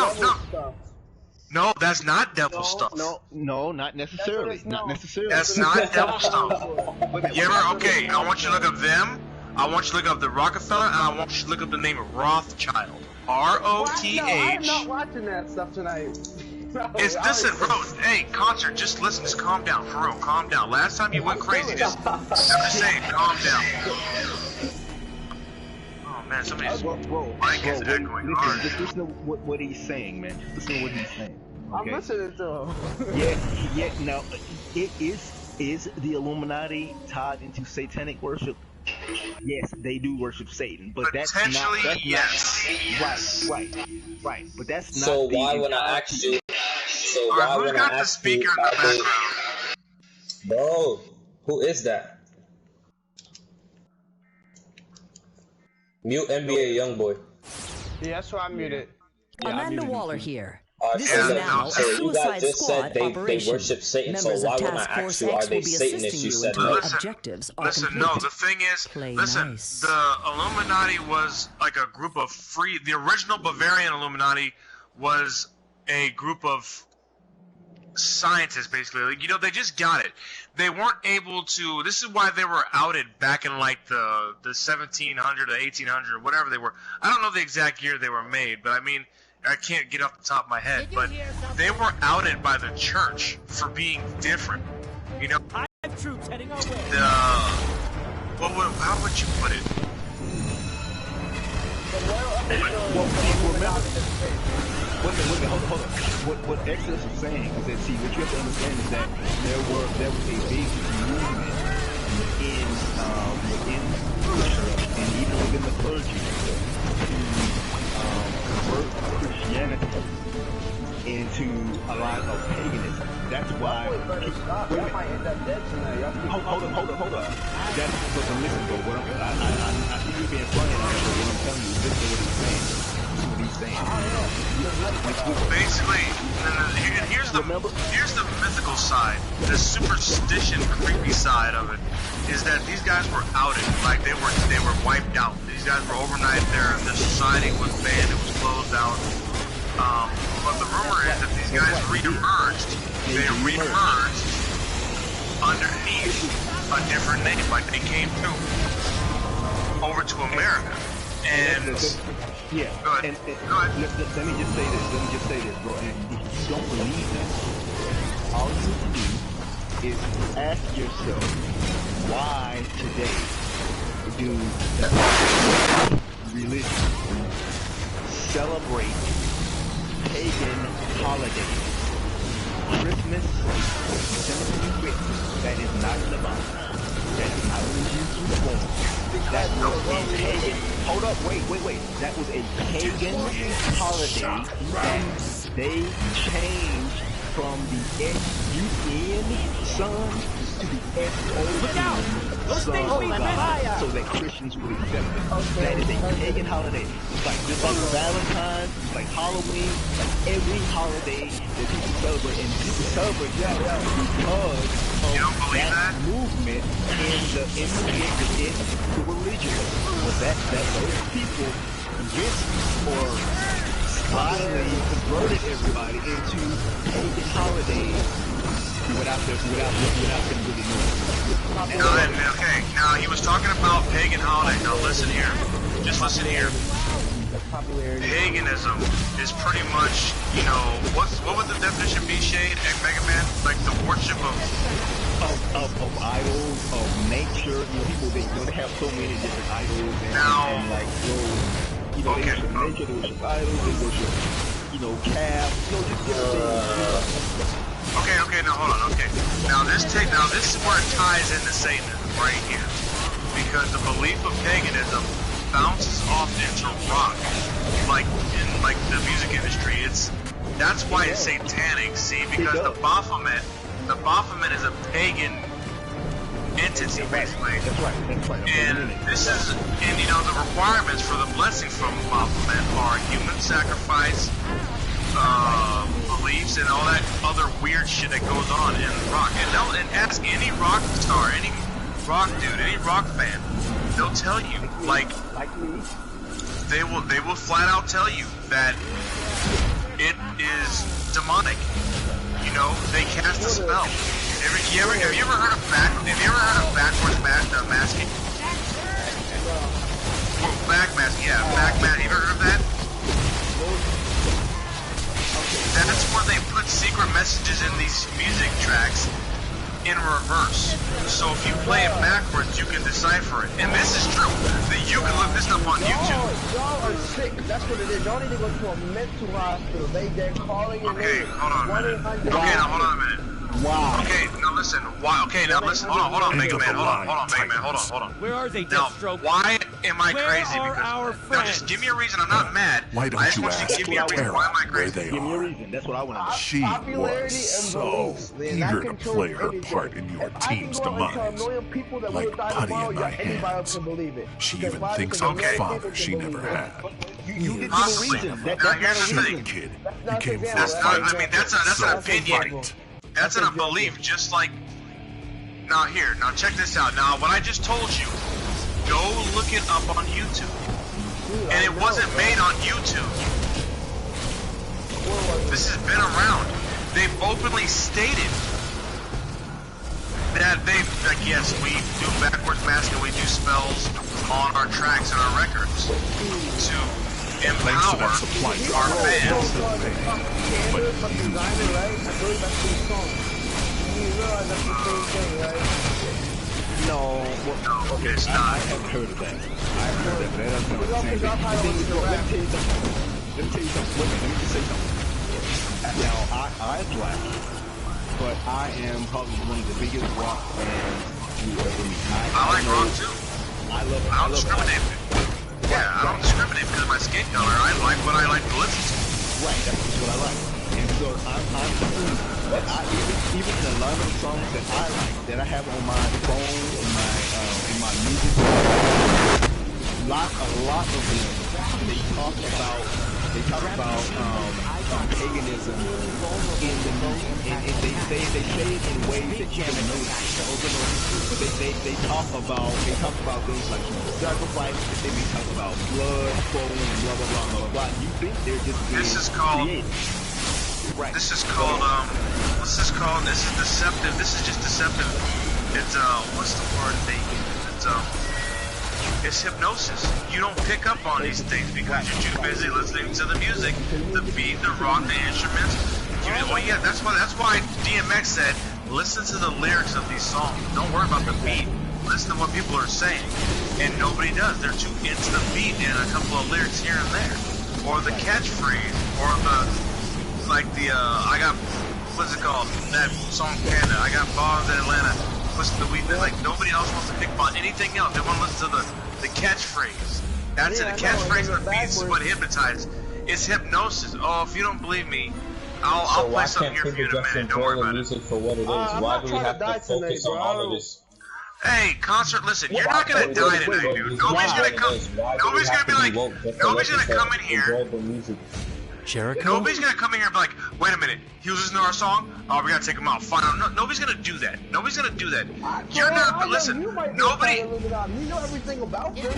that's not devil stuff. No, not necessarily. Not necessarily. That's not devil stuff. Okay, I want you to look up them. I want you to look up the Rockefeller, and I want you to look up the name of Rothschild. R-O-T-H. I'm not watching that stuff tonight. Listen, bro. Hey, concert. Just listen. Just calm down, for real. Calm down. Last time you went crazy. I'm just saying, calm down. Oh man, somebody's mic is echoing hard. Just listen to what he's saying, man. Just listen to what he's saying. Okay? I'm listening to him. Yeah. Now, is the Illuminati tied into satanic worship? Yes, they do worship Satan, but that's not. Right. But that's not. So why when I asked you? So why when I asked you? Bro, who is that? Mute NBA Youngboy. Yeah, that's why I muted. Amanda Waller here. This so is now a Suicide Squad they operation. Worship Satan, Members so why of when I Task asked Force you, are X they will be Satanists? assisting You you said until no. objectives are Listen, complete. no, the thing is, the Illuminati was like a group of the original Bavarian Illuminati was a group of scientists, basically. Like, you know, they just got it. They weren't able to, this is why they were outed back in like the 1700 or 1800 or whatever they were. I don't know the exact year they were made, but I mean, I can't get off the top of my head, but they were outed by the church for being different. You know, troops heading our way. How would you put it? Hold on. What Exodus is saying is that, see, what you have to understand is that there was a big movement within and even within the clergy to convert Christianity into a lot of paganism. That's why. Hold on. That's so listen, but what I think you're being funny, and actually what I'm telling you is listen to what he's saying. Basically, here's the mythical side, the superstition, creepy side of it, is that these guys were outed, like they were wiped out. These guys were overnight. Their society was banned, it was closed out. But the rumor is that these guys re-emerged. They re-emerged underneath a different name, like they came through over to America. And yeah, go ahead. Let me just say this, bro. And if you don't believe that, all you need to do is ask yourself, why today do religion celebrate pagan holidays? Christmas, December 25th, that is not in the Bible. That is not when Jesus was born. That was a pagan. Hold up, wait. That was a pagan holiday that they changed from the S-U-N sun to the S-O-N sun god, so that Christians would accept it. That is a pagan holiday. It's like just like Valentine's, it's like Halloween, like every holiday that people celebrate, and people celebrate that because of that movement in the religion. Was that those people risked or slyly converted everybody into pagan holidays without them really knowing. Okay, now he was talking about pagan holidays. Now listen here. Just listen here. Paganism is pretty much, you know, what would the definition be, Shade, and Mega Man? Like the worship of idols, of nature. You know, people they have so many different idols and like they worship nature, they worship idols, they worship, calves, just different things. Okay, now hold on, okay. Now this is where it ties into Satanism right here. Because the belief of paganism bounces off into rock. Like in the music industry, that's why it's satanic, see, because the Baphomet is a pagan entity, basically. That's right. And the requirements for the blessing from Baphomet are human sacrifice, beliefs, and all that other weird shit that goes on in rock. And ask any rock star, any rock dude, any rock fan, they'll tell you, like they will flat out tell you that it is demonic. You know, they cast a spell. Have you ever heard of backwards masking? Well, backmasking, yeah, backmasking. Have you ever heard of that? That's where they put secret messages in these music tracks in reverse. So if you play it backwards, you can decipher it. And this is true. You can look this up on YouTube. Y'all are sick. That's what it is. Y'all need to go to a mental hospital. They're calling your name. Hold on a minute. Okay, now hold on a minute. Wow. Okay, now listen. Why? Okay, now listen. Hold on, Mega Man. Hold on, Mega Man. Hold on. Where are they, Deathstroke? Now, why am I crazy? Now, just give me a reason. I'm not mad. Why don't you ask Tara where they Give me a are? reason. That's what I want to know. She was so eager to play her part in your team's demise, like putty in my hands. She even thinks I'm a father she never had. You give me a reason. That's not a reason, kid. You came for a That's fight. that's an opinion. That's a belief, just like... Now check this out. Now, what I just told you, go look it up on YouTube. And it wasn't made on YouTube. This has been around. They've openly stated that yes, we do backwards masking, we do spells on our tracks and our records to empower our fans. No, okay, it's not. I haven't heard of that. Let me tell you something. Let me just say something. Now, I'm black, but I am probably one of the biggest rock fans you ever meet. I like rock too. I don't discriminate. Yeah, I don't discriminate because of my skin color. I like what I like to listen to. Right, that's what I like. And so I'm even the lot of the songs that I like, that I have on my phone, in my music, a lot of them, they talk about paganism in the music, and they say it in ways that you can notice. But they talk about things like sacrifice, they may talk about blood flowing and blah blah blah blah blah. You think they're just being creative. Right. This is deceptive. This is just deceptive. It's what's the word they use? It's hypnosis. You don't pick up on these things because you're too busy listening to the music, the beat, the rock, the instruments. That's why DMX said, listen to the lyrics of these songs. Don't worry about the beat. Listen to what people are saying. And nobody does. They're too into the beat and a couple of lyrics here and there. Or the catchphrase, or I got, what's it called? That song Panda. I got bars in Atlanta. listen to weed. Like nobody else wants to pick about anything else. They want to listen to the catchphrase. That's it. The catchphrase of the beat is what hypnotizes. It's hypnosis. Oh, if you don't believe me, I'll play something here for you in a minute. Don't worry about it. Music for what it is. Why do we have to focus on all of this? Hey, concert, listen, you're not gonna die tonight, dude. Nobody's gonna come. Nobody's gonna be like. Nobody's gonna come in here. Jericho? Nobody's gonna come in here and be like, wait a minute, he was listening to our song? Oh, we gotta take him out. Fine. No, nobody's gonna do that. Nobody's gonna do that. You're not. Listen, nobody. You know everything about them.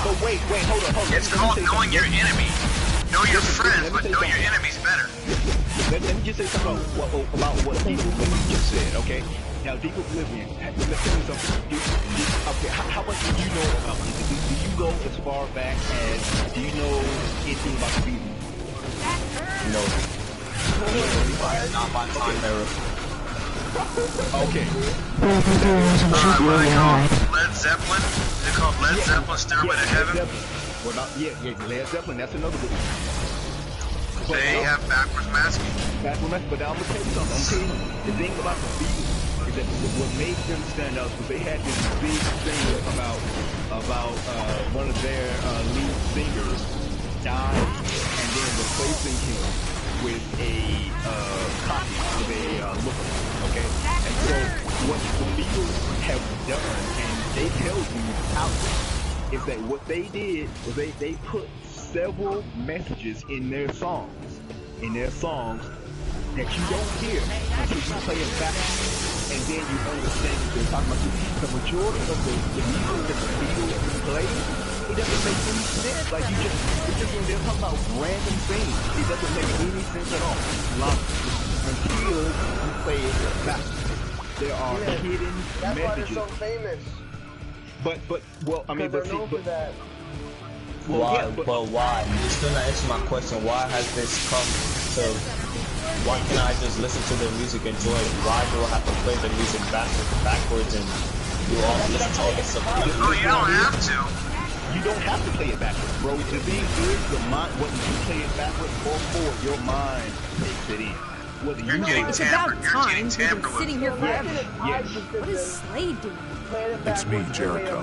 But wait, hold on. It's called knowing your enemy. Know your friends, but know your enemies better. Let me just say something about what Deep Oblivion just said, okay? Now, Deep Oblivion, let's tell you something. Okay, how much do you know about this? Do you go as far back as, do you know anything about the Beatles? No. Not my time era. Okay. Led Zeppelin? They're called Led Zeppelin, Stairway to Heaven? Well, Led Zeppelin, that's another good one. They have backwards masking. But I'm gonna tell you something. The thing about the Beatles is that what made them stand out was they had this big thing about one of their lead singers died and then replacing him with a copy, with a looker. Okay, and so what the Beatles have done, and they tell you out there, is that what they did was they put several messages in their songs that you don't hear until you play it back, and then you understand what they're talking about. The majority of the music that the Beatles play, it doesn't make any sense. Like it's just when they're talking about random things, it doesn't make any sense at all. Until you play it back, there are hidden that's messages. That's why they're so famous. But see, for that. Why? Why? You're still not answering my question. Why has this come to? Why can't I just listen to their music, enjoy it? Why do I have to play the music backwards and do all listen to all this stuff? Oh, you don't have to. You don't have to play it backwards, bro. The thing is, your mind, whether you play it backwards or forward, your mind takes it in. Whether You're getting tampered. You're getting tampered with. Sitting here forever. Yes. What is Slade doing? It's me, Jericho.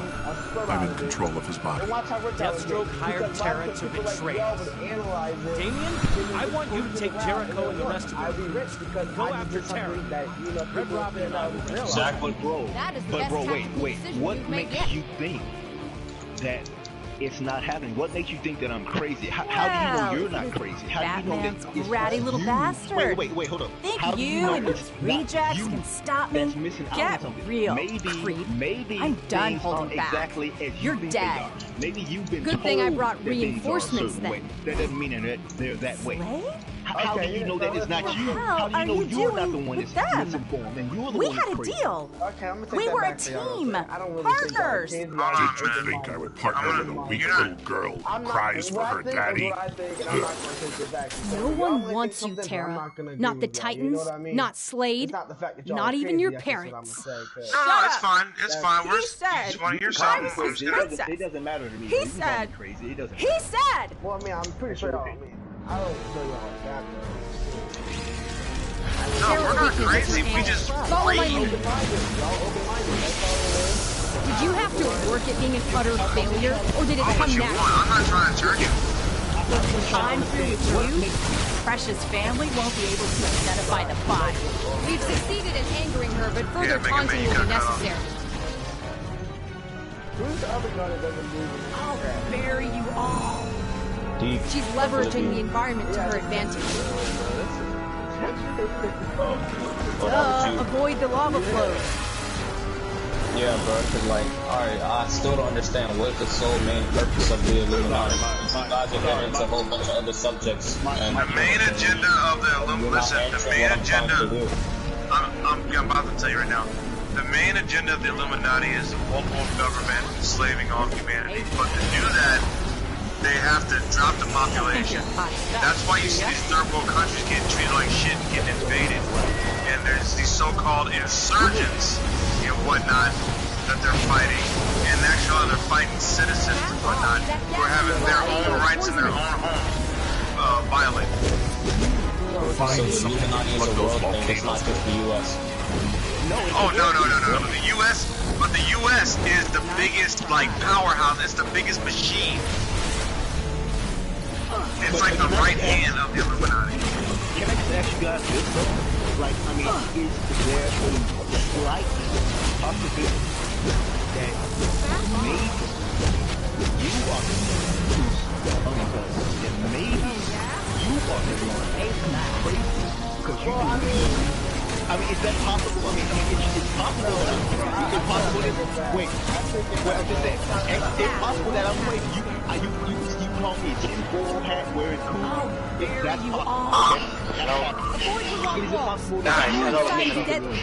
I'm in control of his body. Deathstroke hired Terra to betray us. Damien, I want you to take Jericho and the rest of your group. Go after Terra. Red Robin and I will realize. Exactly, bro. But bro, wait. What makes you think that it's not happening? What makes you think that I'm crazy? How do you know you're not crazy? How do you know that it's ratty little bastard. Wait, hold up. Think how you and these rejects can stop me? Get real, creep. Maybe I'm done holding back. Exactly as you're think dead. they are. Maybe you've been Good told thing I brought that reinforcements things are a certain then. way. That doesn't mean that they're that way. How do you know that it's not you? How do you know you're not the one with that's misinformed and you're the one We had a crazy? deal. Okay, I'm gonna take we that were a back to y'all. team. I don't really Partners. Think Hold on, Did you think I would partner with a weak little girl who cries for her daddy? No one wants you, Terra. Not the Titans, not Slade, not even your parents. No, it's fine. It's fine. We're just want to hear something. It doesn't matter to me. He said. Crazy. It doesn't. He said. Well, I mean, I'm pretty sure y'all. I don't feel y'all that. No, we're not crazy. We just follow my lead. Did you have to work at being an utter failure, or did it come naturally? I'm not trying to turn you. I'm through with you. Precious family won't be able to identify the five. We've succeeded in angering her, but further taunting will be necessary. Who's the other guy that doesn't move? I'll bury you all. She's leveraging the environment to her advantage. Avoid the lava flows. Yeah, bro, cause like, alright, I still don't understand what the sole main purpose of the Illuminati is. You guys are getting into a whole bunch of other subjects. And the main agenda of the Illuminati, listen, the main agenda, I'm about to tell you right now, the main agenda of the Illuminati is the multiple government enslaving all humanity. But to do that, they have to drop the population. That's why you see these third world countries getting treated like shit and getting invaded. And there's these so-called insurgents and whatnot that they're fighting. And actually they're fighting citizens and whatnot who are having their own rights in their own home violated. So the Illuminati is a world thing, it's not just the US. Oh no. The U.S. is the biggest like powerhouse. It's the biggest machine. It's like the right hand of the Illuminati. Can I just ask you guys this though? Like, I mean, is there a slight possibility that maybe you are the one that maybe you are the one crazy because you believe? I mean, is that possible? I mean, it's possible. It's possible that, wait, I'm just saying, it's possible that I'm waiting. You call me a tinfoil hat wearing cool. If that's possible, okay, that's possible. Is it possible that you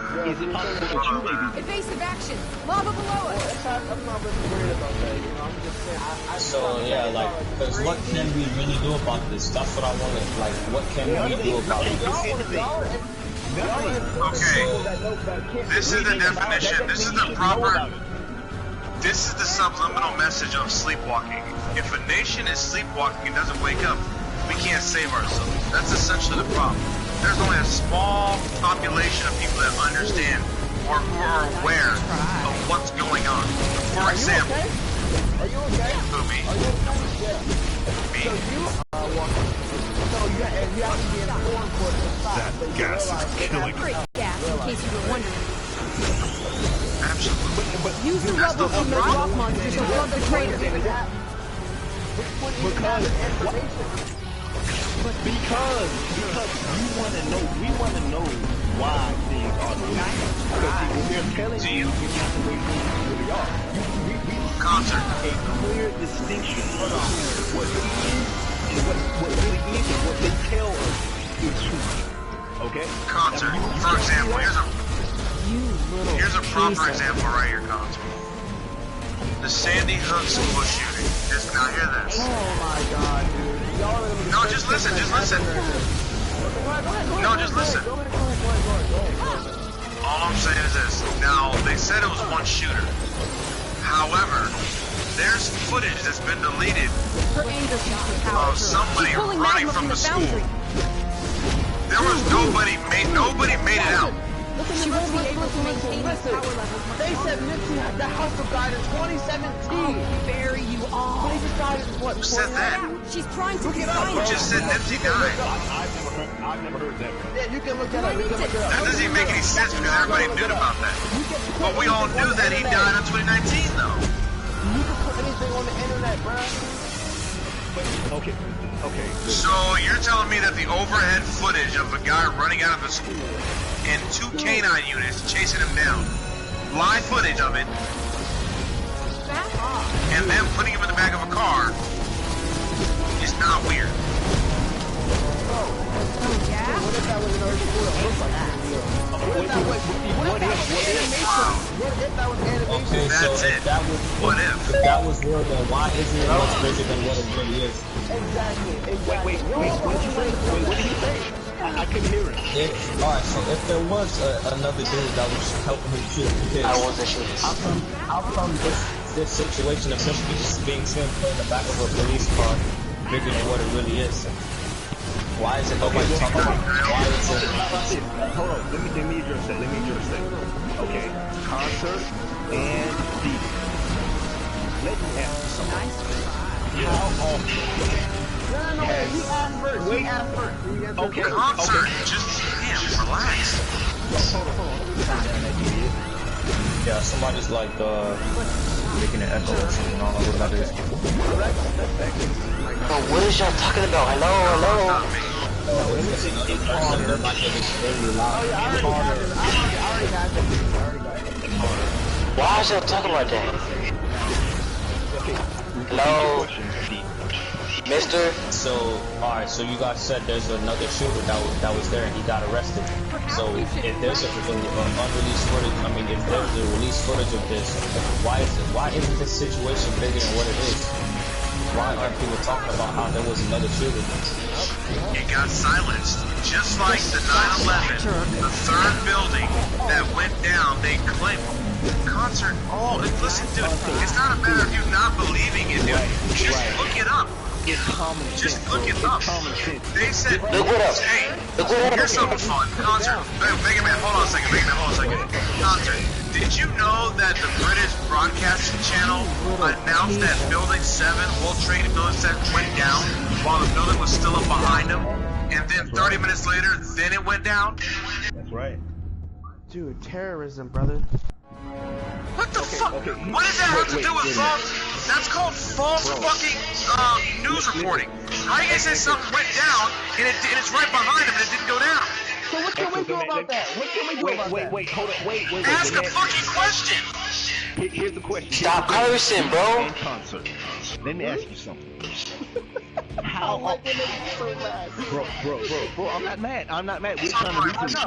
Is it possible that you may be? Evasive action! Lava below us! I'm not really worried about that, you know, I'm just saying, So, yeah, like, because what can we really do about this? That's what I want to, like, what can we do about it? Okay, this is the definition, this is the proper, this is the subliminal message of sleepwalking. If a nation is sleepwalking and doesn't wake up, we can't save ourselves. That's essentially the problem. There's only a small population of people that understand or who are aware of what's going on. For example, are you okay? Who, me? Are you okay? Me? So you have to be informed for the stop. That gas is killing me. Gas, in case you were wondering. Absolutely. But use the rubble to make rock monsters to flood the crater. Because you want to know, we want to know why things are the way. Because they're telling you, you have to wait for who they are. We Concert. a clear distinction of what really is and what really is and what they tell us is true. Okay? Concert. For example, here's a proper example right here, Concert. The Sandy Hook school shooting. Just now hear this. Oh my god, dude. No, just listen, just listen. No, just listen. All I'm saying is this. Now, they said it was one shooter. However, there's footage that's been deleted of somebody running from the school. There was nobody made it out. She won't be able to maintain his power levels. They said Nipsey had the house of died in 2017. Bury you all. He just died in what? Who said that? She's trying to Who just said Nipsey died? I've never heard that. Yeah, you can look that up. That doesn't even make any sense because everybody knew about that. But we all knew that he died in 2019, though. You can put anything on the internet, bro. Okay. So you're telling me that the overhead footage of a guy running out of a school and 2 canine units chasing him down, live footage of it, and then putting him in the back of a car is not weird. What if that was an animation? Okay, that's so it. If that was, what if? If that was real, then why isn't it much bigger than what it really is? Exactly. Wait, what did you say? What did he say? I couldn't hear it. Alright, so if there was another dude that was helping him shoot the kids, how come this situation of him being seen in the back of a police car bigger than what it really is? Why is it nobody talking about it? Why is it? Hold on, let me address that. Okay, Concert and Steve. Let me ask you something. How often? No, he asked first. Okay, Concert, just relax. Hold on. Yeah, somebody's like making an echo or something. I don't know what that is. Bro, what is y'all talking about? Hello? It's harder. My name is very loud. It's harder. Why is y'all talking about that? Hello? Mister? So, alright, so you guys said there's another shooter that was there and he got arrested. So, if there's an unreleased footage, I mean, if there's a released footage of this, why isn't this situation bigger than what it is? Why aren't people talking about how there was another shooter? It got silenced. Just like the 9/11, the third building that went down, they claimed. Concert, listen, dude, it's not a matter of you not believing it, dude. Just look it up. fucking. Just look it up. They said. Look what up. Hey, look what up. Here's something fun. Concert. Mega Man, hold on a second. Concert. Did you know that the British Broadcasting Channel announced that Building 7, World Trade Building 7 went down while the building was still up behind them, and then 30 minutes later, then it went down? That's right. Dude, terrorism, brother. What the fuck? What does that have to do with false? That's called false fucking news reporting. How you gonna say something went down and it's right behind them and it didn't go down? So what can we do about that? What can we do about that? Wait, hold up, wait. Ask a fucking question. Here's the question. Stop cursing, bro. Let me ask you something. How? Bro, I'm not mad. We're trying to reason.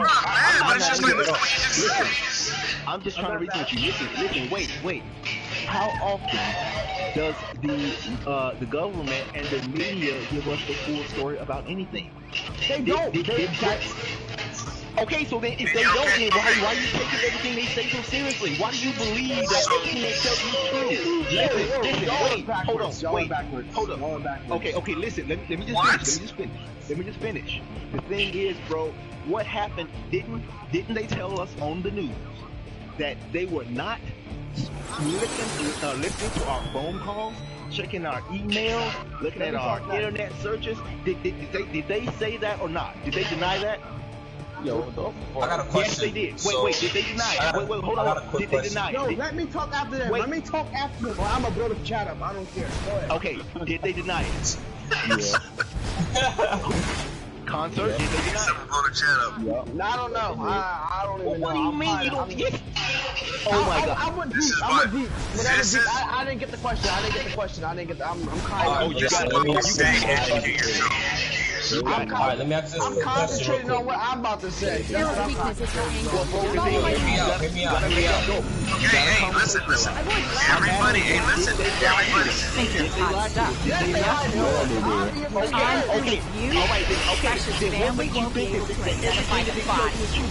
I'm just trying to reason with you. Listen, wait. How often does the government and the media give us the full story about anything? They don't. Okay, so then if they don't, then why are you taking everything they say so seriously? Why do you believe that everything they tell you is true? Listen, wait, hold up. Okay, listen, let me just finish. The thing is, bro, what happened, didn't they tell us on the news that they were not listening to our phone calls, checking our emails, looking at our internet searches? Did they say that or not? Did they deny that? Yo, I got a question. Yes, they did. Wait, did they deny it? Wait, hold on. Did they deny it? No, let me talk after them. Let me talk after them, or I'm gonna blow the chat up. I don't care. Go ahead. Okay, did they deny it? Yeah. Concert, did they deny it? Blow the chat up. Yeah. No, I don't know. I don't even know. What do you mean you don't get? Oh my god. I went deep. Whatever deep. I didn't get the question. I'm crying. Oh, you got it. Alright, let me ask this I'm concentrating on what I'm about to say. Your weakness is your anger. Hear me out. Okay, hey, listen. Everybody. Think you're hot stuff. Okay. Alright, then, what makes you think that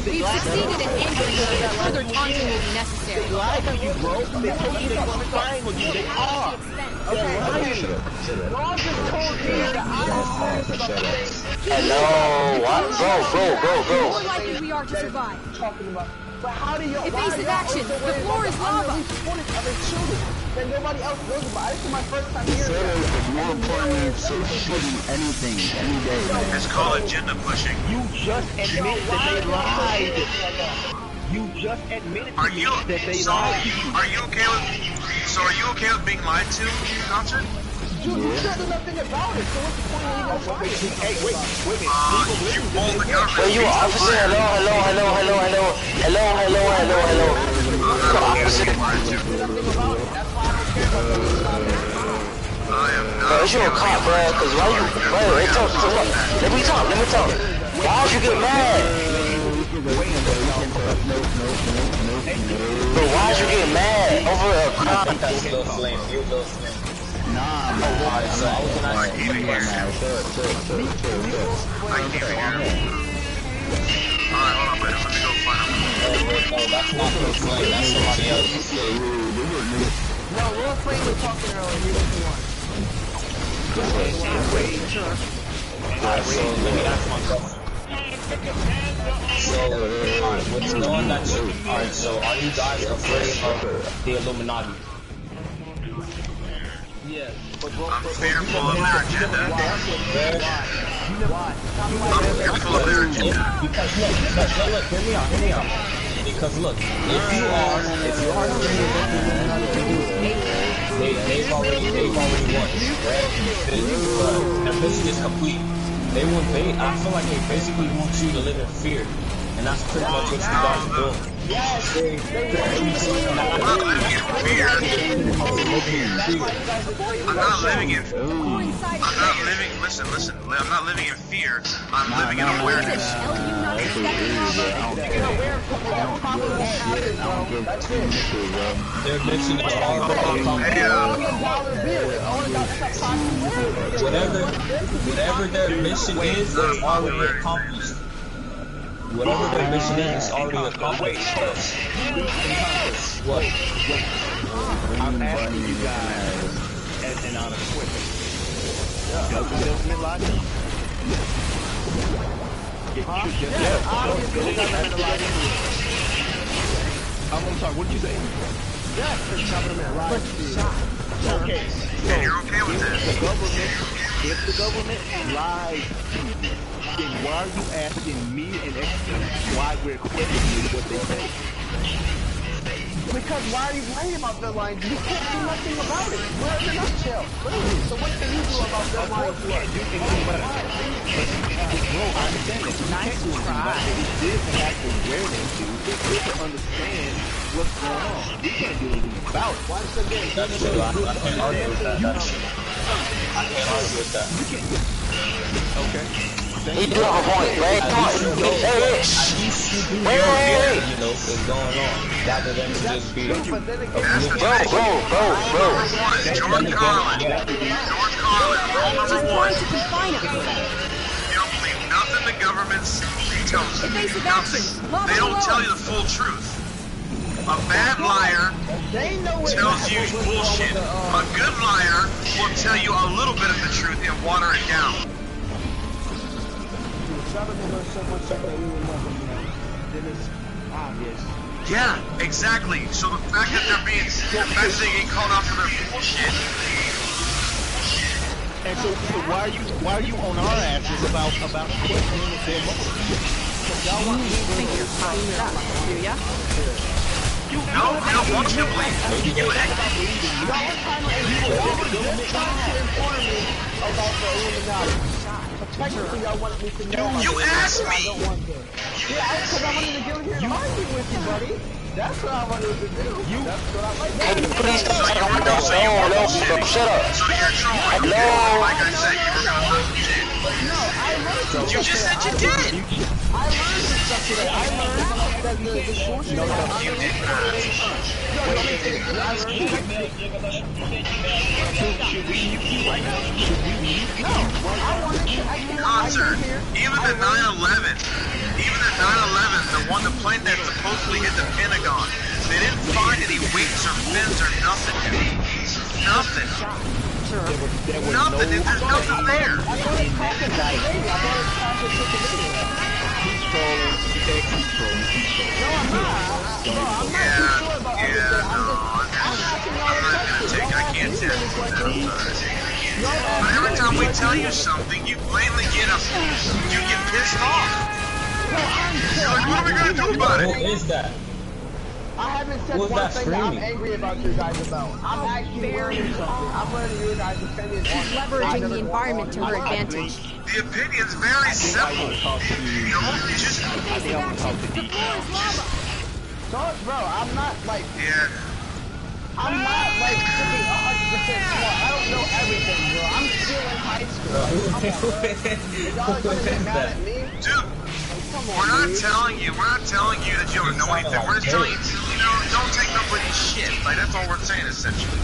We've succeeded in injuring you, but further taunting will be necessary. they lied to you, bro? They told you they weren't spying on you. They are. Ron just told me that I'm serious about this. Hello, what? Go. More likely we are to survive. But how do you? Evasive action. The floor is lava. Other children that nobody else knows about. This is my first time hearing that. It's more important than shooting anything, any day, man. It's called agenda pushing. You just admitted that they lied. You just admitted that they lied. Are you okay with being lied to, Concert? Dude, you said nothing about it, so what's the point of even trying? Hey, wait a minute. You pulled the government. Wait, you officer? Hello. Officer. Bro, it's your cop, bro, cause why you, let me talk. Why would you get mad? Bro, why would you get mad over a cop? Nah, bro. I can't hear. Alright, hold on, wait, let me go find him. No, that's not Real Flame, that's somebody else. No, Real Flame was talking earlier, he was the one. Alright, so let me ask my question. So, alright, with knowing that alright, so are you guys afraid of the Illuminati? Yes. I'm fearful of their agenda. I'm fearful of their agenda. Because look, hear me out. Because look, if you are afraid of what the Illuminati can do, they've already won, right? That mission is complete. They will invade. I feel like they basically want you to live in fear. And that's pretty much what you guys are doing. Yes, I'm not living in fear. Listen. I'm not living in fear. I'm living in awareness. Their mission is whatever their mission is, it's already accomplished. Whatever their mission is already accomplished. What? I'm asking you guys as an honest question. Government lied to you. I'm sorry, what did you say? Yes, the government lied to you. Okay. And you're okay with that? If the government lies to you, then why are you asking me and experts why we're questioning what they say? Because why are you worrying about their lines? You can't do nothing about it. We're in a nutshell. Literally. So what can you do about their lines? You can't do anything about it. Bro, I understand that. You can't do anything about it. It's good to have awareness to. It's good to understand what's going on. We can't do anything about it. Once again, that's true. I can't argue with that. I can't argue with that. Okay. He do have a point, right? Come on. Hey, wait. You know what's going on. Rather than just be. Bro. George Carlin, rule number one. You don't believe nothing the government tells you. Nothing. They don't tell you the full truth. A bad liar tells you bullshit. A good liar will tell you a little bit of the truth and water it down. Yeah, exactly. So the fact that they're getting called out for their bullshit. And so why are you on our asses about questioning their motives? Y'all want me to think you're fine up, do ya? No, we don't want you to believe. You You asked me! Yeah, because I wanted to get here and argue with you, buddy. That's what I wanted to do. That's what I like. Please don't shut up. So you're trolling. Like I said, you were gonna talk shit. No, I learned. You just said you did! I learned some stuff today. I learned that the source No, you did not. Should we mute you right now? No, I wanted to. Concert. Even the 9/11, the one, the plane that supposedly hit the Pentagon, they didn't find any wings or fins or nothing. Nothing. Nothing. There's nothing there. He's trolling. He's trolling. No, I'm not. No, I'm not too sure about everything. I can't tell you. But every time we tell you something, you blatantly get pissed off. You're like, what are we gonna do about it? What is that? I haven't said one thing that I'm angry about you guys about. I'm actually learning something. I'm learning your guys' opinions. She's leveraging the environment to her advantage. The opinion's very simple. You know, just... Bro, I'm not like... Yeah. I'm not like freaking 100% smart. I don't know everything, bro. I'm still in high school. Y'all gonna get mad at me? Dude, we're not telling you that you don't know anything. We're just telling you, don't take nobody's shit. Like, that's all we're saying, essentially.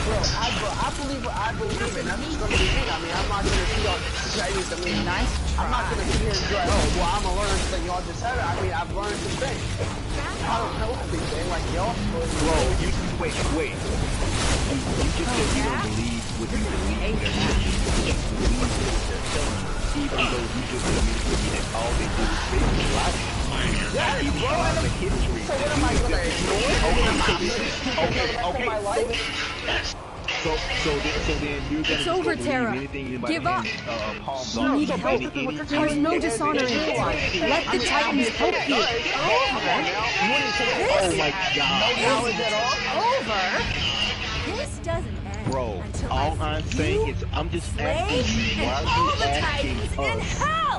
Bro, I believe what I believe, and that's just gonna be me. I mean, I'm not gonna see y'all say this. I mean, I'm not gonna sit here and be like, oh, well, I'm gonna learn something y'all just said. I mean, I've learned some things. I don't know everything, like y'all. Bro, you wait. You just said you don't believe what you believe. Even though you just admitted to me that all they do is basically lie. Yeah, bro. So what am I gonna ignore? Okay. So then you're gonna It's over, Tara. Give up. You need help. There's no dishonor in it. Let the Titans help you. Oh my God. Now is it Over? This doesn't end. Bro, all I'm saying is I'm just asking you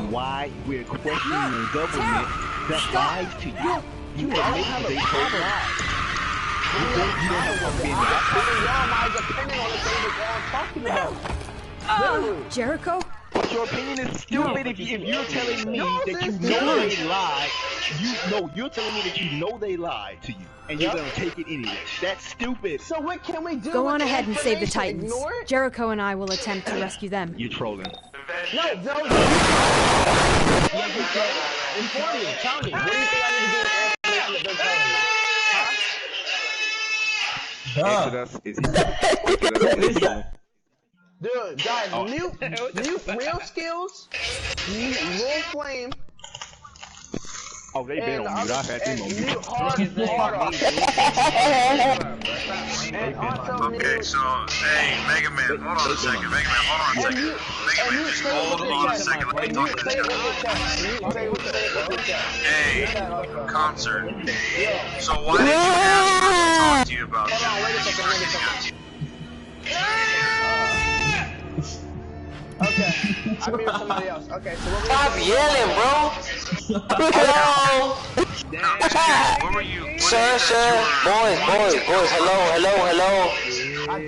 why we're questioning the government that lies to you. You admit they told lies. You don't have one being Jericho? But your opinion is stupid if you're telling me that you know they lied. You're telling me that you know they lied to you, and you're gonna take it anyway. That's stupid. So what can we do? Go on ahead and save the Titans. Jericho and I will attempt to rescue them. You're trolling. No. Yeah, you said. Inform me. Tell me. What do you think I need to do with information that they're telling me? Exodus is Dude, guys, mute real skills, mute Lil Flame. Oh, they been on mute. I've had them on mute. Mute hard on. And also okay, so, hey, Mega Man, hold on a second. Mega Man, hold on a second. Mega Man, just hold on a second. Let me talk to this guy. Hey, Concert. So why did you ask me to talk to you about this? Okay, I mean somebody else. Okay, so what Stop yelling, bro. Hello. Where were you? Sir, boys, hello.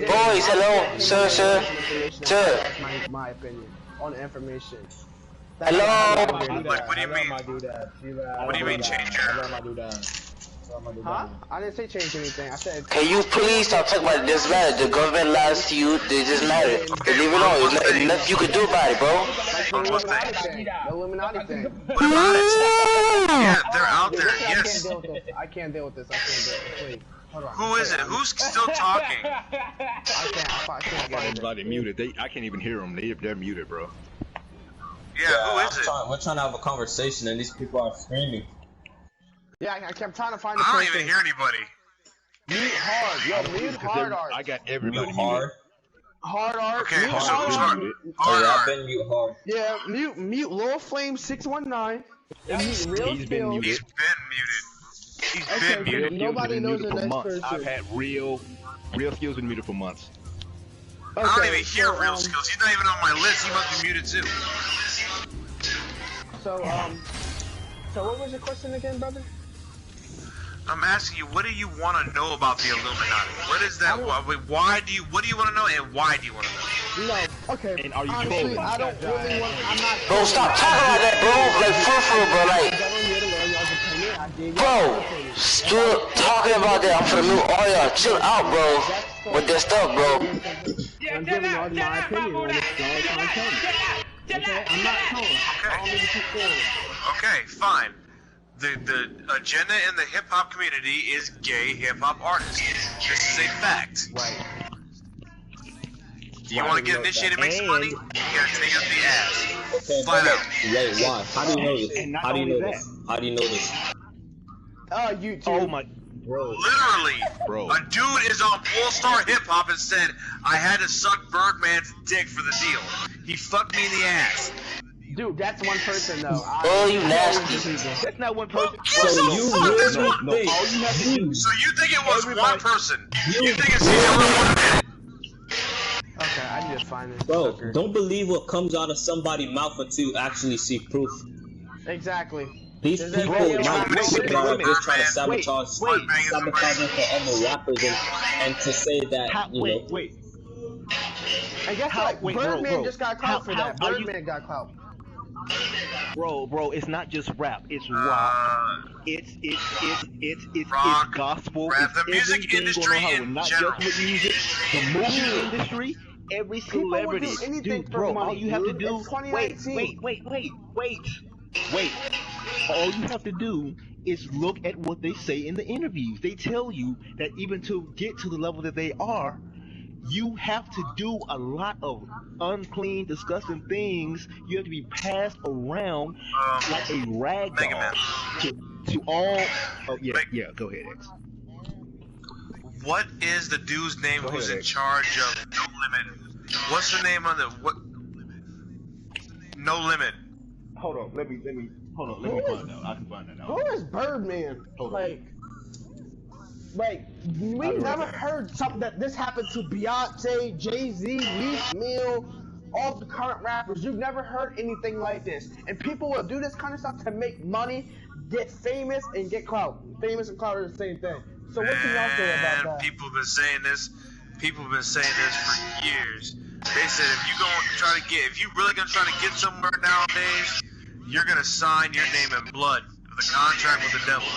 Boys, hello, sir. That's my opinion on the information. Hello. Like, what do you mean? What do you mean change your? Huh? I didn't say change anything. I said. Can you please stop talking about this matter? The government lies to you. They just matter. Leave it alone. There's nothing you can do about it, bro. The Illuminati thing. What about it? Yeah, they're out there. Yes. I can't deal with this. Please. Hold on. Who is it? Who's still talking? I can't. Everybody muted. I can't even hear them. They're muted, bro. Yeah, who is it? We're trying to have a conversation and these people are screaming. Yeah, I kept trying to find the I person. don't even hear anybody. Mute hard. Yo, mute hard art. I got everybody hard. Hard art. Okay, mute so who's hard? Hard art. I've been mute hard. Yeah, mute Lil Flame 619. And mute real He's been muted. He's been muted. Nobody knows the next person. I've had real skills been muted for months. I don't even hear real skills. He's not even on my list. He must be muted too. So what was your question again, brother? I'm asking you, what do you want to know about the Illuminati? What is that? What do you want to know, and why do you want to know? No, okay. And are you honestly, I don't really want. I'm not. Bro, stop talking like that, bro. Like bro. Still talking about that. I'm finna mute all y'all. Chill out, bro. With that stuff, bro. I'm giving you my opinion on this. Okay, I'm not telling. Okay, fine. The agenda in the hip hop community is gay hip hop artists. This is a fact. Right. Do you want to get initiated and make some money? You gotta take up the ass. Okay, flat out. Wait, why? How do you know this? How do you know this? How do you know this? YouTube. Oh my. Bro. Literally, a dude is on Full Star Hip Hop and said, I had to suck Birdman's dick for the deal. He fucked me in the ass. Dude, that's one person though. Oh, you nasty. That's not one person. So you think it was one person? You think it's the only one? Okay, I need to find this. Bro, don't believe what comes out of somebody's mouth until you actually see proof. Exactly. These people might be just trying to sabotage them for other rappers and to say that, you know. Wait. And guess what? Birdman just got clout for that. Birdman got clout. Bro, it's not just rap. It's rock. It's rock, gospel. Rap, it's the music industry in not general. just with music. The movie industry. Every celebrity. Dude, bro, all you have to do. Wait. All you have to do is look at what they say in the interviews. They tell you that even to get to the level that they are, you have to do a lot of unclean, disgusting things. You have to be passed around like a rag doll to all. Oh yeah. Go ahead, X. What is the dude's name who's in charge of No Limit? What's the name on the what? No Limit. Hold on, let me find out. I can find that out. Who is Birdman? Like, we never heard something that this happened to Beyonce, Jay-Z, Meek Mill, all the current rappers. You've never heard anything like this. And people will do this kind of stuff to make money, get famous, and get clout. Famous and clout are the same thing. So what can y'all say about that? People have been saying this. People have been saying this for years. They said if you're really gonna try to get somewhere nowadays, you're gonna sign your name in blood with a contract with the devil.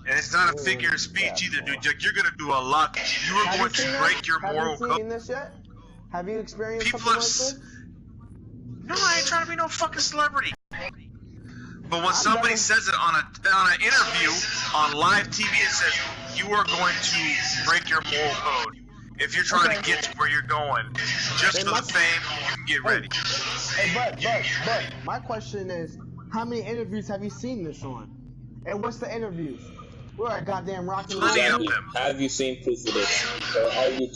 And it's not a figure of speech either, dude. You're gonna do a lot. You are going to break your moral code. Have you seen this yet? Have you experienced something like this? No, I ain't trying to be no fucking celebrity. But when somebody says it on an interview on live TV, it says you are going to break your moral code. If you're trying to get to where you're going, just for the fame, you can get ready. Hey, but, my question is, how many interviews have you seen this on? And what's the interviews? We're a goddamn rockin' Have you seen proof of this? Or are you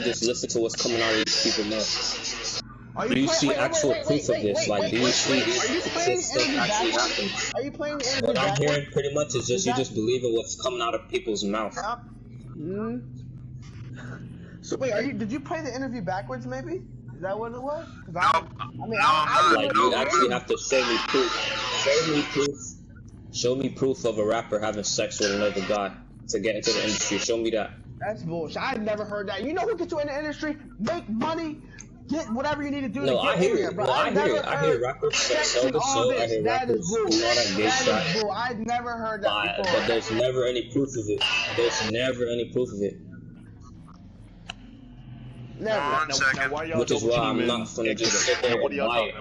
just listening to what's coming out of these people's mouths? Do you see actual proof of this? Like, do you see this stuff actually happen? Are you playing the interview What I'm backwards? hearing pretty much is just you just believe in what's coming out of people's mouth. So wait, did you play the interview backwards? Maybe is that what it was? Like, you actually have to show me proof. Show me proof of a rapper having sex with another guy to get into the industry. Show me that. That's bullshit. I've never heard that. You know who gets you in the industry? Make money, get whatever you need to do to get in here, bro. I hear rappers sell the soul. I hear rappers do all that gay shit. I've never heard that before. But there's never any proof of it. Never. Which is why I'm not gonna just sit there and lie.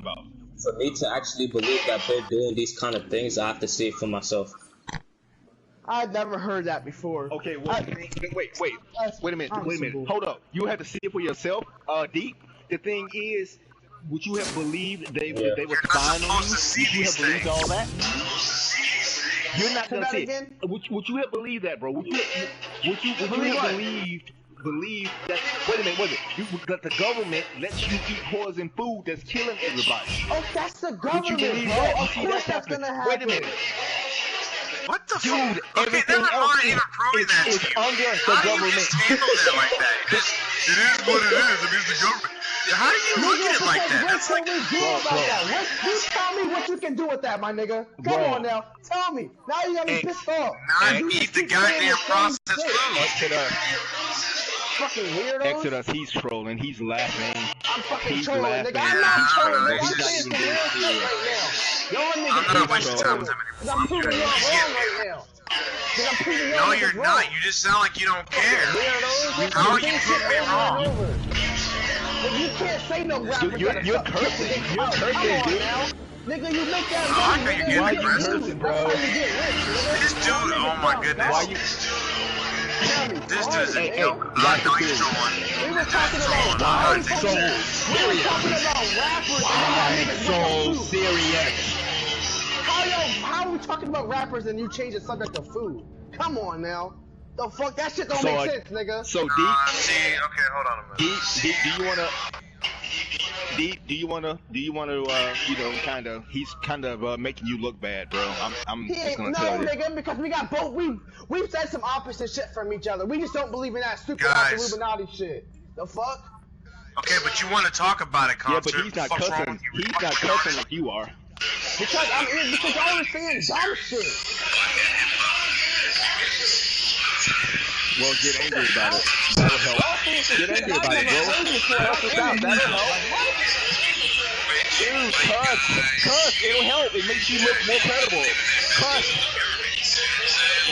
For me to actually believe that they're doing these kind of things, I have to see it for myself. I've never heard that before. Okay, well, wait a minute. Hold up. You have to see it for yourself. D, the thing is, would you have believed they were spying on you? Would you have believed all that? You're not gonna see it. Would you have believed that, bro? Would you have believed that? Wait a minute, that the government lets you eat poison food that's killing everybody? Oh, that's the government, bro. Of course that's gonna happen. Wait a minute. What the Dude, fuck? Okay, never mind even proving that to you. Under the How do you government. just handle that like that? It is what it is. I mean, it's the government. How do you look at it like that? That's like, you tell me what you can do with that, my nigga. Come on now, tell me. Now you got me pissed off. Not eat the goddamn processed food. Fucking weirdos. Exodus, he's trolling. He's laughing. I'm fucking He's trolling, laughing. nigga. I'm not trolling, nigga. I'm He's not saying even some being real shit serious. right now. Y'all niggas I'm not wasting time with him because I'm proving y'all wrong right now. No, you're not. You just sound like you don't care. How are you proving me wrong? Well, you can't say no rapper. You're cursing. You're cursing, dude. Nigga, you make that I like how you're getting aggressive. Bro. This dude, oh my goodness. This dude's an ill. No, he's trolling. We were talking about rappers. So serious. How are we talking about rappers and you change the subject to food? Come on now. The fuck? That shit don't make sense, nigga. So see, okay, hold on a minute. do you wanna, you know, he's kind of making you look bad, bro. I'm just gonna tell you. No, nigga, because we got both, we've said some opposite shit from each other. We just don't believe in that stupid Illuminati shit. The fuck? Okay, but you want to talk about it, Concert. Yeah, but he's not cussing. He's not cussing like you are. Because y'all were saying dumb shit. Well, get angry about it. That'll help. Get angry about it, bro. Help us out. That'll help. Dude, cuss. It'll help. It makes you look more credible. Cuss.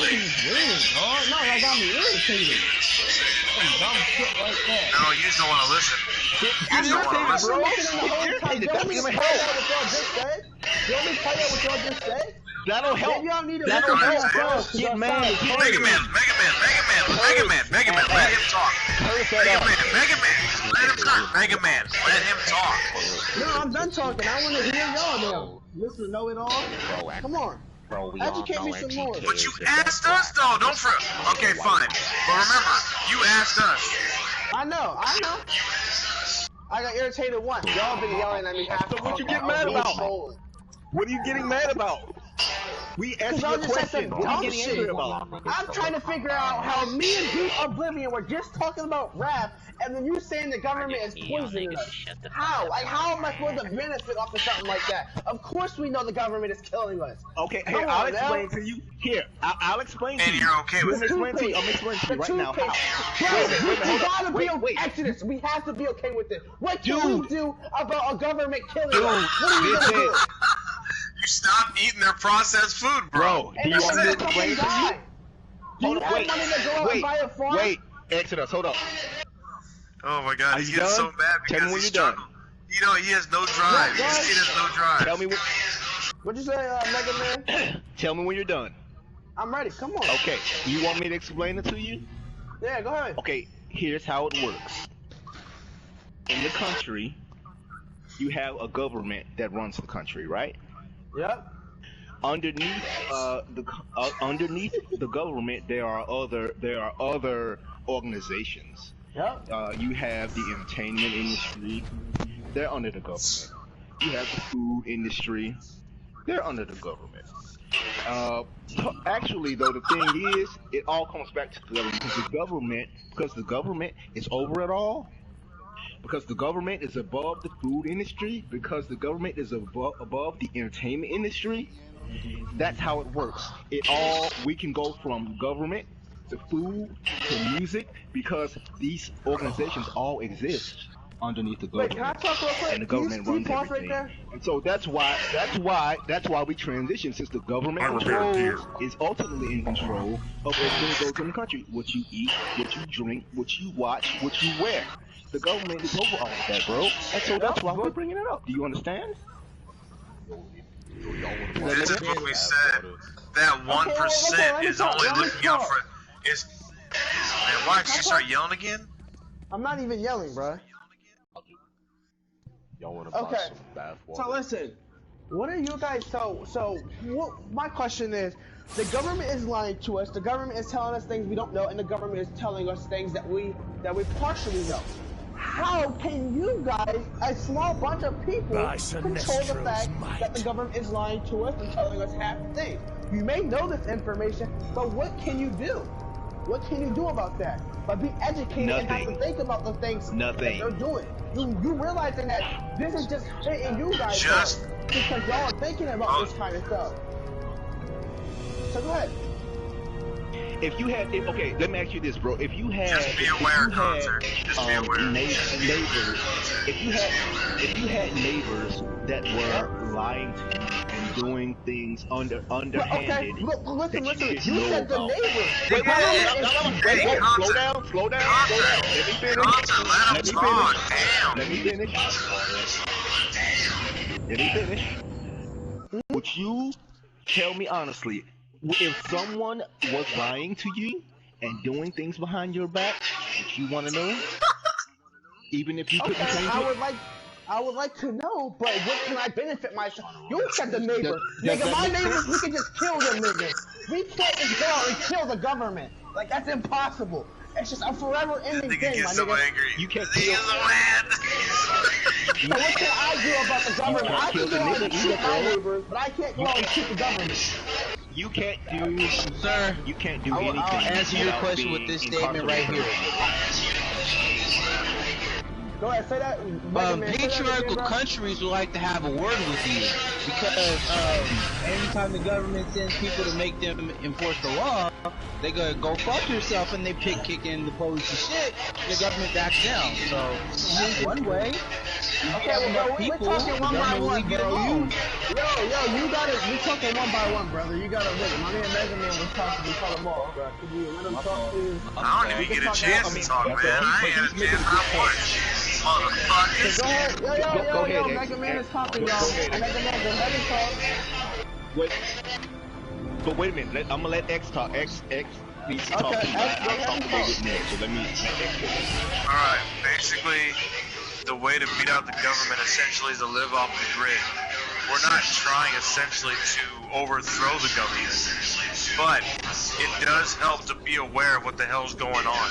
What are you doing, dog? No, that got me irritated. Some dumb shit like that. No, you just don't want to listen. You just don't want to listen. That's gonna help. You want me to tell you what y'all just said? That'll help. Y'all need to That'll help. Get mad. Mega Man, let him talk. Mega Man, let him talk. No, I'm done talking. I want to hear y'all now. Mr. Know-It-All. Come on. Educate me some more. But you asked us, though. Don't fret. Okay, fine. But remember, you asked us. I know. I got irritated once. Y'all been yelling at me half the What you getting mad about? What are you getting mad about? We asked you a question. What are you getting angry about? I'm trying to figure out how me and Deep Oblivion were just talking about rap, and then you saying the government is poisoning us. How? Like, how am I supposed to benefit off of something like that? Of course we know the government is killing us. Okay, here, I'll explain to you. Here, I'll explain to you. And you're okay with it. I'm explaining to you right now. How? We gotta be Exodus. We have to be okay with it. What can we do about a government killing us? What are you gonna do? You stop eating their processed food, bro. Do you want me to explain to you? Do you have money to go out and buy a farm? Wait, Exodus, hold up. Oh my God, he's getting so mad because he's struggling. You know, he has no drive. This kid has no drive. Tell me what. What'd you say, Mega Man? Tell me when you're done. I'm ready. Come on. Okay. You want me to explain it to you? Yeah, go ahead. Okay. here's how it works. In the country, you have a government that runs the country, right? Yep. Underneath the government, there are other organizations. Yep. You have the entertainment industry. They're under the government. You have the food industry. They're under the government. Actually, though, the thing is, it all comes back to the government, because the government is over it all, because the government is above the food industry, because the government is above the entertainment industry. That's how it works. We can go from government to food to music, because these organizations all exist underneath the government. Wait, can I talk real quick? And the government runs everything. Right there? And so that's why we transition, since the government is ultimately in control of everything that goes in the country. What you eat, what you drink, what you watch, what you wear. The government is over all of that, bro. And so that's why we're bringing it up. Do you understand? This is what we said. That 1% is only looking out for. Man, why did you start yelling again? I'm not even yelling, bro. Y'all want to buy some bath water? So listen, what are you guys? My question is, the government is lying to us. The government is telling us things we don't know, and the government is telling us things that we partially know. How can you guys, a small bunch of people, control the fact that the government is lying to us and telling us half the things? You may know this information, but what can you do? What can you do about that? But be educated and have to think about the things that they're doing. You realizing that this is just hitting you guys because y'all are thinking about this kind of stuff. So go ahead. Okay, let me ask you this, bro. If you had, just be aware, neighbors, if you had neighbors that were lying to you and doing things underhanded. Okay, listen. You said the neighbors. Slow down. Let me finish. Would you tell me honestly, if someone was lying to you and doing things behind your back, would you want to know? Even if you couldn't change it? I would like to know, but what can I benefit myself? You said the neighbor. Nigga, my neighbors, we can just kill them niggas. We can't just go out and kill the government. Like, that's impossible. It's just a forever ending thing, my nigga. You can't kill So what can I do about the government? I can go out and shoot my neighbors, but I can't go out and shoot the government. You can't do, sir. You can't do anything. I'll answer your question with this statement right here. Go ahead, say that. Patriarchal countries would like to have a word with you because anytime the government sends people to make them enforce the law, they go fuck yourself and they kick in the police and shit. The government backs down. So this is one way. Okay, well, we're talking one by one, bro. You got it. We're talking one by one, brother. You gotta wait. My man Mega Man was talking. We call him all, bro. Could you let him talk to you? I don't even get a chance to talk, man. I ain't had a chance to watch. Motherfuckers. Go ahead. Yo, Mega Man is talking, y'all. Mega Man, go ahead and talk. Wait. But wait a minute. I'm gonna let X talk. X needs to talk. I'll talk about it next. So let me. Alright, basically, the way to beat out the government essentially is to live off the grid. We're not trying essentially to overthrow the government, but it does help to be aware of what the hell's going on.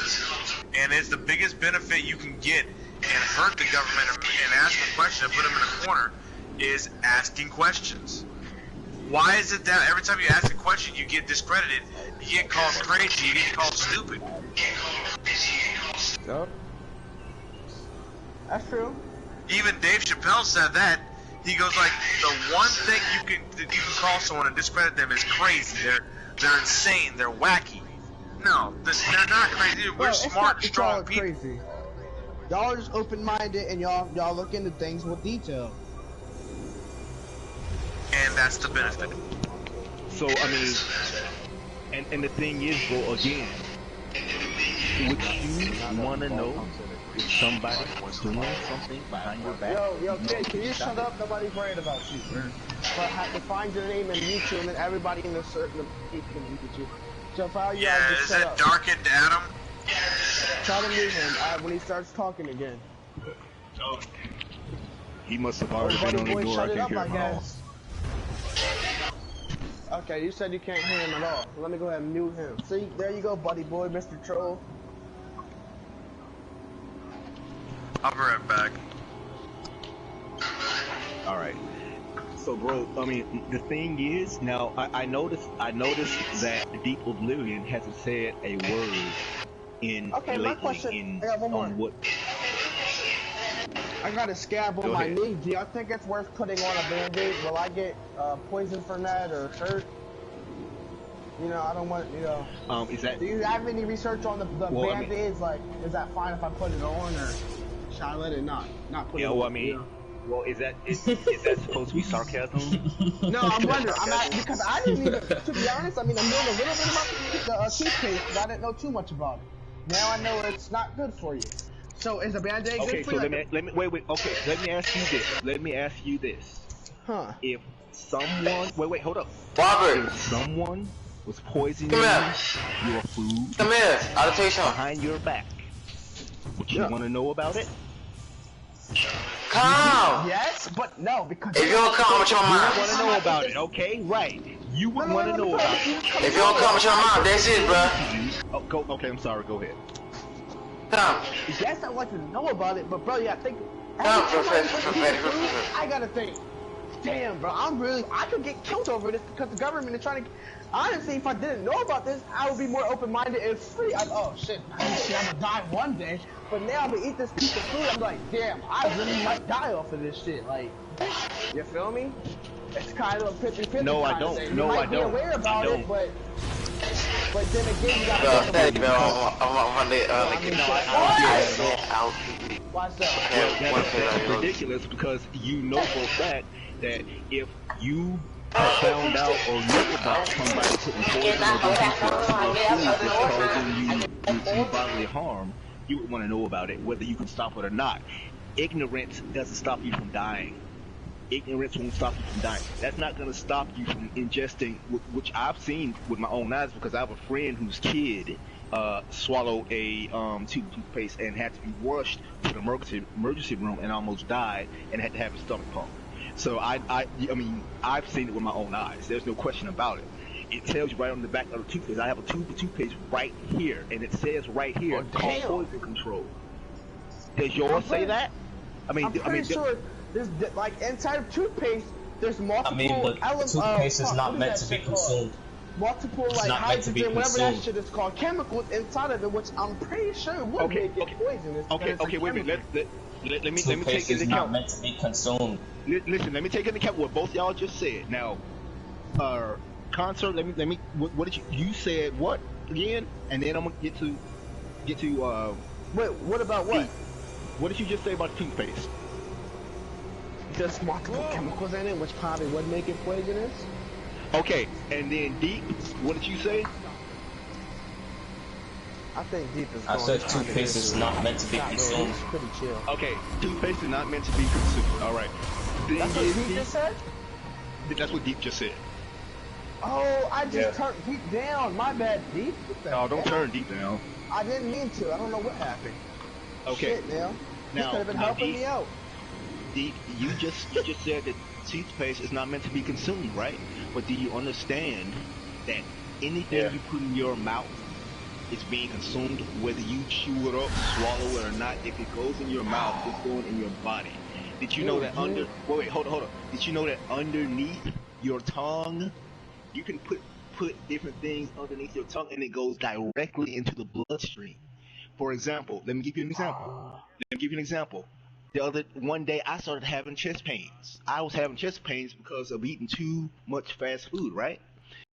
And it's the biggest benefit you can get and hurt the government and ask a question and put them in a corner is asking questions. Why is it that every time you ask a question you get discredited, you get called crazy, you get called stupid? Yep. That's true. Even Dave Chappelle said that. He goes like, the one thing you can call someone and discredit them is crazy. They're insane. They're wacky. No, they're not crazy. We're smart, strong people. Crazy. Y'all are just open-minded and y'all look into things with detail. And that's the benefit. So I mean, and the thing is, bro, again, would you want to know if somebody was doing something behind your back? Yo, kid, can you shut up? Nobody's worried about you. But I have to find your name and mute you, and then everybody in the certain people can mute you. So if I is it Darkened Adam? try to mute him when he starts talking again. He must have already been on the door. I can't hear him at all. Okay, you said you can't hear him at all. So let me go ahead and mute him. See, there you go, buddy boy, Mr. Troll. I'll be right back. Alright. So, bro, I mean, the thing is, now, I noticed that Deep Oblivion hasn't said a word in my question, I got one more. What... I got a scab on my knee. Do y'all think it's worth putting on a band-aid? Will I get poisoned from that or hurt? You know, I don't want, you know. Do you have any research on the band-aids? Like, is that fine if I put it on, or should I let it not put it on? Well, I mean, you know? Well, is that supposed to be sarcasm? No, I'm wondering. Because I didn't even, to be honest, I mean, I'm knowing a little bit about the toothpaste, but I didn't know too much about it. Now I know it's not good for you. So is a band-aid good for you? Okay, so okay, let me ask you this. Huh. If someone, wait, hold up. Robert! If someone was poisoning your food behind your back, would you want to know about it? Come! Yes, but no, because if you don't come with your mom, you want to know about it, okay? Right. You would want to know about it. If you don't come with your mom, that's it, bro. Okay, I'm sorry, go ahead. Come. Yes, I'd like to know about it, but bro, yeah, think. I gotta think. Damn, bro, I could get killed over this because the government is trying to. Honestly, if I didn't know about this, I would be more open-minded and free. Oh shit, I'm gonna die one day. But now I'm gonna eat this piece of food. I'm like, damn, I really might die off of this shit. Like, you feel me? It's kind of a 50-50. No, I don't. Thing. No, I don't. Be aware about it, but then again, you gotta. What's up? That's ridiculous because you know for a fact that if you found out or knew about somebody putting poison or causing you bodily harm, you would want to know about it, whether you can stop it or not. Ignorance doesn't stop you from dying. Ignorance won't stop you from dying. That's not going to stop you from ingesting, which I've seen with my own eyes because I have a friend whose kid swallowed a tube of toothpaste and had to be rushed to the emergency room and almost died and had to have his stomach pumped. So I mean, I've seen it with my own eyes. There's no question about it. It tells you right on the back of the toothpaste. I have a tube of toothpaste right here, and it says right here, called poison control. Does yours say that? I'm pretty sure there's like inside of toothpaste, there's multiple elements. Toothpaste is not meant to be consumed. Multiple like hydrogen, whatever that shit is called, chemicals inside of it, which I'm pretty sure would make it poisonous. Okay, wait a minute. Let me take into account. Is not meant to be consumed. Listen, let me take into account what both y'all just said. Now, concert. Let me. What did you said? What again? And then I'm gonna get to. Wait, what about what? What did you just say about toothpaste? There's multiple chemicals in it, which probably would make it poisonous. Okay, and then Deep, what did you say? I think Deep is. I said toothpaste is not meant to be consumed. Pretty chill. Okay, toothpaste is not meant to be consumed. All right. That's what Deep just said? That's what Deep just said. Oh, I just turned Deep down. My bad, Deep. No, don't turn Deep down. I didn't mean to. I don't know what happened. Okay. Shit, now. He could have been helping me out. Deep, you just said that toothpaste is not meant to be consumed, right? But do you understand that anything you put in your mouth is being consumed, whether you chew it up, swallow it or not? If it goes in your mouth, it's going in your body. Did you know that wait, hold on. Did you know that underneath your tongue, you can put different things underneath your tongue and it goes directly into the bloodstream? For example, let me give you an example. One day I started having chest pains. I was having chest pains because of eating too much fast food, right?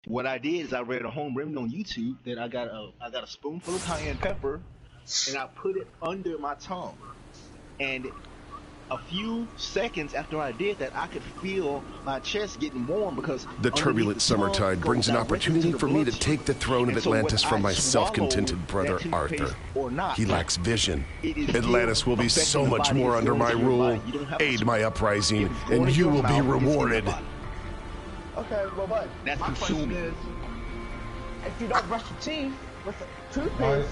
What I did is I read a home remedy on YouTube that I got a spoonful of cayenne pepper and I put it under my tongue. And a few seconds after I did that, I could feel my chest getting warm because the turbulent summertide brings an opportunity for me to take the throne of Atlantis from my self-contented brother Arthur. He lacks vision. Atlantis will be so much more under my rule. Aid my uprising, and you will be rewarded. Okay, well, bud, that's my consuming. Question is, if you don't brush your teeth with the toothpaste,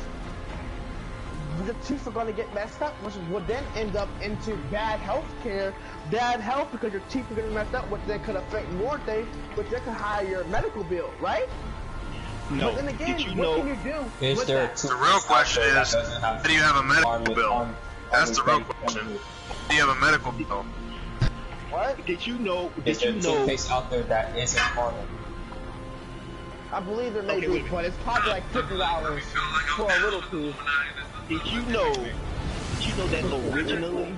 the teeth are going to get messed up, which would then end up into bad health care, bad health because your teeth are getting messed up, which then could affect more things, which then could higher your medical bill, right? No. But then again, Did you what know? can you do with there that? The real question is, how do you have a medical bill? That's the real question. Do you have a medical bill? What? Did you know? Is Did there you know? toothpaste out there that isn't harming? I believe there may be, but it's probably like $50 for a little tooth. Did you know? Did you know that originally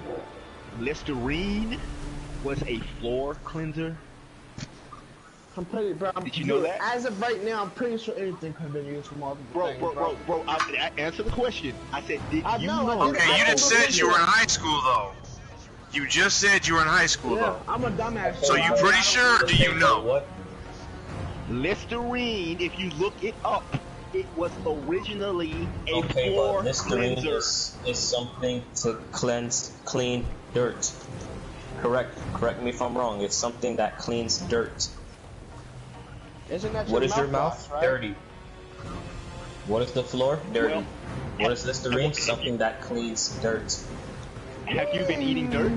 Listerine was a floor cleanser? I'm pretty, bro. Did you know that? As of right now, I'm pretty sure anything could have been used for multiple things, Bro. I answer the question. I said, did you know? Okay, you just said you were in high school, though. You just said you were in high school, though. I'm a dumbass. So you pretty sure, or do you know? What? Listerine, if you look it up, it was originally a okay, floor but Listerine cleanser. is something to clean dirt. Correct me if I'm wrong. It's something that cleans dirt. Isn't that what is your mouth? Wash, right? Dirty. What is the floor? Dirty. Well, what is Listerine? Something that cleans dirt. Have you been eating dirt?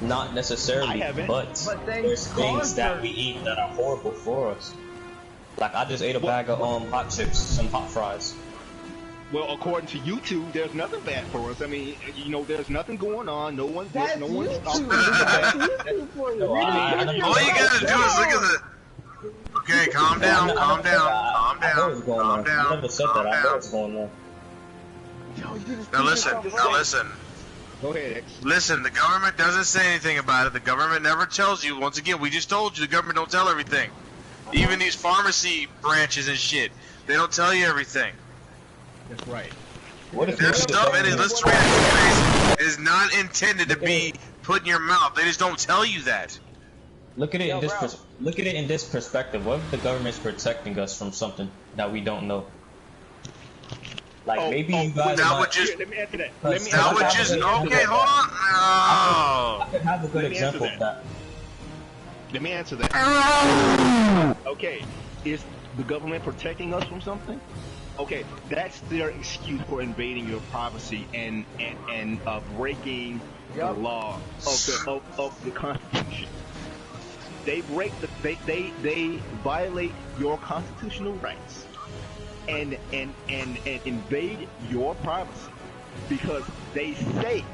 Not necessarily, but there's things that we eat that are horrible for us. Like I just ate a bag of hot chips, some hot fries. Well, according to YouTube, there's nothing bad for us. I mean, you know, there's nothing going on. No one's. That's no one's. YouTube. For you. All you gotta do is look at the. Okay, calm down. I never said that. I know what's going on. Now listen. Go ahead, X. Listen, the government doesn't say anything about it. The government never tells you. Once again, we just told you the government don't tell everything. Even these pharmacy branches and shit, they don't tell you everything. That's right. Their stuff in his Listerine toothpaste is not intended to be put in your mouth. They just don't tell you that. Look at it in this perspective. What if the government's protecting us from something that we don't know? Like maybe you guys. That would just. Let me answer that. Okay, hold on. I could have a good example of that. Let me answer that. Okay, is the government protecting us from something? Okay, that's their excuse for invading your privacy and breaking the law of the Constitution. They break they violate your constitutional rights and invade your privacy because they say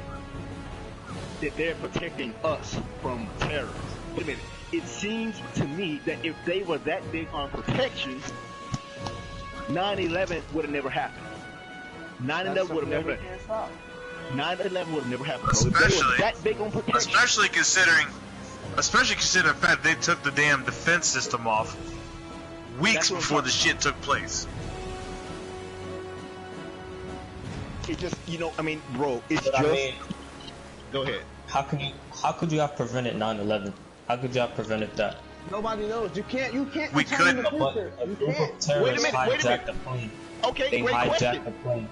that they're protecting us from terrorists. Wait a minute. It seems to me that if they were that big on protection, 9/11 would have never happened. 9/11 would have never happened. 9/11 would have never happened. Especially that big on protection. Especially considering the fact they took the damn defense system off weeks before the shit took place. It just, you know, I mean, bro, it's but just. I mean, go ahead. How could you have prevented 9/11? How could you have prevented that? Nobody knows. You can't. We couldn't. A group of terrorists hijacked the plane. Okay, they great hijacked question. the plane.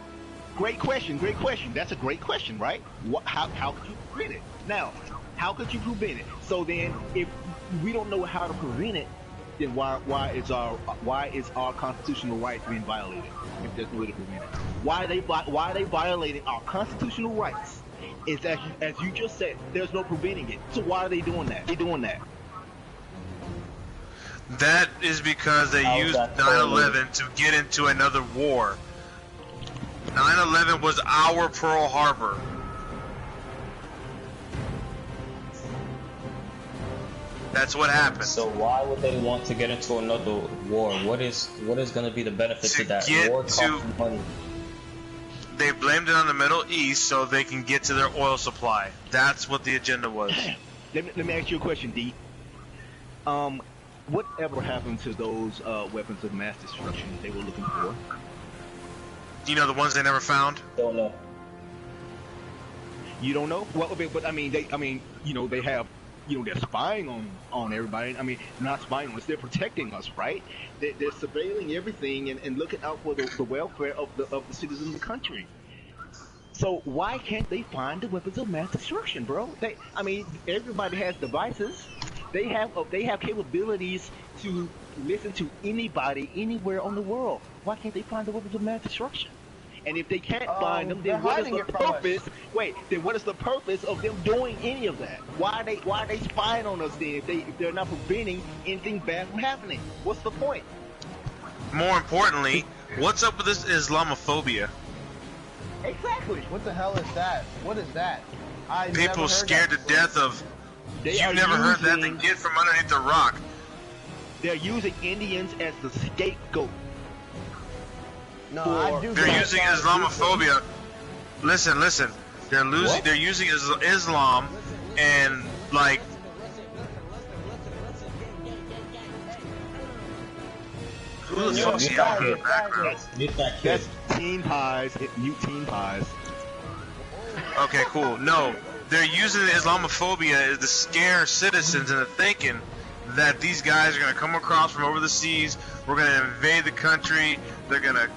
Great question. That's a great question, right? How could you prevent it? Now, how could you prevent it? So then, if we don't know how to prevent it, then why is our constitutional rights being violated? If there's no way to prevent it, why are they violating our constitutional rights? Is as you just said, there's no preventing it. So why are they doing that? That is because they used 9/11 to get into another war. 9/11 was our Pearl Harbor. That's what happened. So why would they want to get into another war? What is going to be the benefit to that? War costs money. They blamed it on the Middle East so they can get to their oil supply. That's what the agenda was. Let me ask you a question, D. Whatever happened to those weapons of mass destruction they were looking for? You know, the ones they never found? Don't know. You don't know? Well, but I mean, they have, they're spying on everybody. I mean, not spying on us, they're protecting us, right? They're surveilling everything and looking out for the welfare of the citizens of the country. So why can't they find the weapons of mass destruction, bro? Everybody has devices. They have capabilities to listen to anybody anywhere on the world. Why can't they find the weapons of mass destruction? And if they can't find them, then what is the purpose? Wait, then what is the purpose of them doing any of that? Why are they spying on us then if they're not preventing anything bad from happening? What's the point? More importantly, what's up with this Islamophobia? Exactly. What the hell is that? What is that? People scared to death of. You never heard that? They get from underneath the rock. They're using Indians as the scapegoat. No, they're using Islamophobia. Listen. They're using Islam and like. Who the fuck's yelling in the background? That's Teen Pies. Mute Teen Pies. Okay, cool. No, they're using Islamophobia to scare citizens into thinking that these guys are gonna come across from over the seas. We're gonna invade the country. They're gonna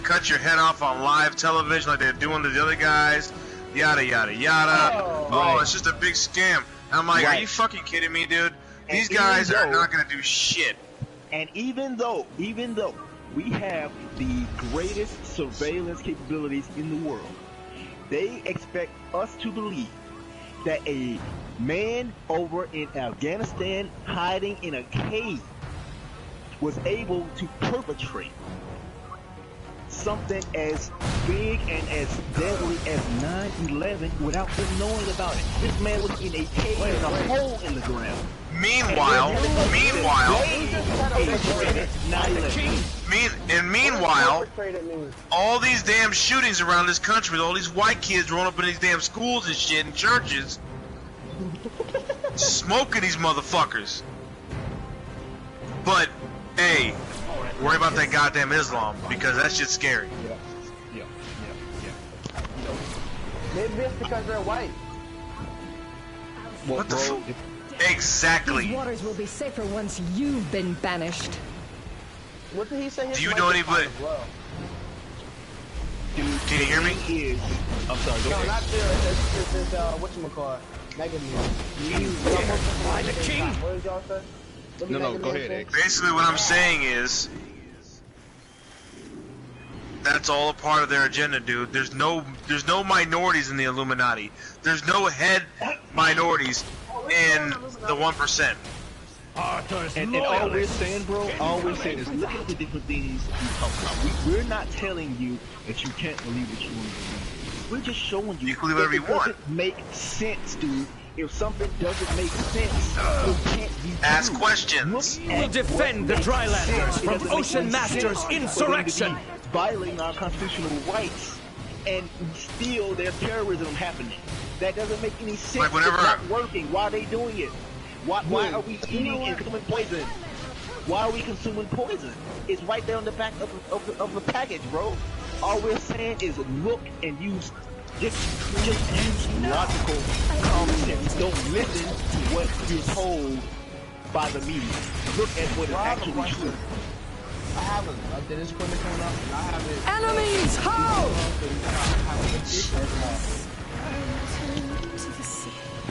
cut your head off on live television like they're doing to the other guys. Yada yada yada. Oh, it's just a big scam. And I'm like, are you fucking kidding me, dude? These guys are not gonna do shit. And even though we have the greatest surveillance capabilities in the world, they expect us to believe that a man over in Afghanistan hiding in a cave was able to perpetrate something as big and as deadly as 9/11 without them knowing about it. This man was in a cave with a hole in the ground. Meanwhile, all these damn shootings around this country with all these white kids rolling up in these damn schools and shit and churches, smoking these motherfuckers. But, hey, worry about that goddamn Islam, because that shit's scary. Yeah. Maybe it's because they're white. What the fuck? Exactly. These waters will be safer once you've been banished. What did he say? Do you know anybody? Can you hear me? I'm sorry. Go ahead. Not there. It's whatchamacallit? Mega Man. Why the king? What did y'all say? No, go ahead, X. Basically, what I'm saying is, that's all a part of their agenda, dude. There's no minorities in the Illuminati. There's no head minorities in the 1%. And all we're saying, bro, is look at the different things you talk about. We're not telling you that you can't believe what you want to believe. We're just showing you can believe whatever you want. It doesn't make sense, dude. If something doesn't make sense, it can't be true. Ask questions. We will defend the Drylanders from Ocean Master's insurrection. Violating our constitutional rights, and still there's terrorism happening. That doesn't make any sense. Like whenever it's not working. Why are they doing it? Why are we eating and consuming poison? Why are we consuming poison? It's right there on the back of the package, bro. All we're saying is look and use just logical common sense. Don't listen to what you're told by the media. Look at what is actually true. I have it. Did this equipment coming up? And I have it. Enemies, how?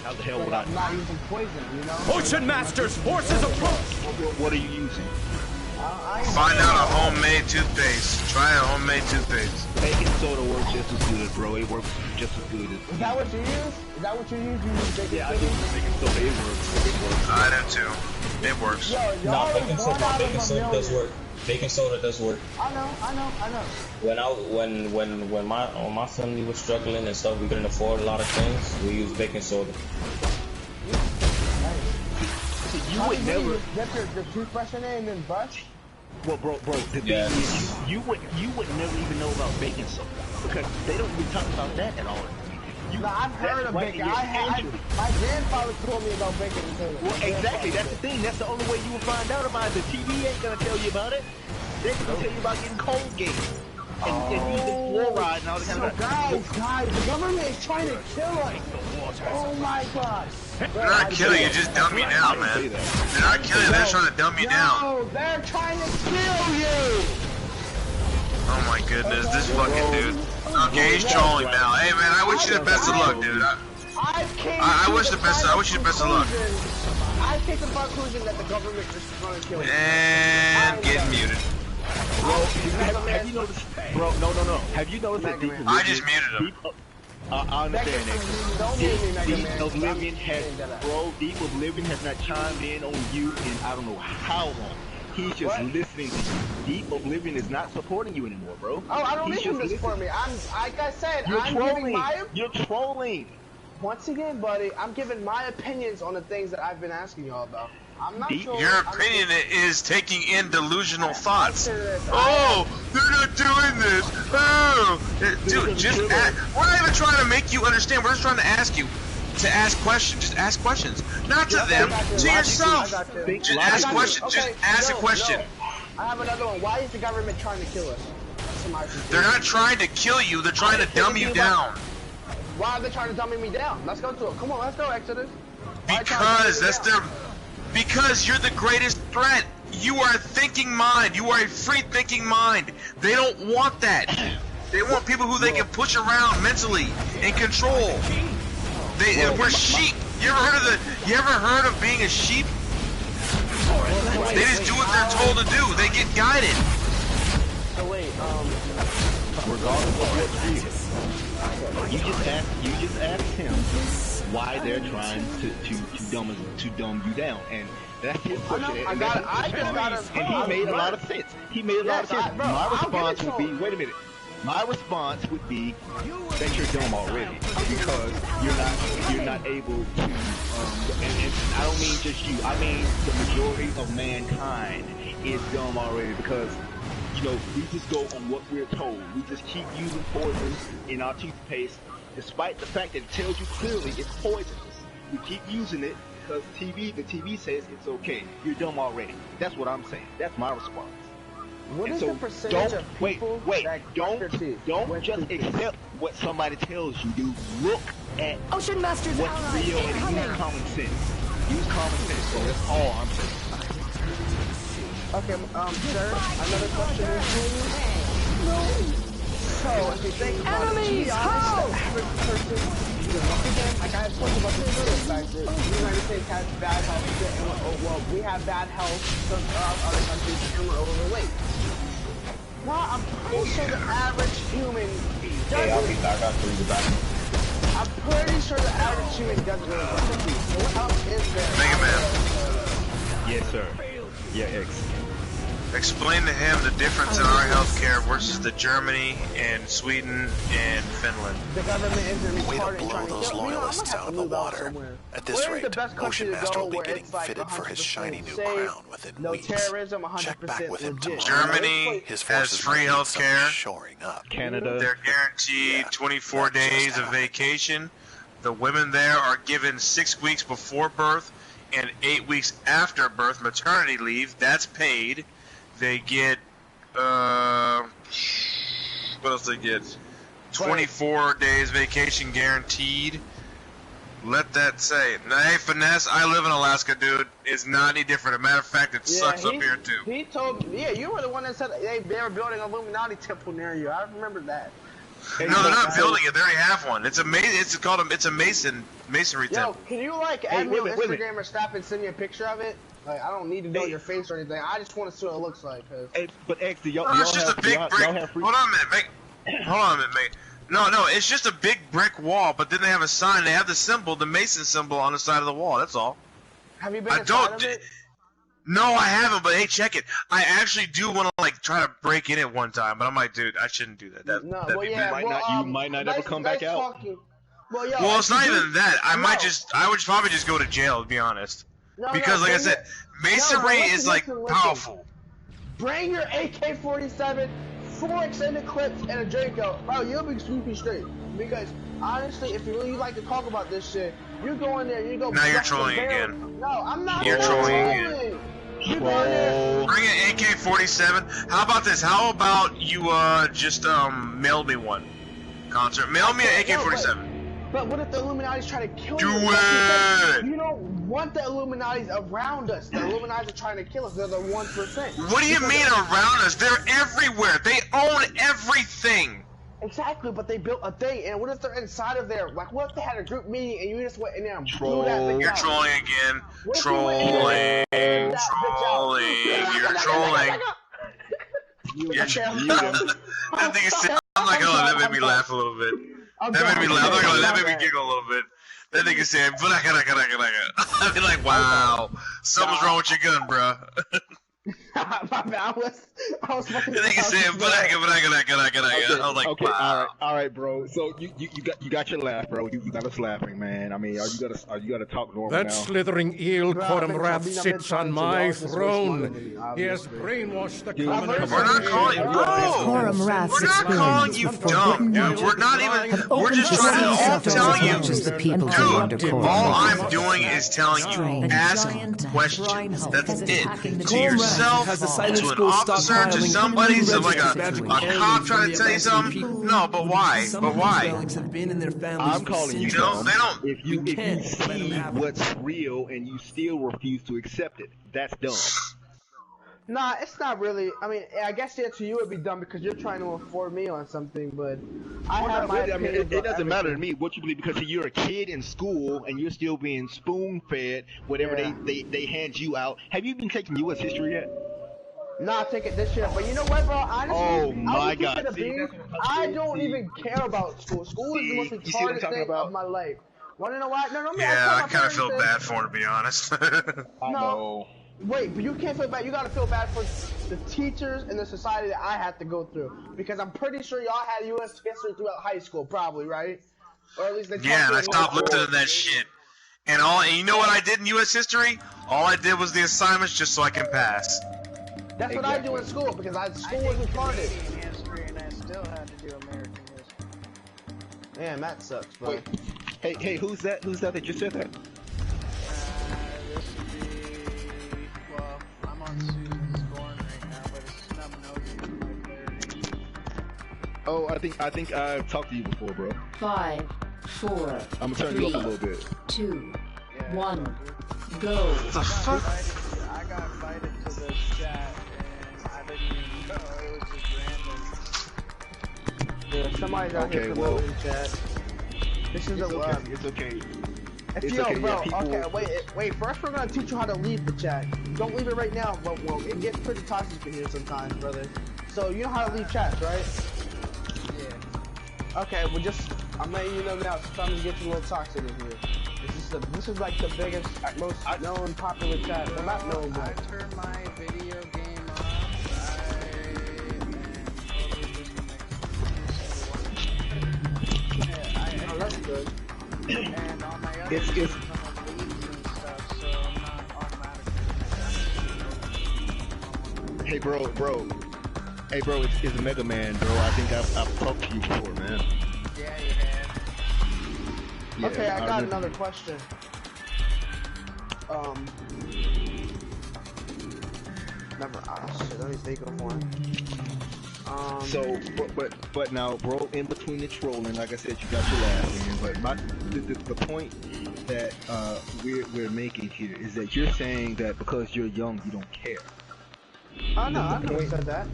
How the hell would I? I'm not using poison, you know? Ocean Master's forces approach! What are you using? Find out a homemade toothpaste. Try a homemade toothpaste. Baking soda works just as good, bro. It works just as good as. Is that what you use? Is that what you use? You use baking soda? Yeah, I do baking soda. It works. I do too. It works. No, baking soda does work. Baking soda does work. I know. When my family was struggling and stuff, we couldn't afford a lot of things. We used baking soda. You would never get the toothbrush in there and then brush. Well, bro, the thing is, you would never even know about baking soda because they don't even talk about that at all. I've heard of baking. My grandfather told me about baking soda. Well, exactly. That's the thing. That's the only way you will find out about it. The TV ain't gonna tell you about it. They're gonna tell you about getting Colgate and using fluoride and all that kind of stuff. Guys, the government is trying to kill us. Oh my God. They're not killing you, just dumb you down, man. They're not killing you, they're trying to dumb you down. No, they're trying to kill you. Oh my goodness, this fucking dude. Okay, he's trolling now. Hey man, I wish you the best of luck, dude. I wish you the best of luck. I came to the conclusion that the government is trying to kill you. And getting muted. have you noticed? Bro, no. Have you noticed that Deep Oblivion? I just muted him. I understand that. Deep Oblivion has not chimed in on you in I don't know how long. He's just listening to you. Deep Oblivion is not supporting you anymore, bro. Oh, I don't need him to support me. Like I said, You're trolling. Once again, buddy, I'm giving my opinions on the things that I've been asking y'all about. I'm not sure. Your opinion is taking in delusional thoughts. Oh, they're not doing this. Oh, dude, just ask. We're not even trying to make you understand. We're just trying to ask you to ask questions. Just ask questions, not to them, to yourself. Just ask questions. Just ask a question. I have another one. Why is the government trying to kill us? They're not trying to kill you. They're trying to dumb you down. Why are they trying to dumb me down? Let's go to it. Come on, let's go, Exodus. Because that's their. Because you're the greatest threat. You are a thinking mind. You are a free thinking mind. They don't want that. They want people who they can push around mentally and control. We're sheep. You ever heard of being a sheep? They just do what they're told to do. They get guided. So wait, regardless of what you just asked him why they're trying to dumb you down, and that's his question. And he made a lot of sense. My response would be, wait a minute. My response would be that you're dumb already because you're not able to. And I don't mean just you. I mean the majority of mankind is dumb already because. We just go on what we're told. We just keep using poison in our toothpaste, despite the fact that it tells you clearly it's poisonous. We keep using it because the TV says it's okay. You're dumb already. That's what I'm saying. That's my response. What is the percentage of people that don't just accept what somebody tells you. You look at Ocean Masters what's real and use common sense. Use common sense. So that's all I'm saying. Okay, sir, another question is so, if you think about it, to be honest, the average person, once again, like I talked about this earlier, fact that the United States has bad health, well, we have bad health, some other countries, and we're overweight. Well, I'm pretty sure the average human doesn't. I'm pretty sure the average human doesn't really want to eat. So what else is there? Mega Man. Yes, sir. Yeah, X. Explain to him the difference in our healthcare versus the Germany and Sweden and Finland. The government isn't retarded. Way to blow those loyalists out of the water. At this rate, Ocean Master will be getting fitted for his shiny new crown within weeks. Check back with him tomorrow. Germany has free healthcare. Shoring up. Canada. They're guaranteed 24 days of vacation. The women there are given 6 weeks before birth and 8 weeks after birth maternity leave. That's paid. They get, what else they get? 24 days vacation guaranteed. Let that say. Now, hey, Finesse, I live in Alaska, dude. It's not any different. As a matter of fact, it sucks up here, too. He told me, you were the one that said they were building an Illuminati temple near you. I remember that. No, they're not building it. They already have one. It's a masonry temple. Can you add me on Instagram or Snap and send me a picture of it? Like, I don't need to know your face or anything. I just want to see what it looks like. But X, y'all it's just a big brick. Hold on a minute, mate. No, it's just a big brick wall. But then they have a sign. They have the symbol, the Mason symbol, on the side of the wall. That's all. Have you been inside of it? No, I haven't. But hey, check it. I actually do want to try to break in it one time. But I'm like, dude, I shouldn't do that. You might not ever come back out. Well, it's not even that. I would probably just go to jail, to be honest. Because, like I said, masonry is powerful. Bring your AK-47, 4 extended clips, and a Draco. Bro, you'll be sweeping straight. Because honestly, if you really like to talk about this shit, you go in there, you go. Now you're trolling again. No, I'm not. You're trolling again. You go in there. Bring an AK-47. How about this? How about you just mail me one? Concert. Mail me an AK-47. But what if the Illuminati's trying to kill you? Do it! You don't want the Illuminati's around us. The Illuminati's are trying to kill us. They're the 1%. What do you mean around us? They're everywhere. They own everything. Exactly, but they built a thing. And what if they're inside of there? Like, what if they had a group meeting and you just went in there and blew that thing You're out? Trolling again. Trolling. You're trolling. That nigga said, I'm not gonna lie, that made me laugh a little bit. That made me laugh. I'm not gonna lie, that made me giggle a little bit. That nigga said, I'd be like, wow, something's wrong with your gun, bro. My bad, I was fucking. The nigga said, I was like, okay, wow. all right, bro. So you got your laugh, bro. You got us laughing, man. I mean, are you gonna talk normal that now? slithering eel, Koromrath, sits on my throne. He has brainwashed the common. We're not calling, bro. We're not calling you dumb, dude. We're not even. We're just trying to. All I'm telling you, dude. All I'm doing is telling you, ask questions. That's it. To yourself, to an officer, to somebody, to like a cop trying to tell you something. No, but why? But why? I'm calling you dumb. They don't. If you see what's real and you still refuse to accept it, that's dumb. Nah, it's not really. I mean, I guess to you it'd be dumb because you're trying to inform me on something, but it doesn't matter to me what you believe because you're a kid in school and you're still being spoon-fed whatever they hand you out. Have you been taking U.S. history yet? Nah, take it this year. But you know what, bro? Honestly, oh my God, I don't even care about school. School is the most retarded thing of my life. Wanna know why? No, yeah, I kind of feel bad for him, to be honest. I know. Wait, but you can't feel bad. You gotta feel bad for the teachers and the society that I had to go through. Because I'm pretty sure y'all had U.S. history throughout high school, probably, right? Or at least they and I stopped listening to that shit. And you know what I did in U.S. history? All I did was the assignments just so I can pass. That's what I do in school because school was retarded. And I still had to do American history. Man, that sucks, bro. Wait. Hey, who's that? Who's that just said that? This would be, well, I'm on Susan's scoring right now, but it's Snub Nogi. Oh, I think I've talked to you before, bro. 5, 4, I'm gonna turn you up a little bit. 2, 1, go. What the fuck? I got invited to this chat, and I didn't even know. It was just random. Yeah, somebody's out here promoting chat. This is it's okay. It's okay, bro. Okay, wait. First, we're gonna teach you how to leave the chat. Don't leave it right now, but it gets pretty toxic in here sometimes, brother. So you know how to leave chats, right? Yeah. Okay, I'm letting you know now. Sometimes it gets a little toxic in here. This is like the biggest, most known, popular chat. Well, not known, but I turned my video game off. Oh, that's good. And on my other it's and stuff, so I'm not automatically. Hey, bro. Hey, bro, it's Mega Man, bro. I think I've talked to you before, man. Yeah, you have. Yeah, okay, I got another question. Let me think of one. So, but now, bro, in between the trolling, like I said, you got your laugh in. But the point that we're making here is that you're saying that because you're young, you don't care. Oh no, I never said that.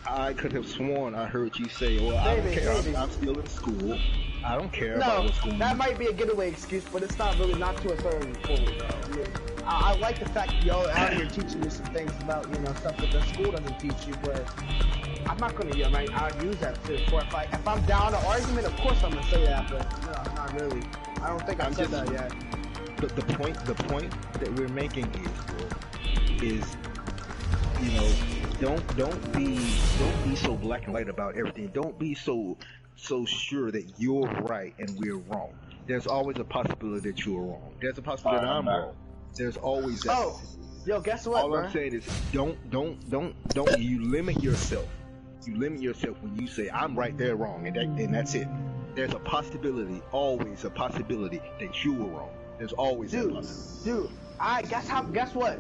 I could have sworn I heard you say, well, I don't care, I'm still in school. I don't care about what's going on. That might be a getaway excuse, but it's not really, not to a certain point. I like the fact that y'all out here teaching me some things about, stuff that the school doesn't teach you, but I'm not gonna, I'll use that too. If I'm down an argument, of course I'm gonna say that, but no, not really. I don't think I've said that yet. The point that we're making is, don't be so black and white about everything. Don't be so sure that you're right and we're wrong. There's always a possibility that you're wrong. There's a possibility that I'm wrong. There's always that. Oh, yo, guess what, All I'm saying is don't you limit yourself. You limit yourself when you say I'm right, they're wrong, and that's it. There's a possibility, always a possibility that you were wrong. There's always that possibility. Dude, guess what?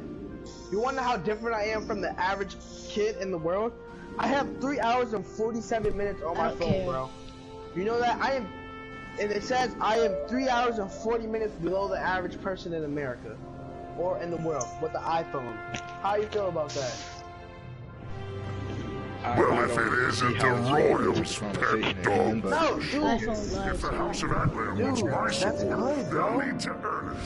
You wanna know how different I am from the average kid in the world? I have 3 hours and 47 minutes on my phone, bro. You know that? And it says I am 3 hours and 40 minutes below the average person in America. Or in the world, with the iPhone. How you feel about that? Well, if it isn't the Royals, pet dog. No, dude. If the House of Atlan wants my support, they'll need to earn it.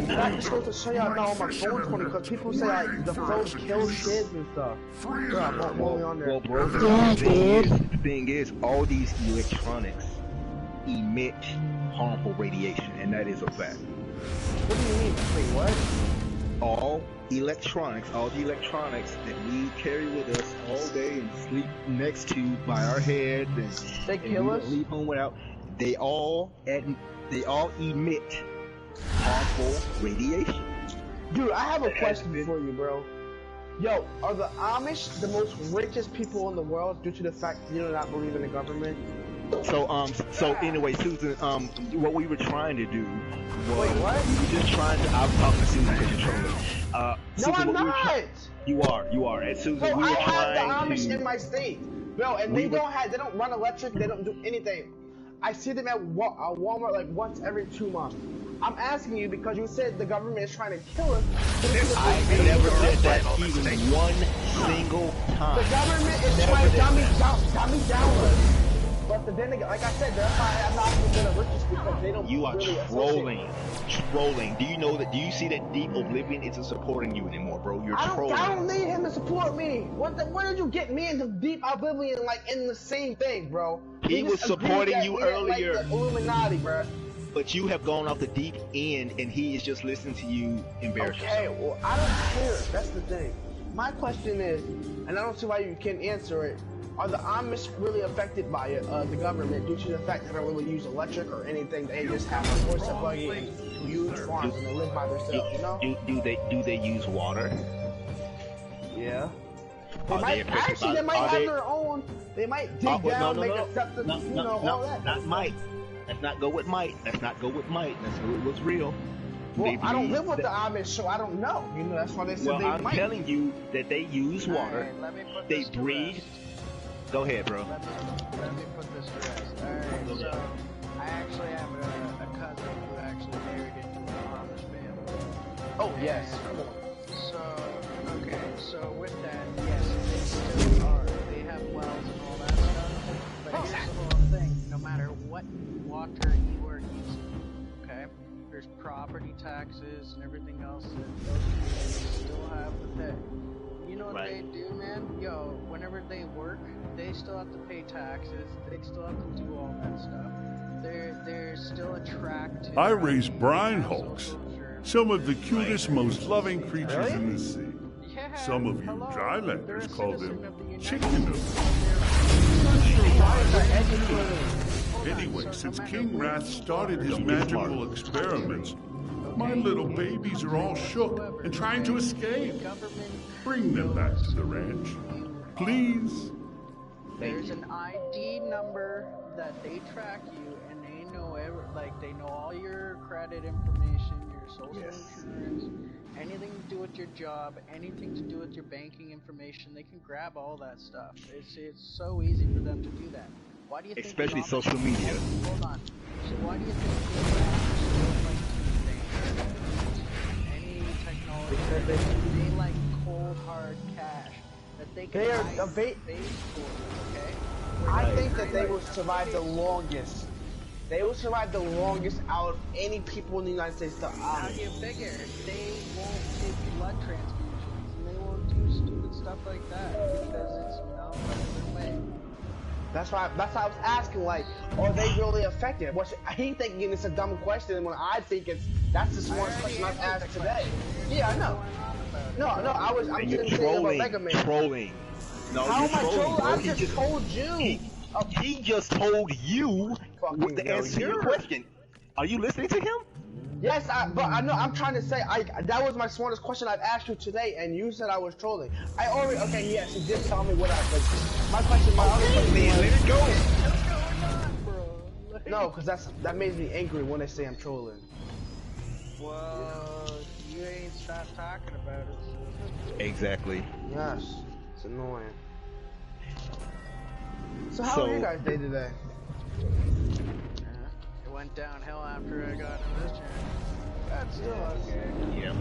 That just goes to show y'all now on my phone 20 because people say the phone kills kids and stuff. Bro, I'm only on there. Well, bro, the thing is, all these electronics emit harmful radiation, and that is a fact. What do you mean? Wait, what? All the electronics that we carry with us all day and sleep next to by our heads, and they kill us. Leave home without. They all emit harmful radiation. Dude, I have a question for you, bro. Yo, are the Amish the most richest people in the world due to the fact that you do not believe in the government? So anyway, Susan, what we were trying to do was... Wait, what? We were just trying to... I'm talking to Susan because you're trolling. No, Susan, I'm not! You are. And Susan, Bro, we were I have the trying Amish to... in my state. Bro, and they don't run electric, they don't do anything. I see them at Walmart like once every 2 months. I'm asking you because you said the government is trying to kill us. I never said that even one single time. The government is trying to dummy down us. But then again, like I said, that's why I'm not even the richest because they don't. You are really trolling. Do you know that? Do you see that Deep Oblivion isn't supporting you anymore, bro? You're trolling. I don't need him to support me. When did you get me into Deep Oblivion like in the same thing, bro? He was supporting you earlier. Like the Illuminati, bro. But you have gone off the deep end, and he is just listening to you embarrass yourself. Okay, well, I don't care. That's the thing. My question is, and I don't see why you can't answer it, are the Amish really affected by it, the government, due to the fact that they don't really use electric or anything? They just have a horse and buggy and huge farms and they live by themselves, you know? Do they use water? Yeah. They might have their own. They might dig down, make a septic, all that. Not might. Let's not go with might. Let's go with what's real. Well, I don't live with the Amish, so I don't know. You know, that's why they said they might. I'm telling you that they use water. They breed. Go ahead, bro. Let me put this to rest. Alright, so I actually have a cousin who actually married into an Amish family. Oh, yes. Come on. So, okay, so with that, yes, they still are. They have wells and all that stuff. But here's the whole thing. No matter what water you are using, okay, there's property taxes and everything else that those communities still have to pay. You know what they do, man? Yo, whenever they work, they still have to pay taxes. They still have to do all that stuff. They're still attracted. I raise brine hulks, some of the cutest, most loving creatures in the sea. Yeah, some of you drylanders call them chicken noodles. Anyway, since King Wrath started his magical experiments, my little babies are all shook and trying to escape. Bring them back to the ranch, please. There's an ID number that they track you, and they know they know all your credit information, your social insurance, anything to do with your job, anything to do with your banking information. They can grab all that stuff. It's so easy for them to do that. Why do you think? Especially social media. Hold on. So why do you think any technology? They like cold hard cash that they can okay? I think that they will survive the longest. They will survive the longest out of any people in the United States. How do you figure? They won't take blood transfusions and they won't do stupid stuff like that because it's not their way. That's why I was asking, like, are they really affected? He thinking it's a dumb question when I think that's the smartest question I've asked today. Yeah, I know. I'm just saying about Mega Man. Trolling. No, how am I trolling? I just told you. He just told you the answer to your question. Are you listening to him? Yes, but I know. I'm trying to say that was my smartest question I've asked you today, and you said I was trolling. Yes, you did tell me what my other question was. Let it go. No, because that makes me angry when they say I'm trolling. Well, you ain't stopped talking about it. Exactly. Yes, it's annoying. So how are you guys day today? It went downhill after I got in this channel. That's still okay. Yeah.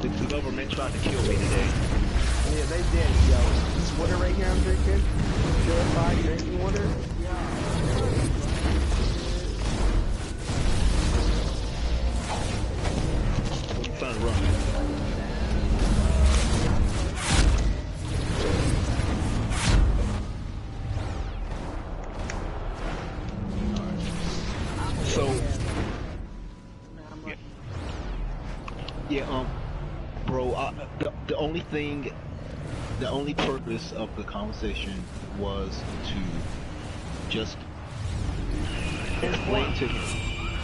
The government tried to kill me today. Yeah, they did, yo. This water right here I'm drinking, purified drinking water. Yeah, bro, the only purpose of the conversation was to just explain to him,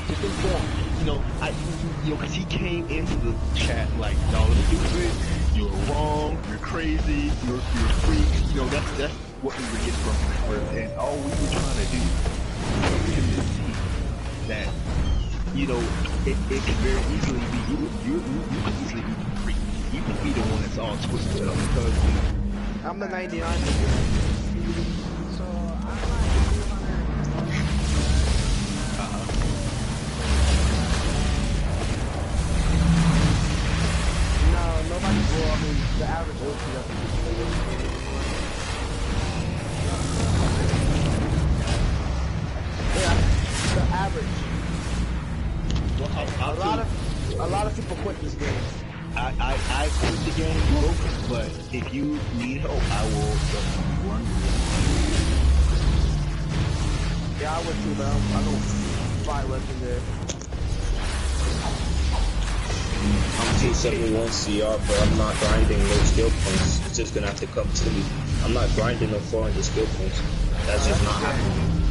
just inform. Cause he came into the chat like, y'all are stupid, you're wrong, you're crazy, you're a freak. That's what we were getting from him, and all we were trying to do was to see that, it can very easily be you could easily be the freak. You could be the one that's all twisted up because I'm the 99. So I'm No, nobody. Well, I mean, the average OP doesn't. Yeah, the average. Well, a lot of people quit this game. I quit the game, bro, but if you need help, I will definitely run you. Yeah, I would too, man. I don't fight legendary. I'm 271 CR, but I'm not grinding no skill points. It's just gonna have to come to me. I'm not grinding no 400 skill points. That's just not happening.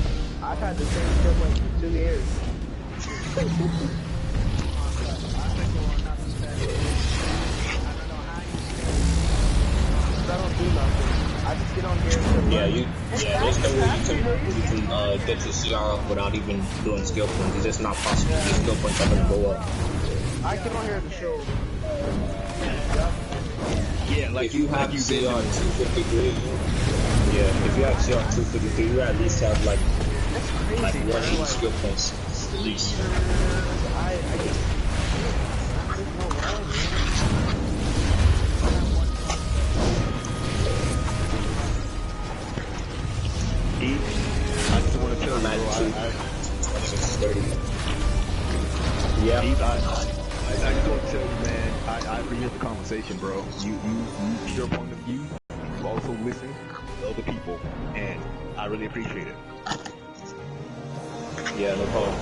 I've had the same skill points for 2 years. I don't do nothing. I just get on here and there's no way you can get your CR up without even doing skill points. It's just not possible. Your skill points are gonna go up. I get on here to show. Yeah, like if you have CR 253, if you have CR 253, you at least have like 180 skill points at least. I just want to tell you, bro, yeah. I just want to tell you, man, I appreciate the conversation, bro. You your point of view, you also listen to other people, and I really appreciate it. Yeah, no problem.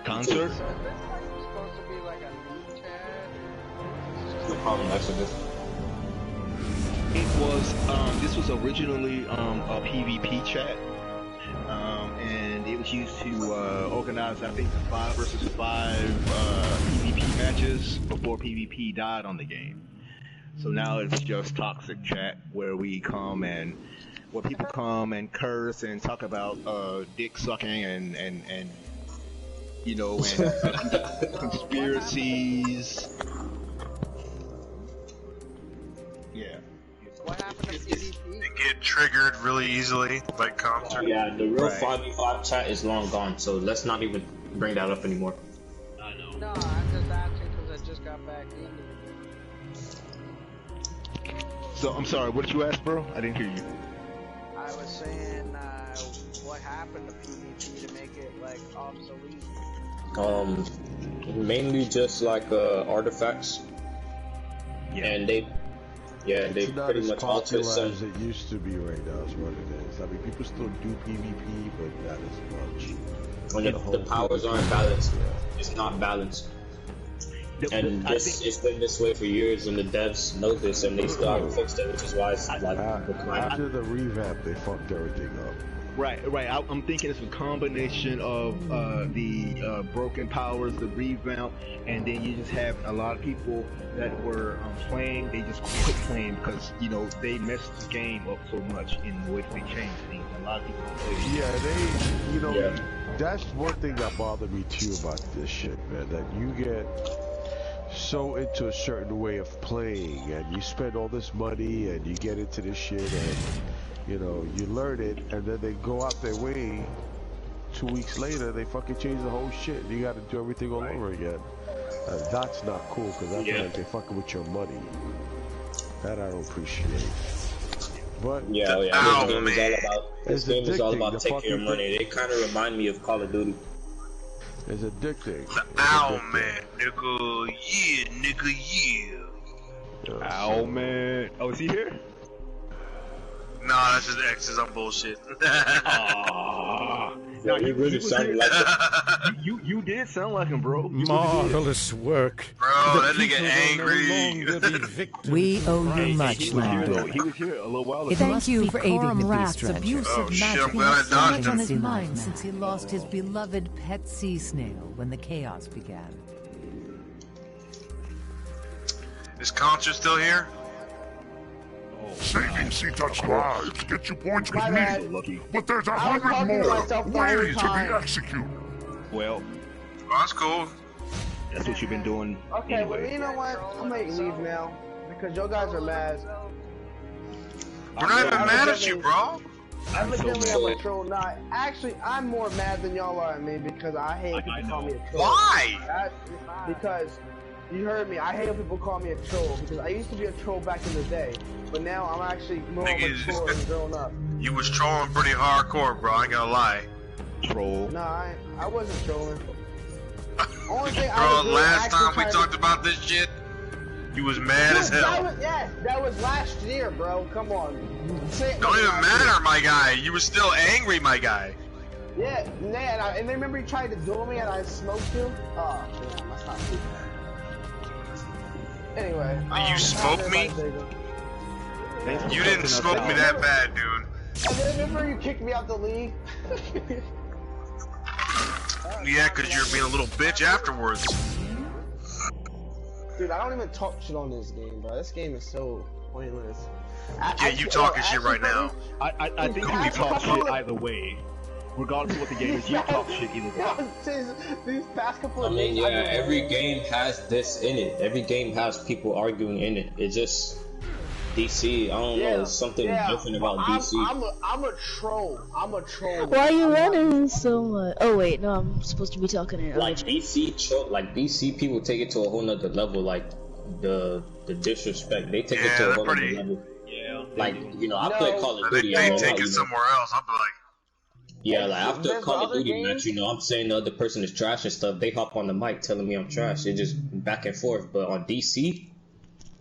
Concert? No problem, Exodus. It was, this was originally a PvP chat, and it was used to organize, I think, the 5 versus 5 PvP matches before PvP died on the game. So now it's just toxic chat where people come and curse and talk about dick sucking and conspiracies. Yeah. What happened to PvP? They get triggered really easily, like concert. Yeah, the real 5v5 chat is long gone, so let's not even bring that up anymore. I know. No, I'm just asking because I just got back into it. So, I'm sorry, what did you ask, bro? I didn't hear you. I was saying, what happened to PvP to make it, like, obsolete? Mainly just like artifacts. Yeah. And they pretty much altered some. As it used to be right now is what it is. I mean, people still do PvP, but not as much. When the powers aren't balanced, it's not balanced. And it's been this way for years, and the devs know this, and they still haven't fixed it, which is why it's like after the revamp, they fucked everything up. Right. I'm thinking it's a combination of the broken powers, the revamp, and then you just have a lot of people that were playing. They just quit playing because they messed the game up so much in the way they changed things. A lot of people play. Yeah, that's one thing that bothered me too about this shit, man. That you get so into a certain way of playing, and you spend all this money, and you get into this shit, and you learn it, and then they go out their way. 2 weeks later, they fucking change the whole shit. You got to do everything all over again. That's not cool, because that's like they fucking with your money. That I don't appreciate. But this game is all about taking your money. They kind of remind me of Call of Duty. It's addicting. Man, nigga, yeah. Ow, man. Oh, is he here? Nah, that's just X's on bullshit. Yeah, he really sounded like you did sound like him, bro. Marvelous work. Bro, that nigga angry. We owe you much, Lando. He was here a little while ago. Thank you for aiding the Rath's peace trench. abusive shit, magic I'm glad I has so dodged much on him. his mind since he lost his beloved pet sea snail when the chaos began. Is Contra still here? Saving C-Touch lives gets you points with me, but there's 100 more waiting to be executed. Well, that's cool. That's what you've been doing. Okay, anyway. well, you know what? I'm gonna leave now because you guys are mad. We're not even mad at you, bro. Evidently, I'm a troll. Not actually, I'm more mad than y'all are at me because I hate people call me a troll. Why? Because you heard me. I hate when people call me a troll because I used to be a troll back in the day, but now I'm actually more of a troll and grown up. You was trolling pretty hardcore, bro. I ain't gonna lie. Troll. Nah, I wasn't trolling. Only thing Bro, last time we talked about this shit, you was mad as hell. That was last year, bro. Come on. Don't even matter, my guy. You were still angry, my guy. Yeah, and remember you tried to duel me and I smoked you? Oh, man, that's not good. Anyway. You smoked me? You didn't smoke me that bad, dude. And then remember you kicked me out the league? Yeah, because you were being a little bitch afterwards. Dude, I don't even talk shit on this game, bro. This game is so pointless. Yeah, you talking shit right now. I think you talk shit either way. Regardless of what the game is, you talk shit either way. These past couple of days, every game has this in it. Every game has people arguing in it. It's just DC. I don't know. There's something different about DC. I'm a troll. I'm a troll. Why are you running so much? Oh wait, no, I'm supposed to be talking to like DC people take it to a whole nother level. Like the disrespect, they take it to a whole nother level. Yeah. Like I play Call of Duty. They take it somewhere else. I'm like. Yeah, like after Call of Duty match, I'm saying the other person is trash and stuff. They hop on the mic telling me I'm trash. It's just back and forth. But on DC,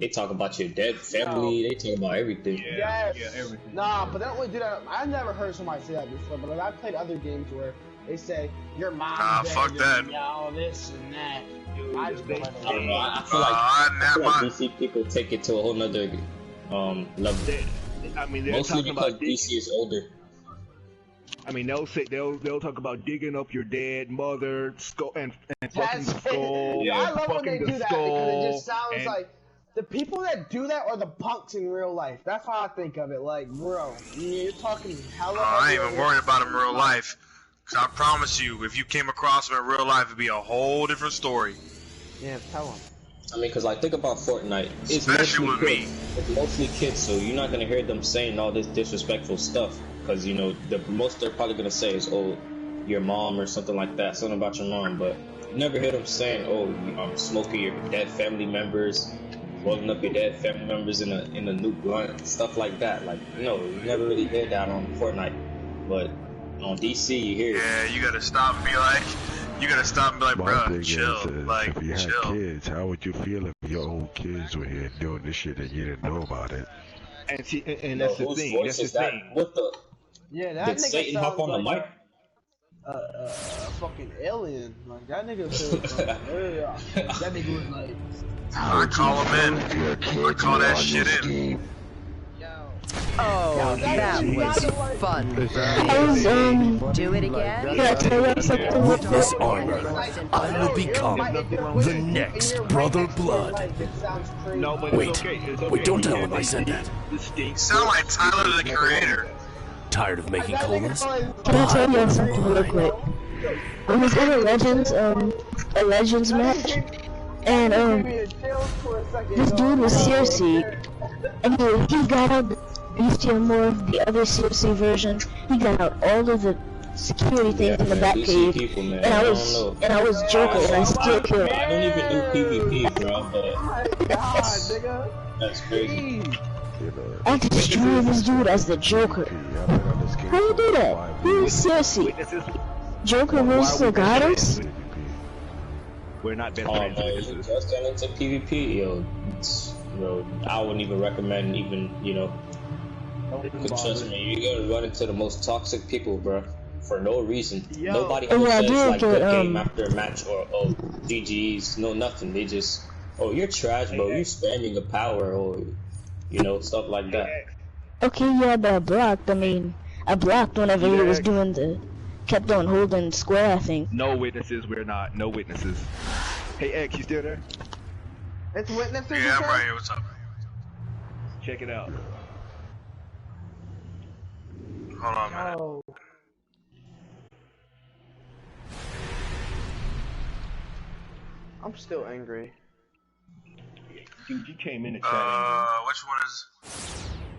they talk about your dead family. They talk about everything. Yeah, everything. Nah, but they don't really do that. I've never heard somebody say that before. But I've played other games where they say your mom. Fuck that. All this and that. I don't know. I feel like DC people take it to a whole nother level. Mostly because DC is older. I mean, they'll talk about digging up your dead mother, skull and fucking the skull. Yeah, I love when they do that because it just sounds like the people that do that are the punks in real life. That's how I think of it. Like, bro, you're talking hella. I ain't even worried about him in real life. Cause I promise you, if you came across him in real life, it'd be a whole different story. Yeah, tell him. I mean, cause like think about Fortnite. Especially with me. It's mostly kids, so you're not gonna hear them saying all this disrespectful stuff. Cause the most they're probably gonna say is, "Oh, your mom" or something like that, something about your mom. But you never hear them saying, "Oh, I'm smoking your dead family members, rolling up your dead family members in a new blunt," stuff like that. Like you never really hear that on Fortnite. But on DC, you hear it. Yeah, you gotta stop and be like. Bro, chill. Like, if you had kids, how would you feel if your own kids were here doing this shit and you didn't know about it? And see, and that's the thing. That's the thing. What the? Yeah, that Did nigga Satan hop on the mic? Fucking alien. Like that nigga said, that nigga was like. I call him in. I call that shit in. Oh, that was fun. Do it again? With this armor, I will become the next Brother Blood. Wait, don't tell him I said that. You sound like Tyler the Creator. Tired of making colas? Can I tell you something real quick? I was in a Legends match, and this dude was CRC, and he got out more of the other CRC version. He got out all of the security things in the back cave, and I was Joker, and I still killed. I don't even do PvP, bro. That's crazy. I destroyed this dude as the Joker. How you do that? He was CRC. Joker was the goddess. We're not best friends. You just got into PvP, I wouldn't even recommend trust me, you're gonna run into the most toxic people, bro. for no reason. Yo. Nobody ever says like good game after a match or oh GG's, no nothing. They just you're trash, bro. You're spamming a power or you know stuff like that. Okay, yeah, but I blocked. I mean, I blocked whenever he was doing kept on holding square. I think. No witnesses. We're not. No witnesses. Hey X, you still there? It's witnesses. Yeah, I'm right here. What's up? Check it out. Hold on a minute. Oh. I'm still angry. Dude, you came in the chat. Which one is?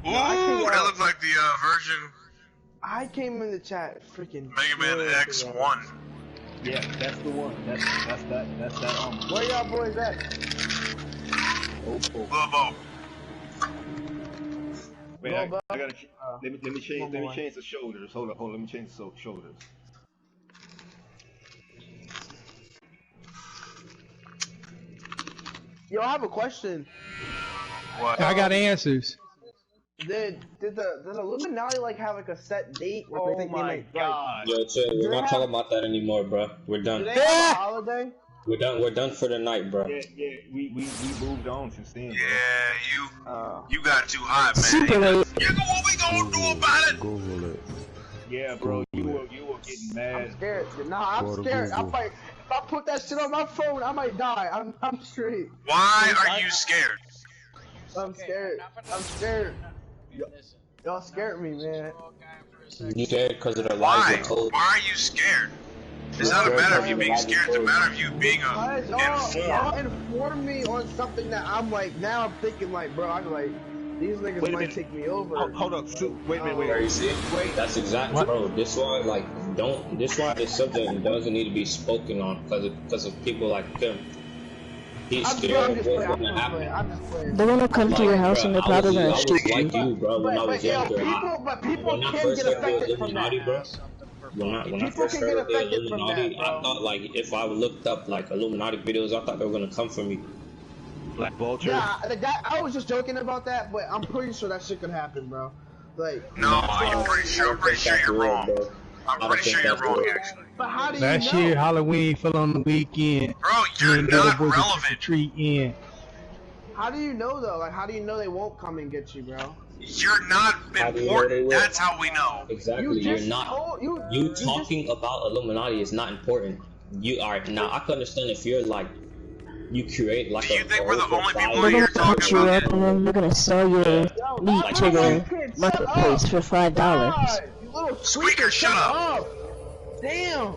Ooh, that looks like the version. I came in the chat, freaking Mega Man X1. Yeah, that's the one. That's that Where y'all boys at? Lobo. Wait, I gotta. Let me change the shoulders. Hold on. Let me change the shoulders. Yo, I have a question. What? I got answers. Did the Illuminati like have like a set date? Or Oh my god! Yo, chill. We're not talking about that anymore, bro. We're done. Do they have a holiday? We're done for the night, bro. Yeah. We moved on since then. Yeah, you got too hot, man. Super late. You know what we gonna do about it? Google it. Yeah, bro. You were getting mad. I'm scared. Nah, I'm scared. I might. If I put that shit on my phone, I might die. I'm straight. Why are you scared? I'm scared. I'm scared. Y'all scared me, man. You scared because of the lies you told. Why are you scared? It's not a matter of you being scared. It's a matter of you being informed. Y'all informed me on something that I'm like. Now I'm thinking like, bro. I'm like, these niggas might take me over. Hold up. Wait a minute. Wait. You see? That's exactly, bro. This why, like, this why this subject doesn't need to be spoken on because of people like him. He's scared of what's gonna happen. They're gonna come to your house and they're probably gonna shoot you. Like you, bro. When I was younger, people when I can first get heard the affected from that. Illuminati, bro. When I first heard the Illuminati, I thought like if I looked up like Illuminati videos, I thought they were gonna come for me. Black Vulture. Yeah, I was just joking about that, but I'm pretty sure that shit could happen, bro. Like. No, you're pretty sure. I'm pretty sure you're wrong. I'm pretty sure you're wrong, actually. But how do you Last know? year, Halloween fell on the weekend. Bro, you're not relevant. Tree in. How do you know though? Like, how do you know they won't come and get you, bro? You're not important. That's how we know. Exactly. You're not. You talking about Illuminati is not important. You are now. I can understand if you're like. You create like. Do you think we're the only people They're here gonna put talking you about up and then they're gonna sell your meat to the marketplace for $5. Squeaker, shut up! Damn!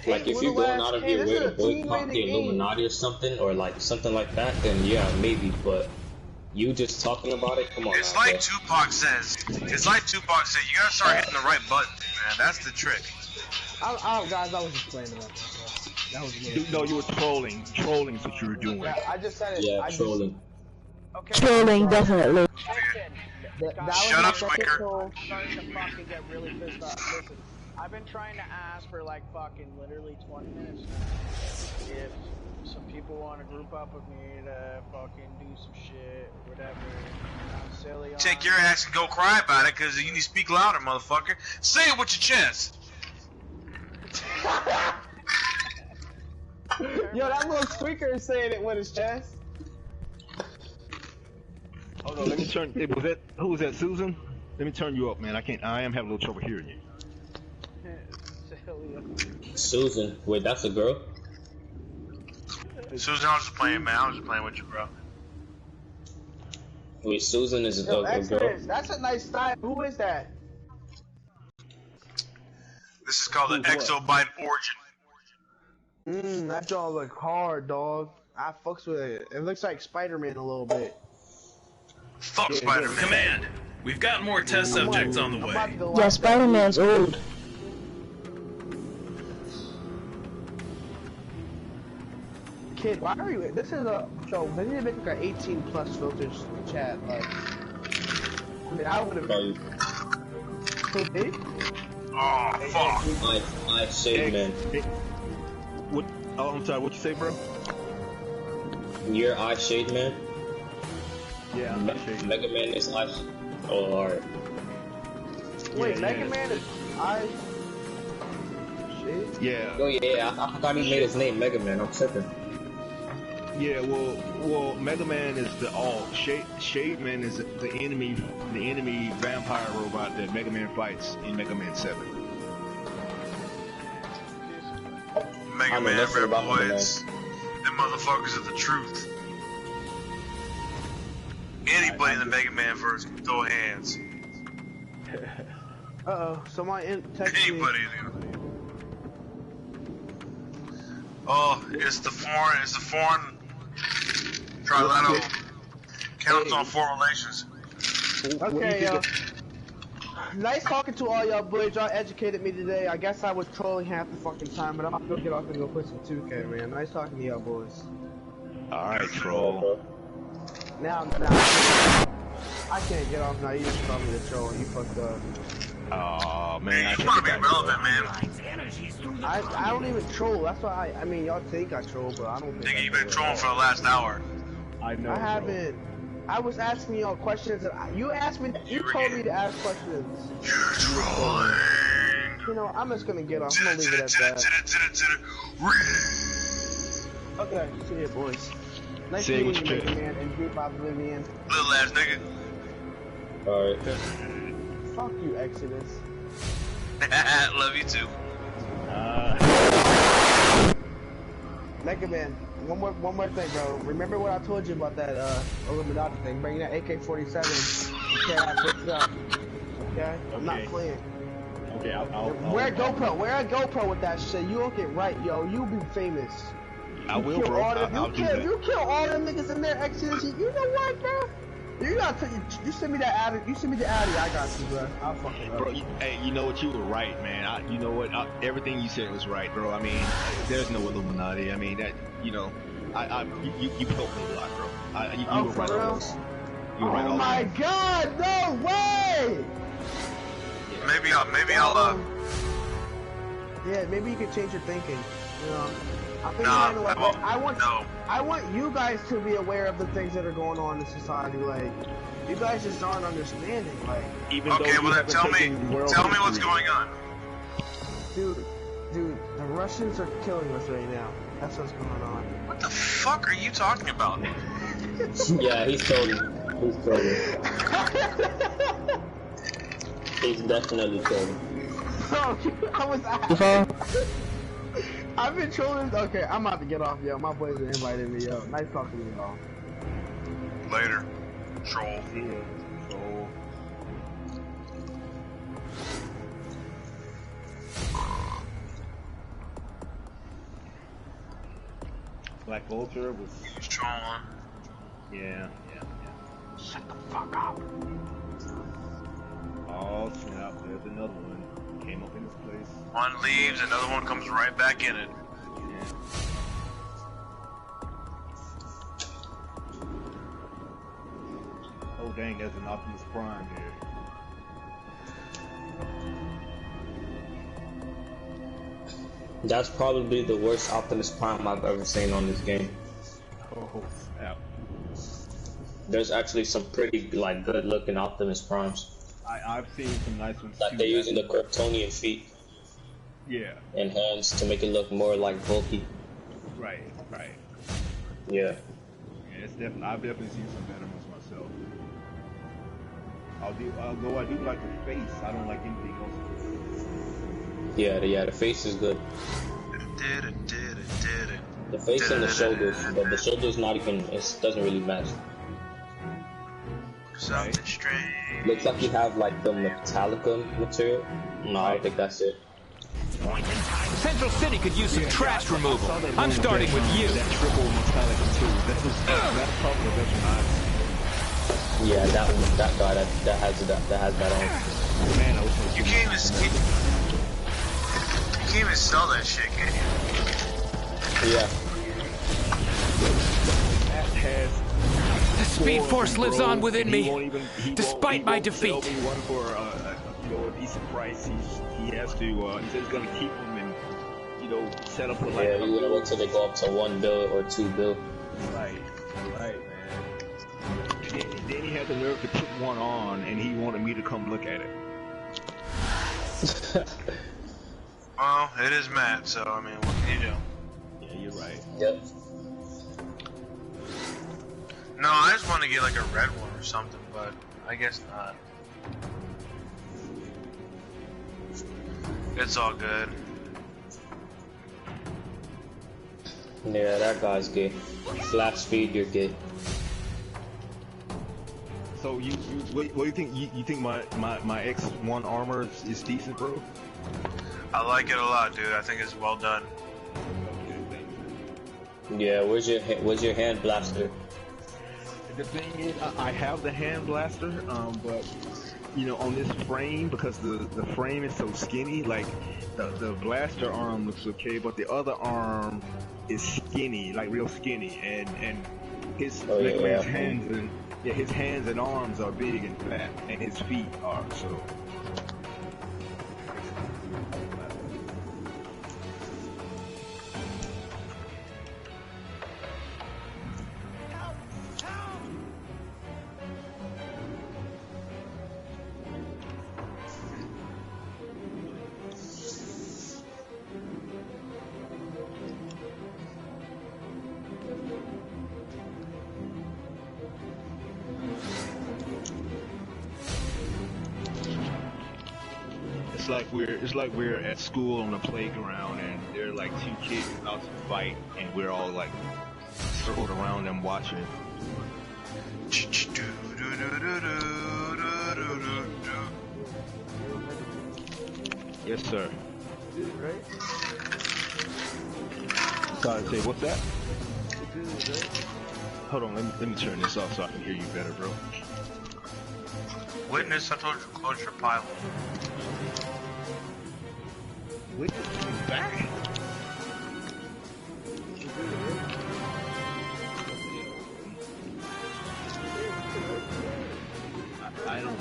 Like if you're going out of your way to boycott the Illuminati or something, or like something like that, then yeah, maybe. But you just talking about it, come on. It's like Tupac says. It's like Tupac said. You gotta start hitting the right buttons, man. That's the trick. Guys, I was just playing about that. That was me. No, you were trolling. Trolling's what you were doing. Yeah, I just said it. Yeah, trolling. Okay. Trolling, definitely. Shut up, Squeaker. I'm starting to fucking get really pissed off. Listen, I've been trying to ask for like fucking literally 20 minutes now if some people want to group up with me to fucking do some shit or whatever. I'm silly. Take your ass and go cry about it, cause you need to speak louder, motherfucker. Say it with your chest. Yo, that little Squeaker is saying it with his chest. Hold on, let me turn. Who was that? Susan? Let me turn you up, man. I am having a little trouble hearing you. Susan, wait, that's a girl? Susan, I was just playing, man. I was just playing with you, bro. Wait, Susan is a girl? That's a nice style. Who is that? This is called the Exobyte Origin. That dog look hard, dog. I fucks with it. It looks like Spider-Man a little bit. Fuck Spider-Man. Command, we've got more test subjects on the way. Yeah, Spider-Man's old. Kid, why are you? This is a so. They need to make like 18+ filters chat. Like, I mean, I would have. Could be. Oh fuck! I saved man. What? Oh, I'm sorry. What you say, bro? You're Eye Shade Man. Yeah, Mega Man is Eye. Oh, alright. Wait, Mega Man is Yeah. Oh yeah, I forgot he made his name Mega Man. I'm tripping. Yeah, well, Mega Man is the Shade Man is the enemy vampire robot that Mega Man fights in Mega Man 7. Mega Man Rebels. Them motherfuckers are the truth. Anybody in the Mega Man verse can throw hands. Uh-oh, somebody text me. Anybody. Oh, it's the foreign trilateral counts on foreign relations. Okay, yo. Nice talking to all y'all boys. Y'all educated me today. I guess I was trolling half the fucking time, but I'm gonna go get off and go play some 2K, man. Nice talking to y'all boys. Alright, troll. Now, I can't get off now. You just called me the troll. You fucked up. Oh man, you wanna be relevant, man. I don't even troll. That's why I mean, y'all think I troll, but I don't think. Nigga, you been trolling for the last hour. I know. I haven't. I was asking y'all questions. You asked me. You told me to ask questions. You're trolling. You know, I'm just gonna get off. I'm gonna leave it at that. Okay, see you, boys. Nice meeting you, Mega Man, and Deep Oblivion. Little ass nigga. Alright. Fuck you, Exodus. Love you too. Mega Man, one more thing, bro. Remember what I told you about that Illuminati thing? Bring that AK-47. Okay, I picked up. Okay? I'm not playing. Okay, I'll wear a GoPro. Wear a GoPro with that shit. You don't get right, yo. You'll be famous. I will, bro. You kill all them niggas in there, Exodus. You know what, bro? You send me that addy. You send me the addy. I got you, bro. I'll fucking up. Bro, hey, you know what? You were right, man. You know what? Everything you said was right, bro. I mean, there's no Illuminati. I mean, that, you know, you helped me a lot, bro. You were right on this. You were right on. Oh my God! No way! Maybe I'll. Yeah, maybe you can change your thinking. You know. I want you guys to be aware of the things that are going on in society. Like, you guys just aren't understanding. Like, okay, well then tell me what's going on. Dude, the Russians are killing us right now. That's what's going on. What the fuck are you talking about? Yeah, he's trolling. He's trolling. He's definitely trolling. So, I've been trolling. Okay, I'm about to get off, yo. My boys are inviting me, yo. Nice talking to you, y'all. Later, troll. Yeah, troll. Black Vulture was trolling. Yeah. Shut the fuck up. Oh snap! There's another one. Came up in this place. One leaves, another one comes right back in it. Yeah. Oh dang, there's an Optimus Prime here. That's probably the worst Optimus Prime I've ever seen on this game. Oh snap. There's actually some pretty good looking Optimus Primes. I've seen some nice ones like too. They're using the Kryptonian feet. Yeah. And hands to make it look more like bulky. Right. Yeah. It's definitely. I've definitely seen some better ones myself. Although I do like the face, I don't like anything else. Yeah, the face is good. The face and the shoulders, but the shoulders not even. It doesn't really match. Something strange. Looks like you have like the Metallica material. No, I don't think that's it. Central City could use some trash removal. I'm starting with you. That triple Metallica too. That's probably the best one. Yeah, that guy that has that on. Man, I wish you can't even sell that shit, can you? Yeah. That has. The Speed Force lives on within me, despite my defeat. He won't sell me one for a decent price. He has to. He says he's gonna keep them and set up for like. Yeah, you gonna wait till they go up to $1 bill or $2 bill. Right, man. Then he had the nerve to put one on, and he wanted me to come look at it. Well, it is Matt, so I mean, what can you do? Yeah, you're right. Yep. No, I just want to get like a red one or something, but I guess not. It's all good. Yeah, that guy's gay. Flat speed, you're gay. So what do you think? You think my X1 armor is decent, bro? I like it a lot, dude. I think it's well done. Yeah, where's your hand blaster? The thing is, I have the hand blaster, but you know, on this frame, because the frame is so skinny, like the blaster arm looks okay, but the other arm is skinny, like real skinny, and his man's hands and his hands and arms are big and fat, and his feet are so. It's like we're at school on the playground, and there are like two kids about to fight, and we're all like circled around them watching. Yes, sir. Sorry, say what's that? Hold on, let me turn this off so I can hear you better, bro. Witness, I told you to close your pilot. Witness is back. I don't.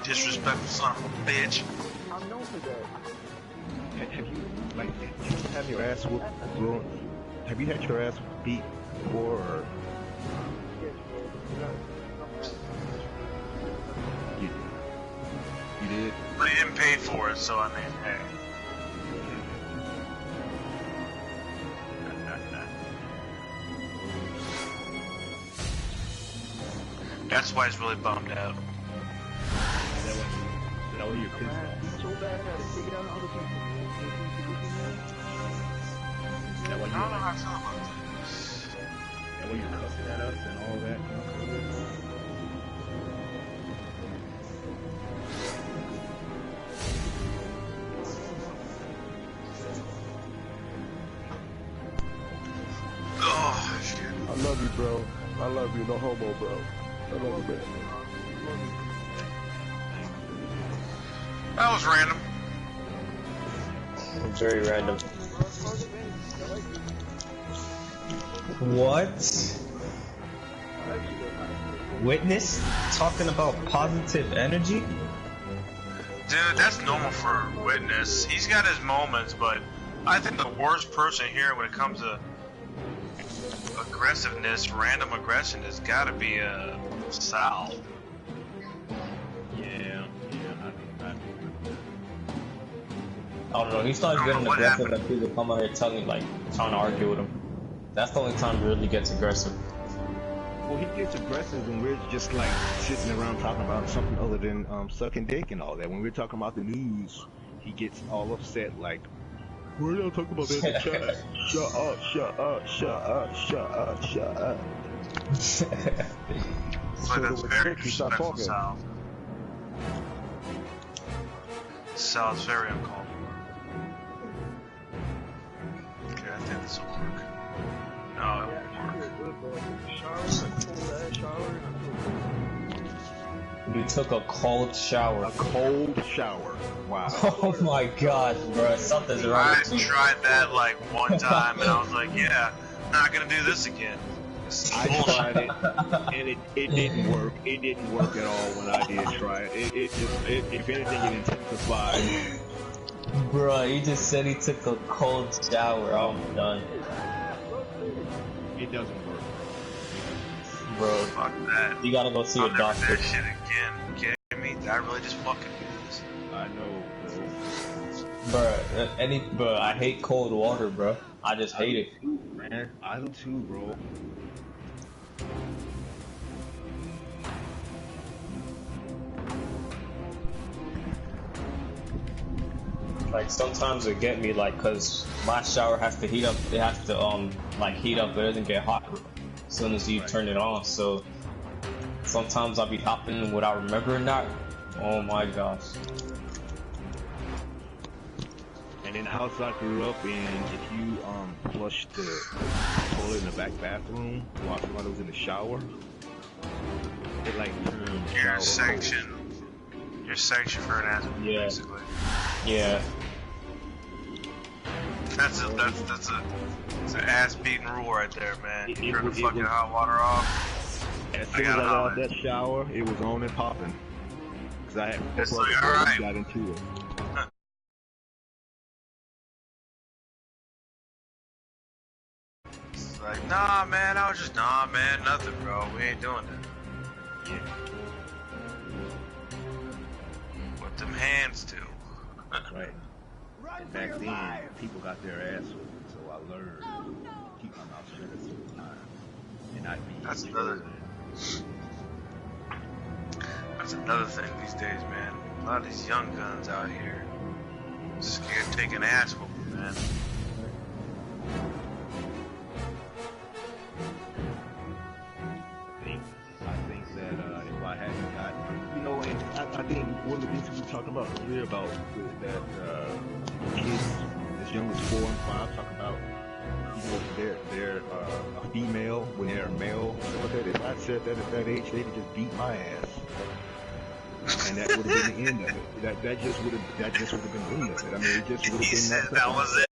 Disrespectful son of a bitch. I'm known for that. Have you have your ass whooped? Have you had your ass beat before? Or? You did? But he didn't pay for it, so I mean, hey. That's why he's really bummed out. That was your pissed So bad, I had to take it out on other people. That why you're cussing at us and all that? Oh, shit. I love you, bro. I love you. No homo, bro. I love you, man. That was random. It's very random. What? Witness? Talking about positive energy? Dude, that's normal for Witness. He's got his moments, but I think the worst person here when it comes to aggressiveness, random aggression, has got to be Sal. I don't know, he starts getting aggressive and people come out here trying to argue with him. That's the only time he really gets aggressive. Well, he gets aggressive when we're just like sitting around talking about something other than sucking dick and all that. When we're talking about the news, he gets all upset like, we're not talking about that in the chat. Shut up, shut up, shut up, shut up, shut up. But that's very disrespectful, Sal. Sal's very uncalled for. Okay, I think this will work. No, it won't work. You took a cold shower. A cold shower. Wow. Oh my gosh, bro. Something's wrong. I tried that like one time and I was like, yeah, not gonna do this again. I tried it and it didn't work. It didn't work at all when I did try it. If anything, it intensified. Bro, he just said he took a cold shower. I'm done. It doesn't work. Bro, fuck that. You gotta go see a doctor. I'll never do that shit again. You kidding me? Did I really just fucking do this? I know, Bro, I hate cold water, bro. I just hate it. Man, I do too, bro. Like sometimes it get me like, cause my shower has to heat up. It has to like heat up, but it doesn't get hot as soon as you turn it on. So sometimes I'll be hopping without remembering that. Oh my gosh. And in the house I grew up in, if you flush the toilet in the back bathroom while somebody was in the shower, it like turned You're sanctioned. You're sanctioned for an ass, basically. Yeah. That's an ass beating rule right there, man. Turn the fucking hot water off. As soon as I got out that shower, it was on and popping. Cause I had got into it. It's like, nah, man, nothing, bro. We ain't doing that. Yeah. What them hands do. Right. And back then, people got their ass whipped, so I learned to keep my mouth shut at certain times. And not be That's another thing these days, man. A lot of these young guns out here just scared to take an ass whooping, man. I think that if I hadn't got, and I think one of the things we were talking about earlier about that kids as young as 4 and 5 talk about, they're a female when they're a male. Stuff like that. If I said that at that age, they would just beat my ass. And that would have been the end of it. That just would have been the end of it. I mean, it just would have been that was it.